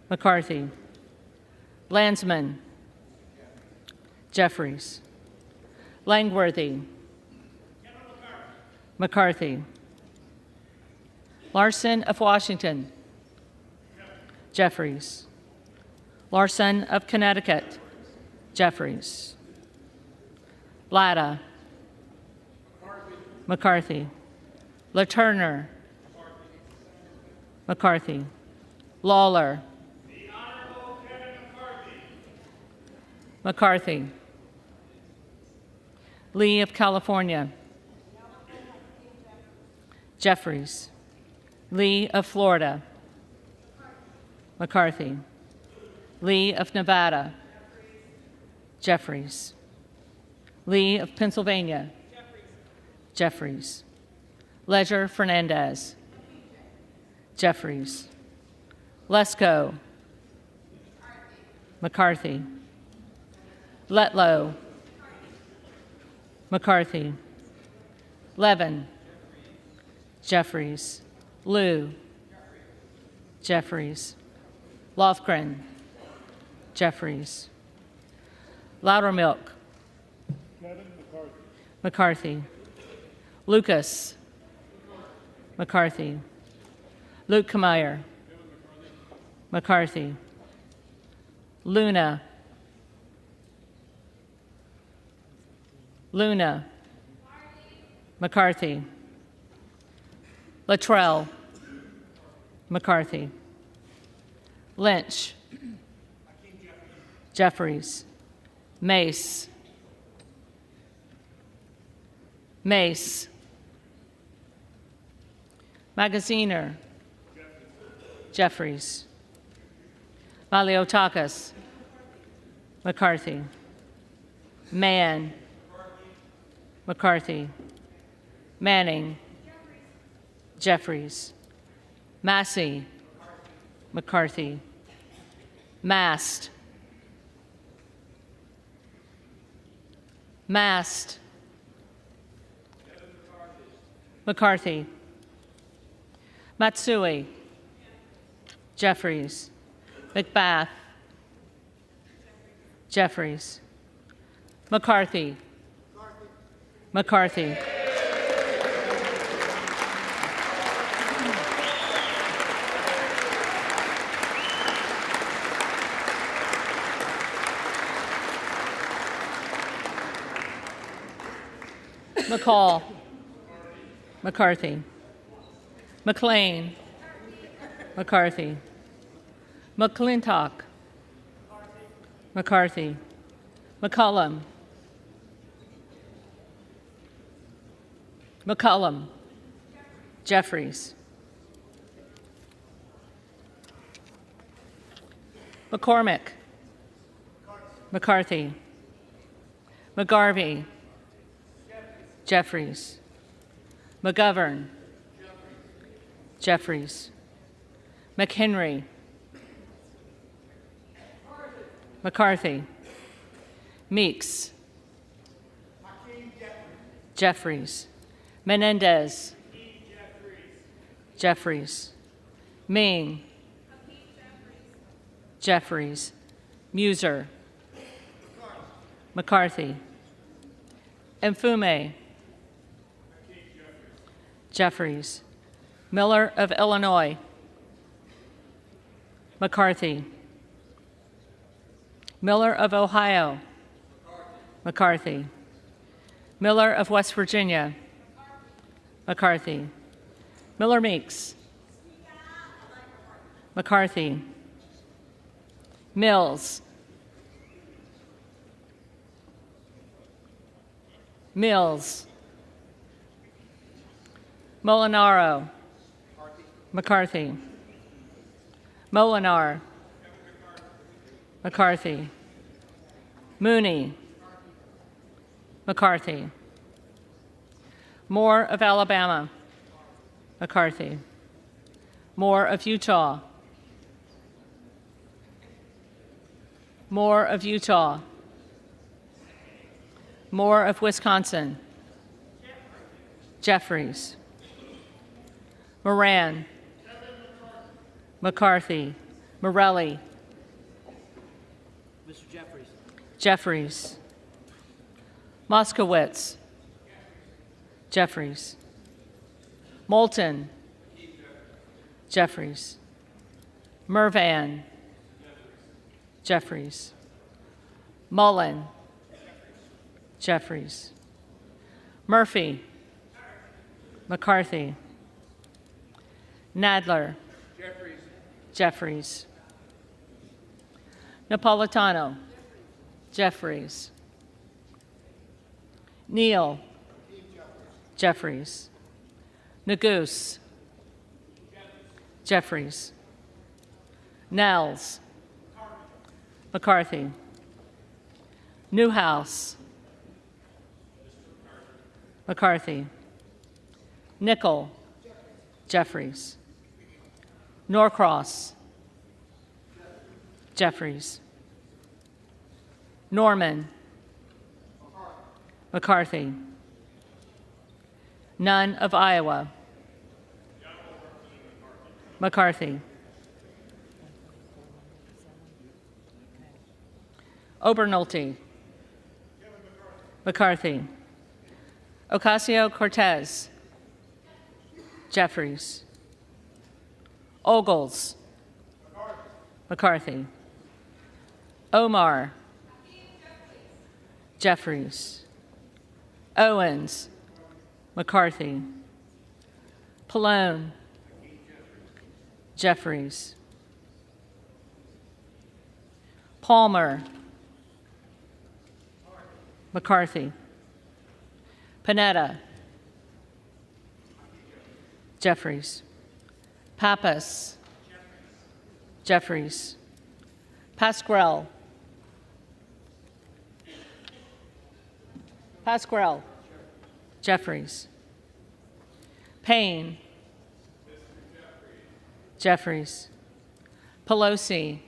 McCarthy, Landsman, Jeffries, Langworthy, McCarthy, Larson of Washington, Jeffries, Larson of Connecticut, Jeffries, Latta, McCarthy, LaTurner, McCarthy, Lawler, McCarthy, Lee of California, Jeffries, Lee of Florida, McCarthy, Lee of Nevada, Jeffries, Lee of Pennsylvania, Jeffries, Leisure Fernandez, Jeffries, Lesko, McCarthy, Letlow, McCarthy, Levin, Jeffries, Liu, Jeffries, Lofgren, Jeffries, Loudermilk, McCarthy, Lucas, McCarthy, Luke Kameyer, McCarthy, Luna, McCarthy, Luttrell, McCarthy, Lynch, Jeffries, Mace, Magaziner, Jeffries, Maliotakis, McCarthy, Mann, McCarthy, Manning, Jeffries, Massey, McCarthy, Mast, McCarthy, Matsui, Jeffries, McBath, Jeffries, McCarthy, McCarthy, McCall, McCarthy, McLean, McCarthy, McClintock, McCarthy, McCollum, Jeffries, McCormick, McCarthy, McGarvey, Jeffries, McGovern, Jeffries, McHenry, McCarthy, Meeks, Jeffries, Menendez, Jeffries, Ming, Jeffries, Muser, McCarthy, Mfume, Jeffries, Miller of Illinois, McCarthy, Miller of Ohio, McCarthy, Miller of West Virginia, McCarthy, Miller Meeks, McCarthy, Mills, Molinaro, McCarthy, Molinar, McCarthy, Mooney, McCarthy, Moore of Alabama, McCarthy, Moore of Utah, Moore of Wisconsin. Jeffries. Moran. McCarthy. Morelli. Mr. Jeffries. Jeffries. Moskowitz. Jeffries. Moulton. Jeffries. Mervan. Jeffries. Mullen. Jeffries. Murphy. McCarthy. Nadler. Jeffries. Napolitano. Jeffries. Neal. Jeffries. Nagoose. Jeffries. Nels. McCarthy. Newhouse. McCarthy. Nickel. Jeffries. Norcross. Jeffries. Norman. McCarthy. Nunn of Iowa. McCarthy. Obernolte. McCarthy. Ocasio-Cortez. Jeffries. Ogles. McCarthy. Omar. Jeffries. Owens. McCarthy. Pallone. Jeffries. Palmer. McCarthy. Panetta. Jeffries. Pappas. Jeffries. Pasquarel. Pasquarel. Jeffries. Payne. Jeffries. Pelosi.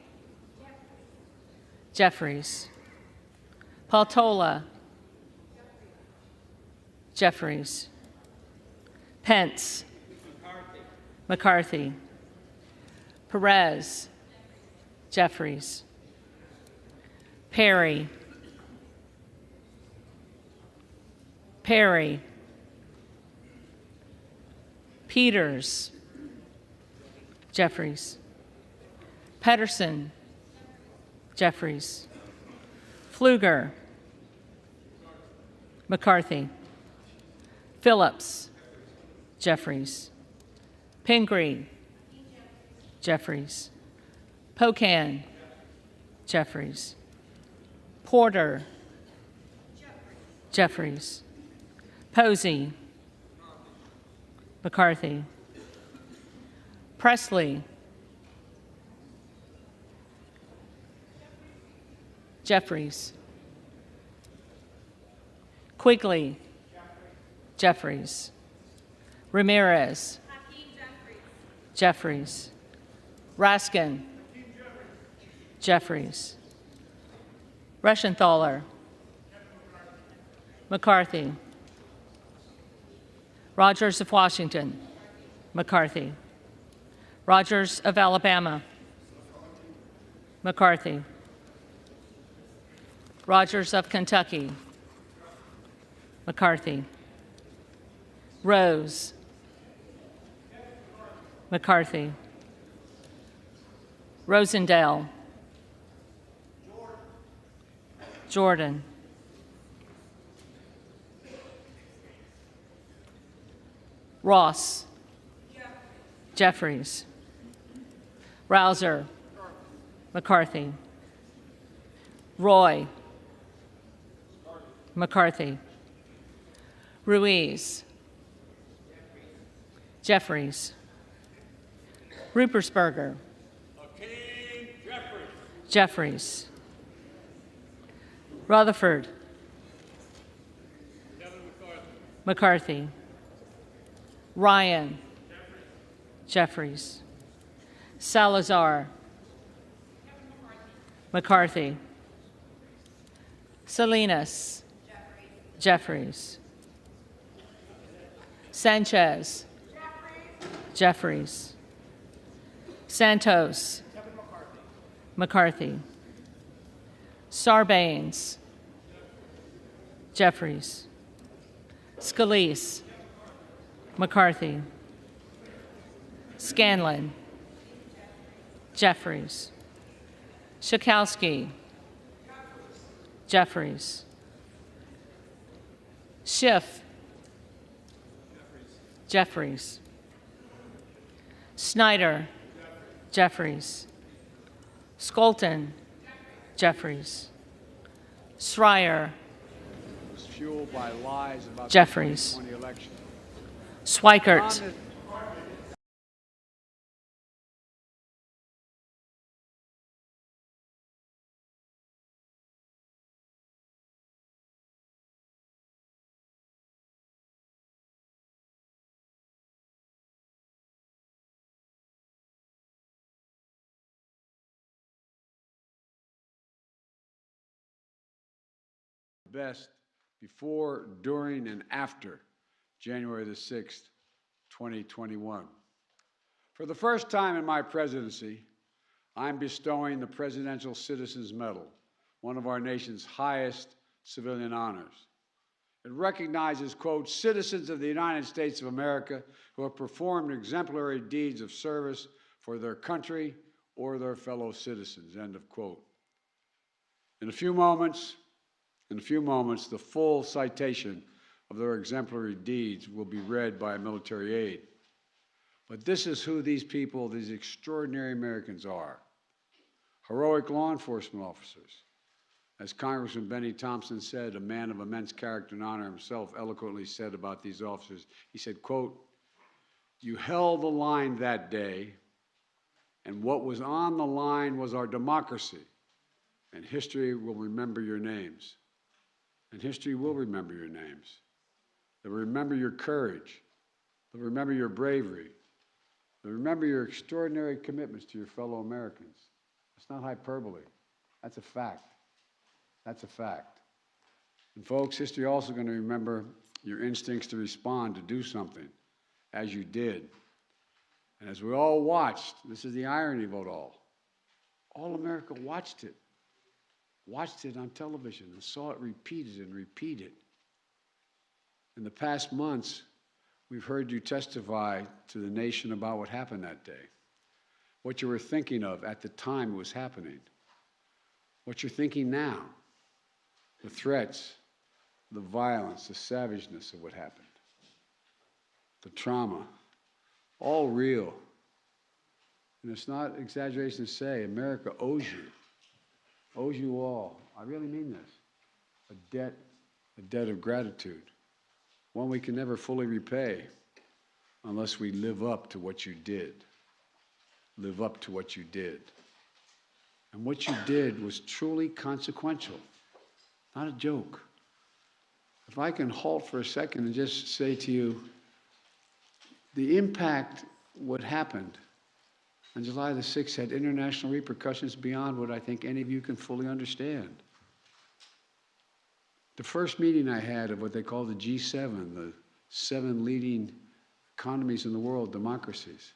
Jeffries. Paltola. Jeffries. Pence. McCarthy. Perez. Jeffries. Perry. Perry. Peters. Jeffries. Pedersen. Jeffries. Pfluger. McCarthy. Phillips. Jeffries. Pingree. Jeffries. Pocan. Jeffries. Porter. Jeffries. Posey. McCarthy. Presley. Jeffries. Quigley. Jeffries. Ramirez. Jeffries. Raskin. Jeffries. Reschenthaler. McCarthy. Rogers of Washington. McCarthy. Rogers of Alabama. McCarthy. Rogers of Kentucky. McCarthy. Rose. McCarthy. Rosendale. Jordan. Ross. Jeffries. Rouser. McCarthy. Roy. McCarthy. Ruiz. Jeffries. Rupersberger. Jeffries. Rutherford. McCarthy. Ryan. Jeffries. Salazar. McCarthy. Salinas. Jeffries. Sanchez. Jeffries. Santos. McCarthy. Sarbanes. Jeffries. Scalise. McCarthy. Scanlon. Jeffries. Schakowsky. Jeffries. Schiff. Jeffries. Snyder. Jeffries. Skolton. Jeffries. Schreier. Was fueled by lies about Jeffries. the 2020 election. Schweikert. Best before, during, and after January the 6th, 2021. For the first time in my presidency, I'm bestowing the Presidential Citizens Medal, one of our nation's highest civilian honors. It recognizes, quote, citizens of the United States of America who have performed exemplary deeds of service for their country or their fellow citizens, end of quote. In a few moments, the full citation of their exemplary deeds will be read by a military aide. But this is who these people, these extraordinary Americans are. Heroic law enforcement officers. As Congressman Benny Thompson said, a man of immense character and honor himself eloquently said about these officers, he said, quote, you held the line that day, and what was on the line was our democracy, and history will remember your names. And history will remember your names. They'll remember your courage. They'll remember your bravery. They'll remember your extraordinary commitments to your fellow Americans. It's not hyperbole. That's a fact. That's a fact. And folks, history also going to remember your instincts to respond, to do something, as you did. And as we all watched, this is the irony of it all America watched it on television and saw it repeated and repeated. In the past months, we've heard you testify to the nation about what happened that day, what you were thinking of at the time it was happening, what you're thinking now, the threats, the violence, the savageness of what happened, the trauma, all real. And it's not exaggeration to say America owes you all, I really mean this, a debt of gratitude, one we can never fully repay unless we live up to what you did. Live up to what you did. And what you did was truly consequential, not a joke. If I can halt for a second and just say to you, the impact, what happened on July the 6th had international repercussions beyond what I think any of you can fully understand. The first meeting I had of what they call the G7, the 7 leading economies in the world, democracies,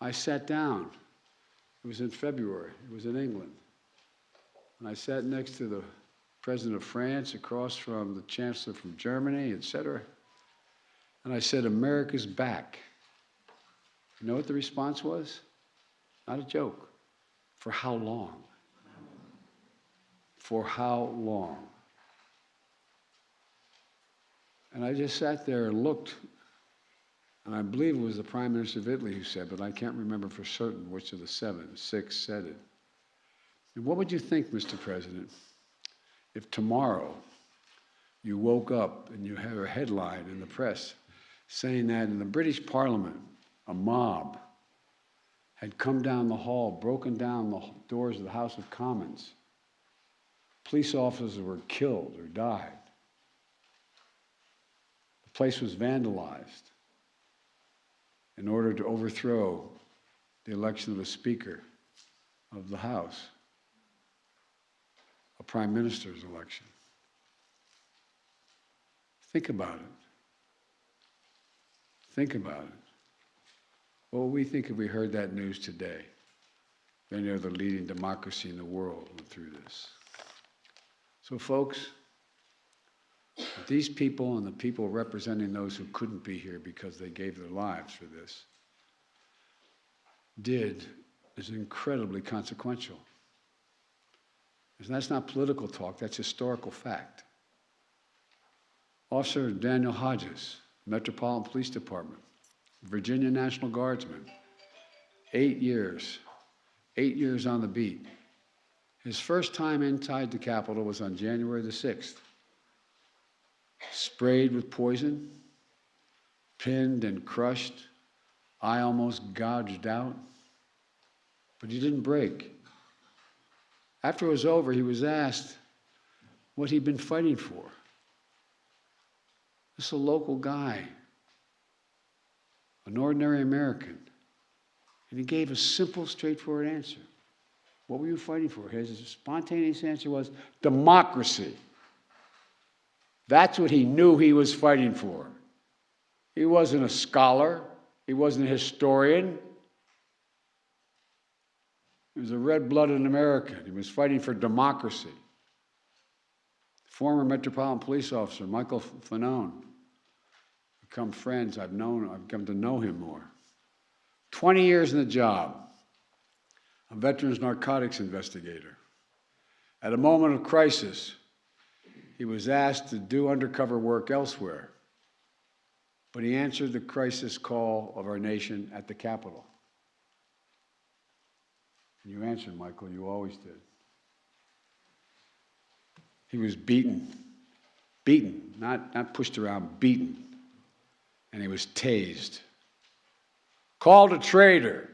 I sat down. It was in February. It was in England. And I sat next to the president of France, across from the chancellor from Germany, et cetera. And I said, America's back. You know what the response was? Not a joke. For how long? For how long? And I just sat there and looked, and I believe it was the Prime Minister of Italy who said, but I can't remember for certain which of the 6 said it. And what would you think, Mr. President, if tomorrow you woke up and you had a headline in the press saying that in the British Parliament, a mob had come down the hall, broken down the doors of the House of Commons. Police officers were killed or died. The place was vandalized in order to overthrow the election of a Speaker of the House, a Prime Minister's election. Think about it. Think about it. What would we think if we heard that news today? Many of the leading democracy in the world went through this. So, folks, these people and the people representing those who couldn't be here because they gave their lives for this is incredibly consequential. And that's not political talk, that's historical fact. Officer Daniel Hodges, Metropolitan Police Department, Virginia National Guardsman, 8 years on the beat. His first time inside the Capitol was on January the 6th. Sprayed with poison, pinned and crushed, eye almost gouged out, but he didn't break. After it was over, he was asked what he'd been fighting for. This is a local guy, an ordinary American, and he gave a simple, straightforward answer. What were you fighting for? His spontaneous answer was democracy. That's what he knew he was fighting for. He wasn't a scholar. He wasn't a historian. He was a red-blooded American. He was fighting for democracy. Former Metropolitan Police Officer Michael Fanone, become friends. I've come to know him more. 20 years in the job, a veterans narcotics investigator. At a moment of crisis, he was asked to do undercover work elsewhere, but he answered the crisis call of our nation at the Capitol. And you answered, Michael, you always did. He was beaten, not pushed around, beaten, and he was tased. Called a traitor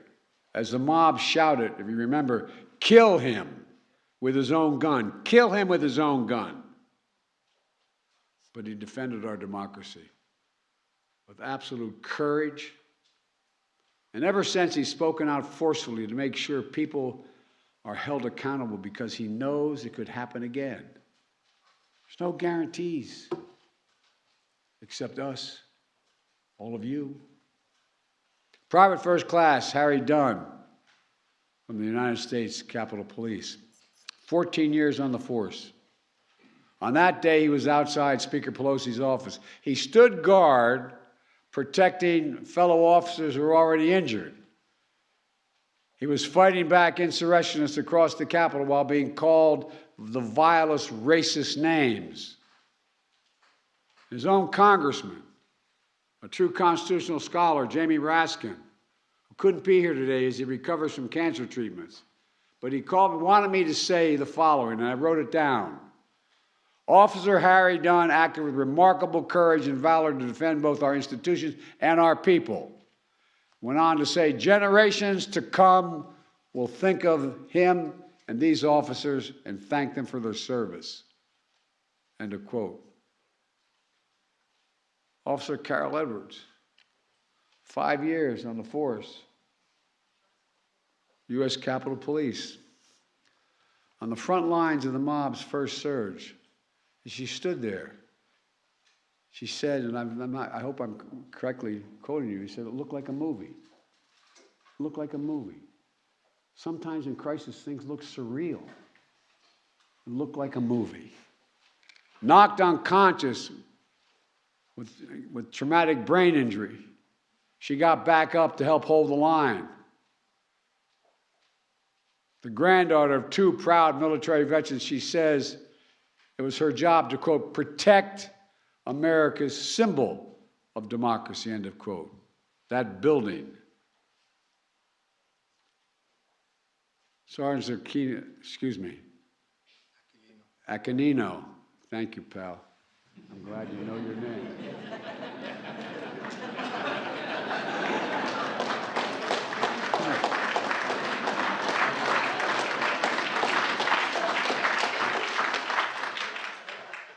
as the mob shouted, if you remember, kill him with his own gun, kill him with his own gun. But he defended our democracy with absolute courage. And ever since, he's spoken out forcefully to make sure people are held accountable because he knows it could happen again. There's no guarantees except us, all of you. Private First Class Harry Dunn from the United States Capitol Police, 14 years on the force. On that day, he was outside Speaker Pelosi's office. He stood guard protecting fellow officers who were already injured. He was fighting back insurrectionists across the Capitol while being called the vilest racist names. His own congressman, a true constitutional scholar, Jamie Raskin, who couldn't be here today as he recovers from cancer treatments, but he wanted me to say the following, and I wrote it down. Officer Harry Dunn acted with remarkable courage and valor to defend both our institutions and our people. Went on to say, generations to come will think of him and these officers and thank them for their service. End of quote. Officer Carol Edwards, 5 years on the force, U.S. Capitol Police, on the front lines of the mob's first surge. And she stood there. She said, and I hope I'm correctly quoting you, he said, it looked like a movie. It looked like a movie. Sometimes in crisis, things look surreal. It looked like a movie. Knocked unconscious with traumatic brain injury. She got back up to help hold the line. The granddaughter of two proud military veterans, she says it was her job to, quote, protect America's symbol of democracy, end of quote. That building. Sergeant Aquilino. Thank you, pal. I'm glad you know your name.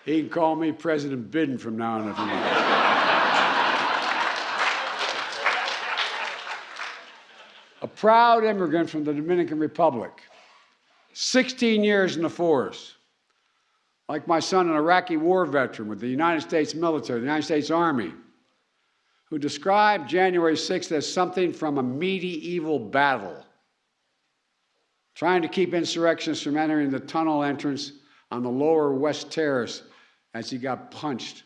He can call me President Biden from now on if he wants. A proud immigrant from the Dominican Republic, 16 years in the force. like my son, an Iraqi war veteran with the United States military, the United States Army, who described January 6th as something from a medieval battle, trying to keep insurrectionists from entering the tunnel entrance on the lower West Terrace as he got punched,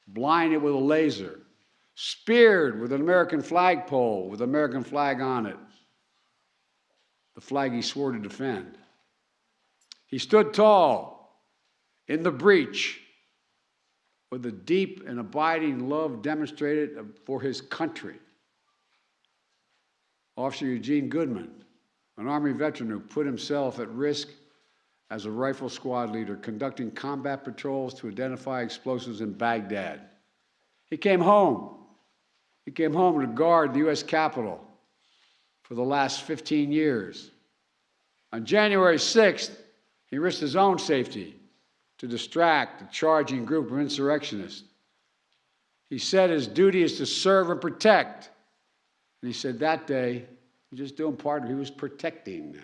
blinded with a laser, speared with an American flagpole with the American flag on it, the flag he swore to defend. He stood tall in the breach with a deep and abiding love demonstrated for his country. Officer Eugene Goodman, an Army veteran who put himself at risk as a rifle squad leader, conducting combat patrols to identify explosives in Baghdad. He came home. He came home to guard the U.S. Capitol for the last 15 years. On January 6th, he risked his own safety to distract a charging group of insurrectionists. He said his duty is to serve and protect. And he said that day, he was just doing part of it. He was protecting.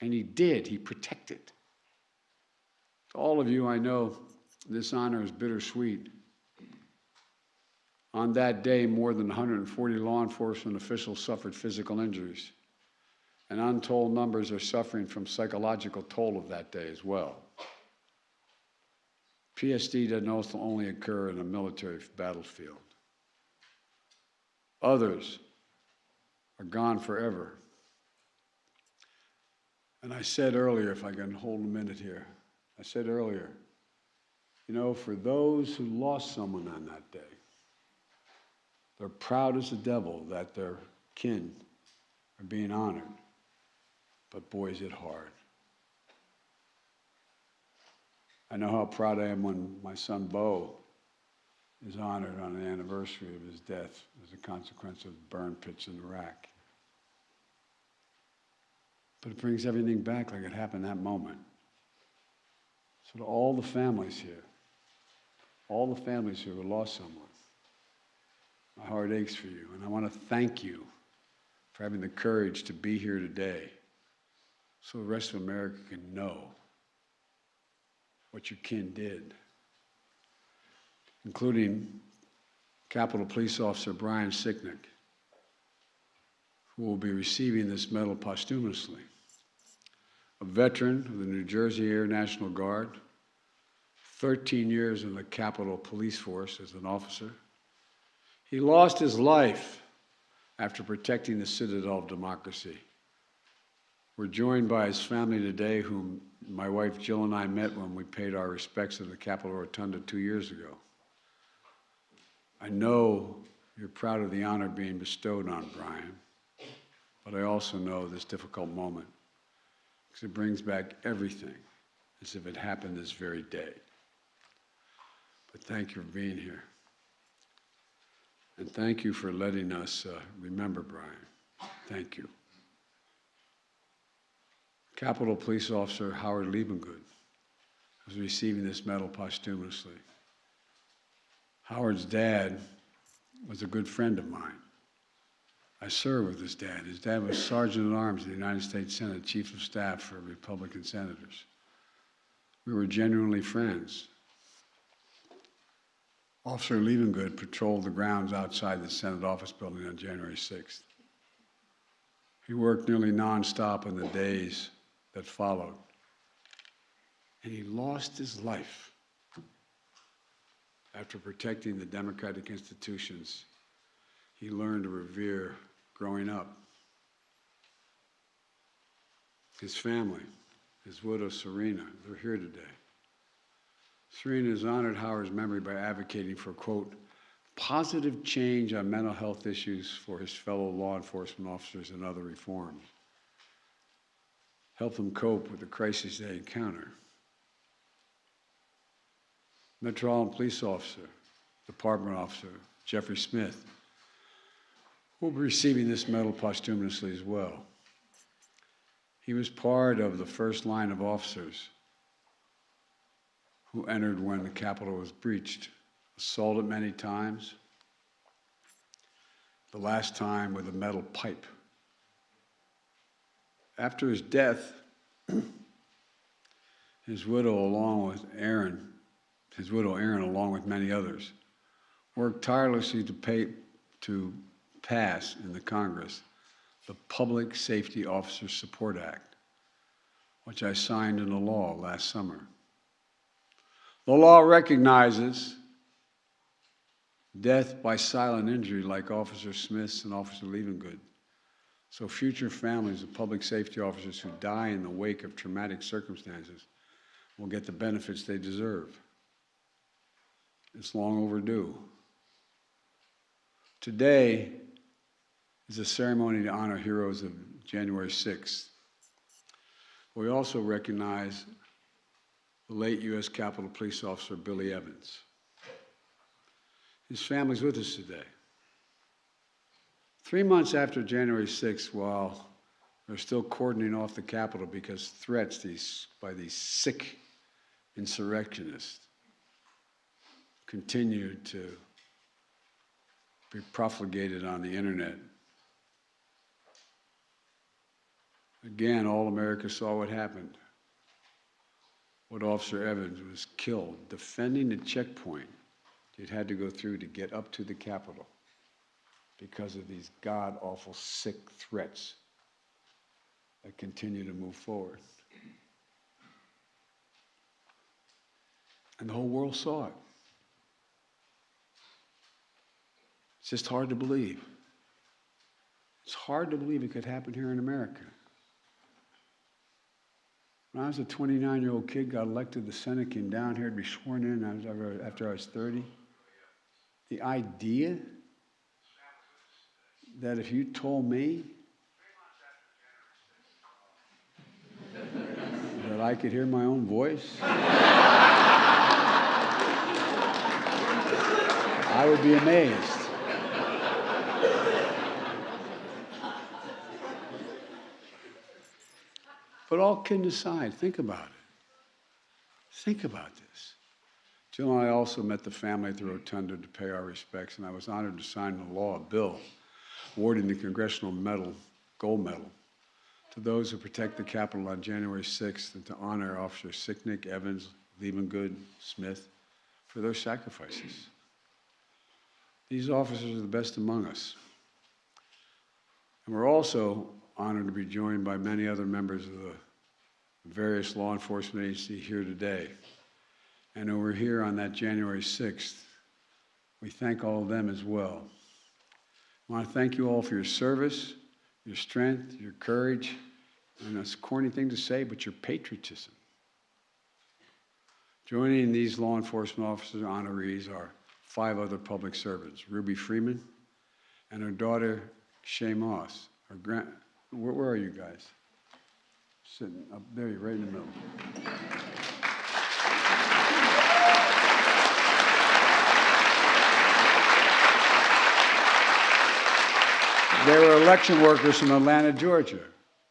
And he did. He protected. To all of you, I know this honor is bittersweet. On that day, more than 140 law enforcement officials suffered physical injuries, and untold numbers are suffering from psychological toll of that day as well. PSD doesn't only occur in a military battlefield. Others are gone forever. And I said earlier, if I can hold a minute here, I said earlier, you know, for those who lost someone on that day, they're proud as the devil that their kin are being honored. But boy, is it hard. I know how proud I am when my son Bo is honored on the anniversary of his death as a consequence of burn pits in Iraq. But it brings everything back like it happened that moment. So to all the families here, all the families who have lost someone, my heart aches for you, and I want to thank you for having the courage to be here today so the rest of America can know what your kin did, including Capitol Police Officer Brian Sicknick, who will be receiving this medal posthumously. A veteran of the New Jersey Air National Guard, 13 years in the Capitol Police Force as an officer. He lost his life after protecting the citadel of democracy. We're joined by his family today, whom my wife Jill and I met when we paid our respects at the Capitol Rotunda 2 years ago. I know you're proud of the honor being bestowed on Brian, but I also know this difficult moment because it brings back everything as if it happened this very day. But thank you for being here. And thank you for letting us remember Brian. Thank you. Capitol Police Officer Howard Liebengood is receiving this medal posthumously. Howard's dad was a good friend of mine. I served with his dad. His dad was Sergeant at Arms in the United States Senate, Chief of Staff for Republican senators. We were genuinely friends. Officer Liebengood patrolled the grounds outside the Senate office building on January 6th. He worked nearly nonstop in the days that followed, and he lost his life after protecting the democratic institutions he learned to revere growing up. His family, his widow Serena, they're here today. Serena has honored Howard's memory by advocating for, quote, positive change on mental health issues for his fellow law enforcement officers and other reforms. Help them cope with the crises they encounter. Metropolitan Police Officer, Department Officer Jeffrey Smith will be receiving this medal posthumously as well. He was part of the first line of officers who entered when the Capitol was breached, assaulted many times, the last time with a metal pipe. After his death, his widow, along with Aaron, along with many others, worked tirelessly to pass in the Congress the Public Safety Officer Support Act, which I signed into law last summer. The law recognizes death by silent injury like Officer Smith's and Officer Levengood, so future families of public safety officers who die in the wake of traumatic circumstances will get the benefits they deserve. It's long overdue. Today is a ceremony to honor heroes of January 6th. We also recognize the late U.S. Capitol Police Officer Billy Evans. His family's with us today. 3 months after January 6th, while they're still cordoning off the Capitol because threats by these sick insurrectionists continued to be profligated on the internet. Again, all America saw what happened. What Officer Evans was killed defending the checkpoint he'd had to go through to get up to the Capitol because of these god-awful sick threats that continue to move forward. And the whole world saw it. It's just hard to believe. It's hard to believe it could happen here in America. When I was a 29-year-old kid, got elected to the Senate, came down here to be sworn in after I was 30. The idea that if you told me that I could hear my own voice, I would be amazed. But all kidding aside, think about it. Think about this. Jill and I also met the family at the Rotunda to pay our respects, and I was honored to sign the law, a bill, awarding the Congressional Medal, Gold Medal, to those who protect the Capitol on January 6th and to honor Officers Sicknick, Evans, Levengood, Smith for their sacrifices. These officers are the best among us. And we're also honored to be joined by many other members of the various law enforcement agencies here today. And who were here on that January 6th. We thank all of them as well. I want to thank you all for your service, your strength, your courage, and it's a corny thing to say, but your patriotism. Joining these law enforcement officers honorees are 5 other public servants, Ruby Freeman and her daughter, Shay Moss. Where are you guys? Sitting up there, you're right in the middle. They were election workers from Atlanta, Georgia.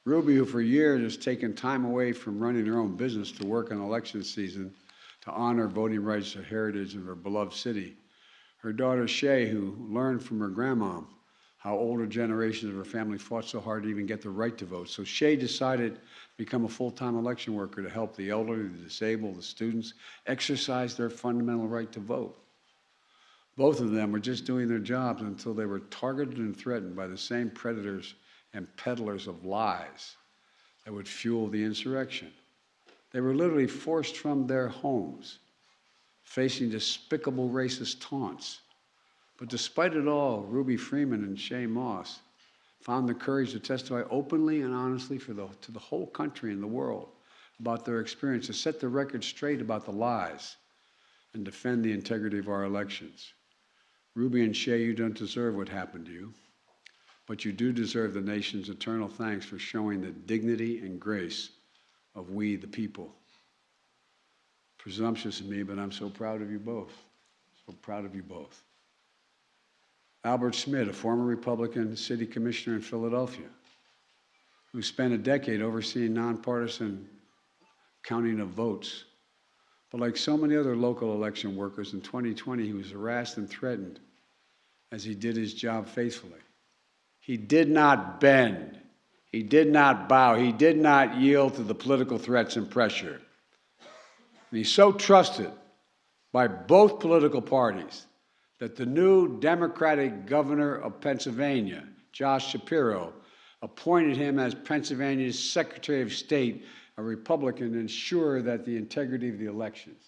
Ruby, who for years has taken time away from running her own business to work in election season to honor voting rights and heritage of her beloved city. Her daughter, Shay, who learned from her grandma how older generations of her family fought so hard to even get the right to vote. So Shay decided to become a full-time election worker to help the elderly, the disabled, the students exercise their fundamental right to vote. Both of them were just doing their jobs until they were targeted and threatened by the same predators and peddlers of lies that would fuel the insurrection. They were literally forced from their homes, facing despicable racist taunts. But despite it all, Ruby Freeman and Shay Moss found the courage to testify openly and honestly to the whole country and the world about their experience, to set the record straight about the lies and defend the integrity of our elections. Ruby and Shay, you don't deserve what happened to you, but you do deserve the nation's eternal thanks for showing the dignity and grace of we, the people. Presumptuous of me, but I'm so proud of you both. So proud of you both. Albert Schmidt, a former Republican city commissioner in Philadelphia, who spent a decade overseeing nonpartisan counting of votes. But like so many other local election workers, in 2020, he was harassed and threatened as he did his job faithfully. He did not bend. He did not bow. He did not yield to the political threats and pressure. And he's so trusted by both political parties that the new Democratic governor of Pennsylvania, Josh Shapiro, appointed him as Pennsylvania's Secretary of State, a Republican, to ensure that the integrity of the elections.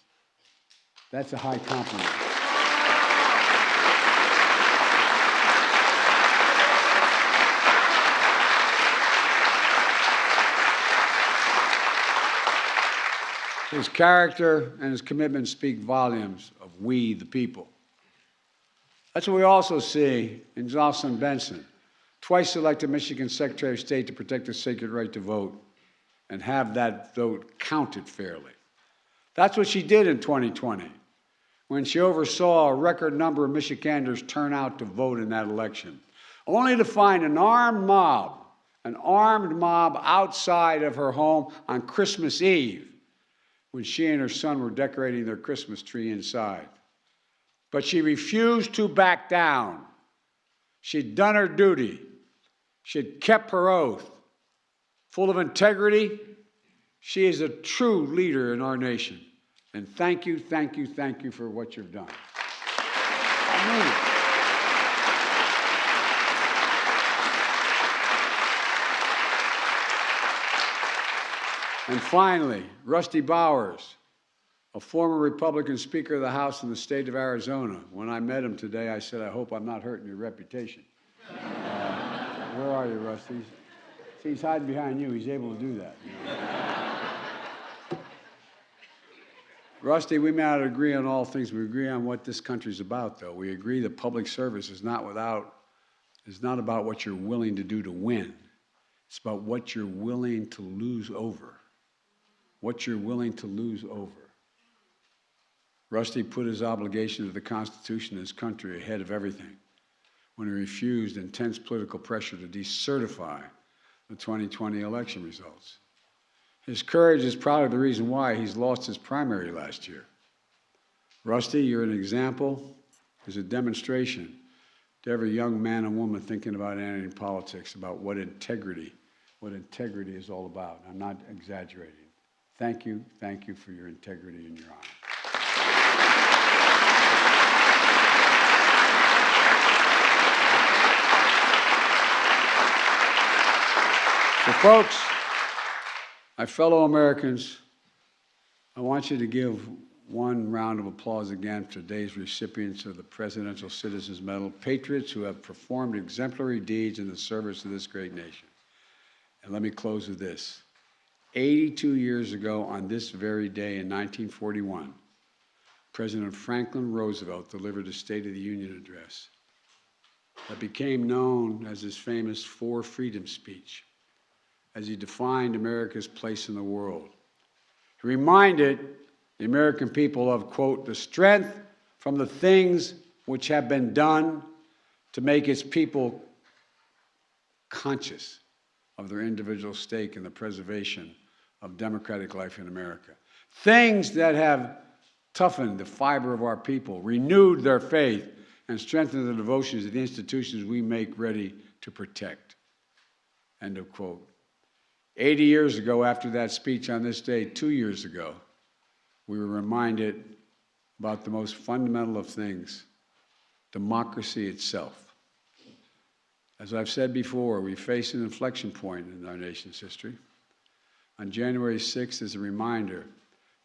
That's a high compliment. His character and his commitment speak volumes of we, the people. That's what we also see in Jocelyn Benson, twice elected Michigan Secretary of State to protect the sacred right to vote and have that vote counted fairly. That's what she did in 2020, when she oversaw a record number of Michiganders turn out to vote in that election, only to find an armed mob outside of her home on Christmas Eve, when she and her son were decorating their Christmas tree inside. But she refused to back down. She'd done her duty. She'd kept her oath. Full of integrity, she is a true leader in our nation. And thank you, thank you, thank you for what you've done. I mean it. And finally, Rusty Bowers, a former Republican Speaker of the House in the state of Arizona. When I met him today, I said, I hope I'm not hurting your reputation. Where are you, Rusty? See, he's hiding behind you. He's able to do that. Rusty, we may not agree on all things. We agree on what this country's about, though. We agree that public service is not about what you're willing to do to win. It's about what you're willing to lose over. What you're willing to lose over. Rusty put his obligation to the Constitution and his country ahead of everything when he refused intense political pressure to decertify the 2020 election results. His courage is probably the reason why he's lost his primary last year. Rusty, you're an example, is a demonstration to every young man and woman thinking about entering politics, about what integrity is all about. I'm not exaggerating. Thank you for your integrity and your honor. So folks, my fellow Americans, I want you to give one round of applause again for today's recipients of the Presidential Citizens Medal, patriots who have performed exemplary deeds in the service of this great nation. And let me close with this. 82 years ago on this very day in 1941, President Franklin Roosevelt delivered a State of the Union address that became known as his famous Four Freedoms speech, as he defined America's place in the world. He reminded the American people of, quote, the strength from the things which have been done to make its people conscious of their individual stake in the preservation of democratic life in America. Things that have toughened the fiber of our people, renewed their faith, and strengthened the devotions of the institutions we make ready to protect. End of quote. 80 years ago, after that speech on this day, 2 years ago, we were reminded about the most fundamental of things, democracy itself. As I've said before, we face an inflection point in our nation's history. On January 6th is a reminder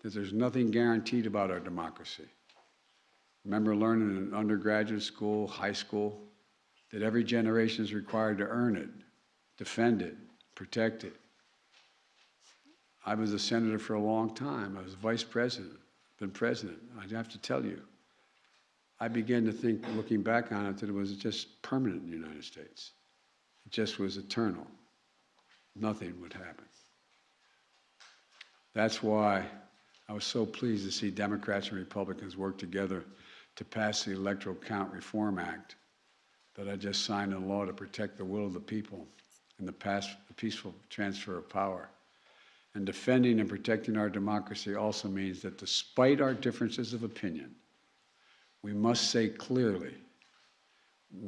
that there's nothing guaranteed about our democracy. Remember learning in undergraduate school, high school, that every generation is required to earn it, defend it, protect it. I was a senator for a long time. I was vice president, been president. I have to tell you, I began to think, looking back on it, that it was just permanent in the United States. It just was eternal. Nothing would happen. That's why I was so pleased to see Democrats and Republicans work together to pass the Electoral Count Reform Act that I just signed into law to protect the will of the people and the peaceful transfer of power. And defending and protecting our democracy also means that despite our differences of opinion, we must say clearly,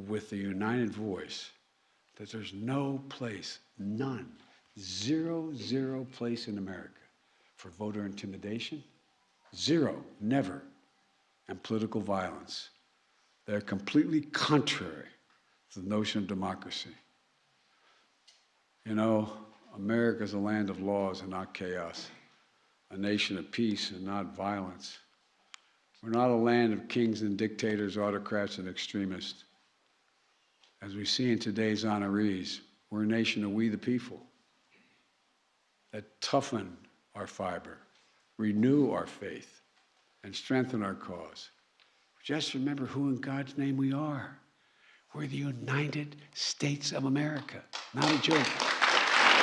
with a united voice, that there's no place, none, zero place in America for voter intimidation, Zero, never, and political violence. They're completely contrary to the notion of democracy. You know, America is a land of laws and not chaos, a nation of peace and not violence. We're not a land of kings and dictators, autocrats and extremists. As we see in today's honorees, we're a nation of we the people that toughen our fiber, renew our faith, and strengthen our cause. Just remember who in God's name we are. We're the United States of America, not a joke.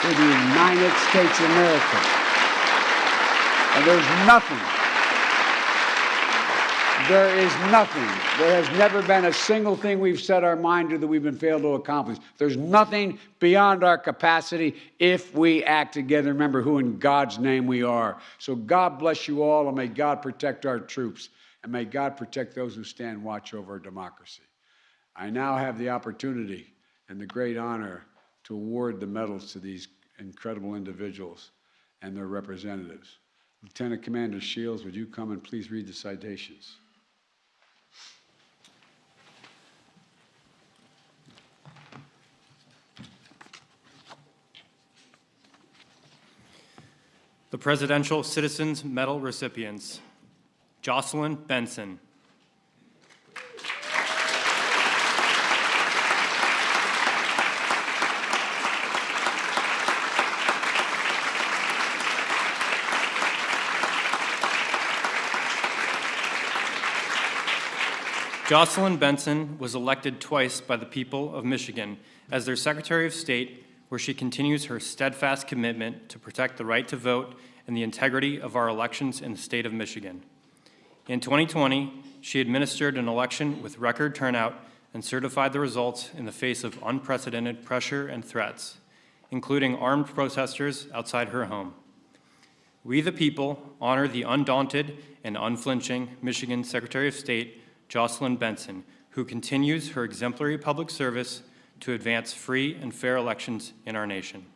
We're the United States of America. And there has never been a single thing we've set our mind to that we've been failed to accomplish. There's nothing beyond our capacity if we act together. Remember who in God's name we are. So God bless you all, and may God protect our troops, and may God protect those who stand watch over our democracy. I now have the opportunity and the great honor to award the medals to these incredible individuals and their representatives. Lieutenant Commander Shields, would you come and please read the citations? The Presidential Citizens Medal recipients: Jocelyn Benson, Jocelyn Benson was elected twice by the people of Michigan as their Secretary of State, where she continues her steadfast commitment to protect the right to vote and the integrity of our elections in the state of Michigan. In 2020, she administered an election with record turnout and certified the results in the face of unprecedented pressure and threats, including armed protesters outside her home. We the people honor the undaunted and unflinching Michigan Secretary of State, Jocelyn Benson, who continues her exemplary public service to advance free and fair elections in our nation.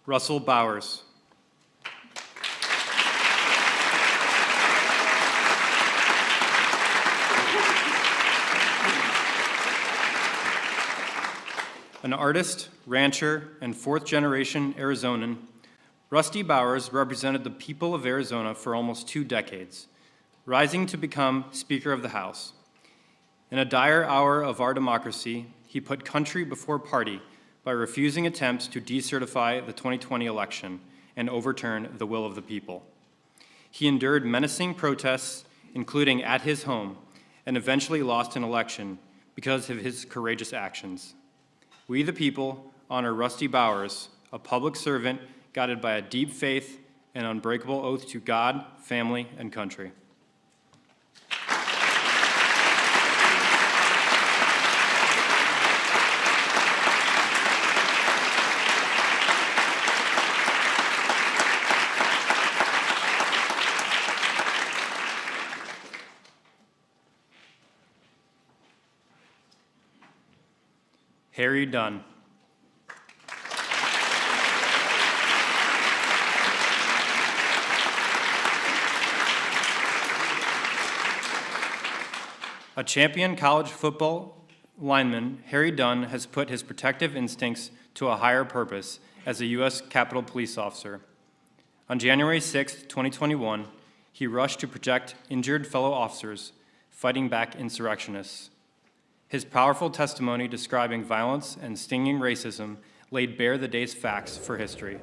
Russell Bowers. An artist, rancher, and fourth-generation Arizonan, Rusty Bowers represented the people of Arizona for almost 2 decades, rising to become Speaker of the House. In a dire hour of our democracy, he put country before party by refusing attempts to decertify the 2020 election and overturn the will of the people. He endured menacing protests, including at his home, and eventually lost an election because of his courageous actions. We the people honor Rusty Bowers, a public servant guided by a deep faith and unbreakable oath to God, family, and country. Harry Dunn. A champion college football lineman, Harry Dunn has put his protective instincts to a higher purpose as a U.S. Capitol Police officer. On January 6, 2021, he rushed to protect injured fellow officers fighting back insurrectionists. His powerful testimony describing violence and stinging racism laid bare the day's facts for history.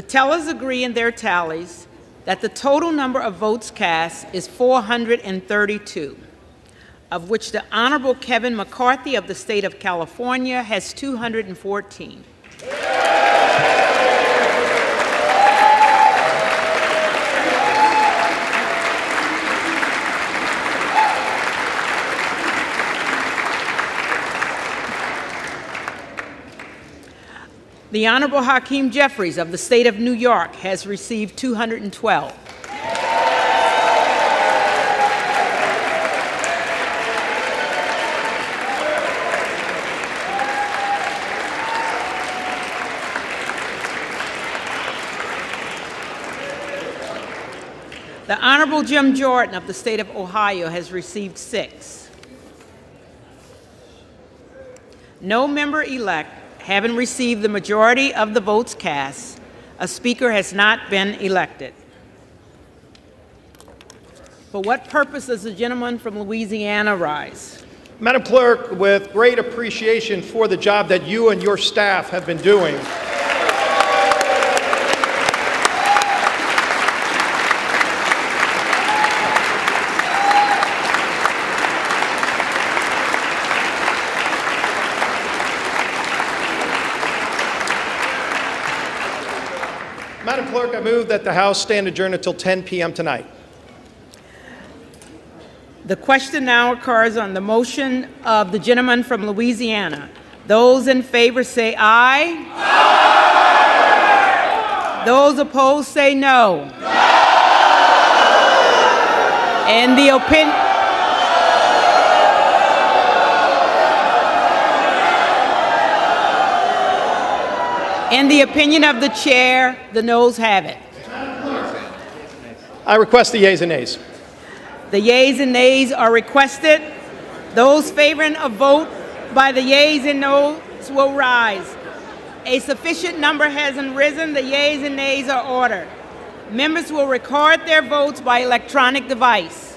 The tellers agree in their tallies that the total number of votes cast is 432, of which the Honorable Kevin McCarthy of the state of California has 214. The Honorable Hakeem Jeffries of the state of New York has received 212. The Honorable Jim Jordan of the state of Ohio has received 6. No member-elect having received the majority of the votes cast, a speaker has not been elected. For what purpose does the gentleman from Louisiana rise? Madam Clerk, with great appreciation for the job that you and your staff have been doing, Madam Clerk, I move that the House stand adjourned until 10 p.m. tonight. The question now occurs on the motion of the gentleman from Louisiana. Those in favor say aye. Aye. Those opposed say no. No. And the opinion. In the opinion of the chair, the noes have it. I request the yeas and nays. The yeas and nays are requested. Those favoring a vote by the yeas and noes will rise. A sufficient number hasn't risen. The yeas and nays are ordered. Members will record their votes by electronic device.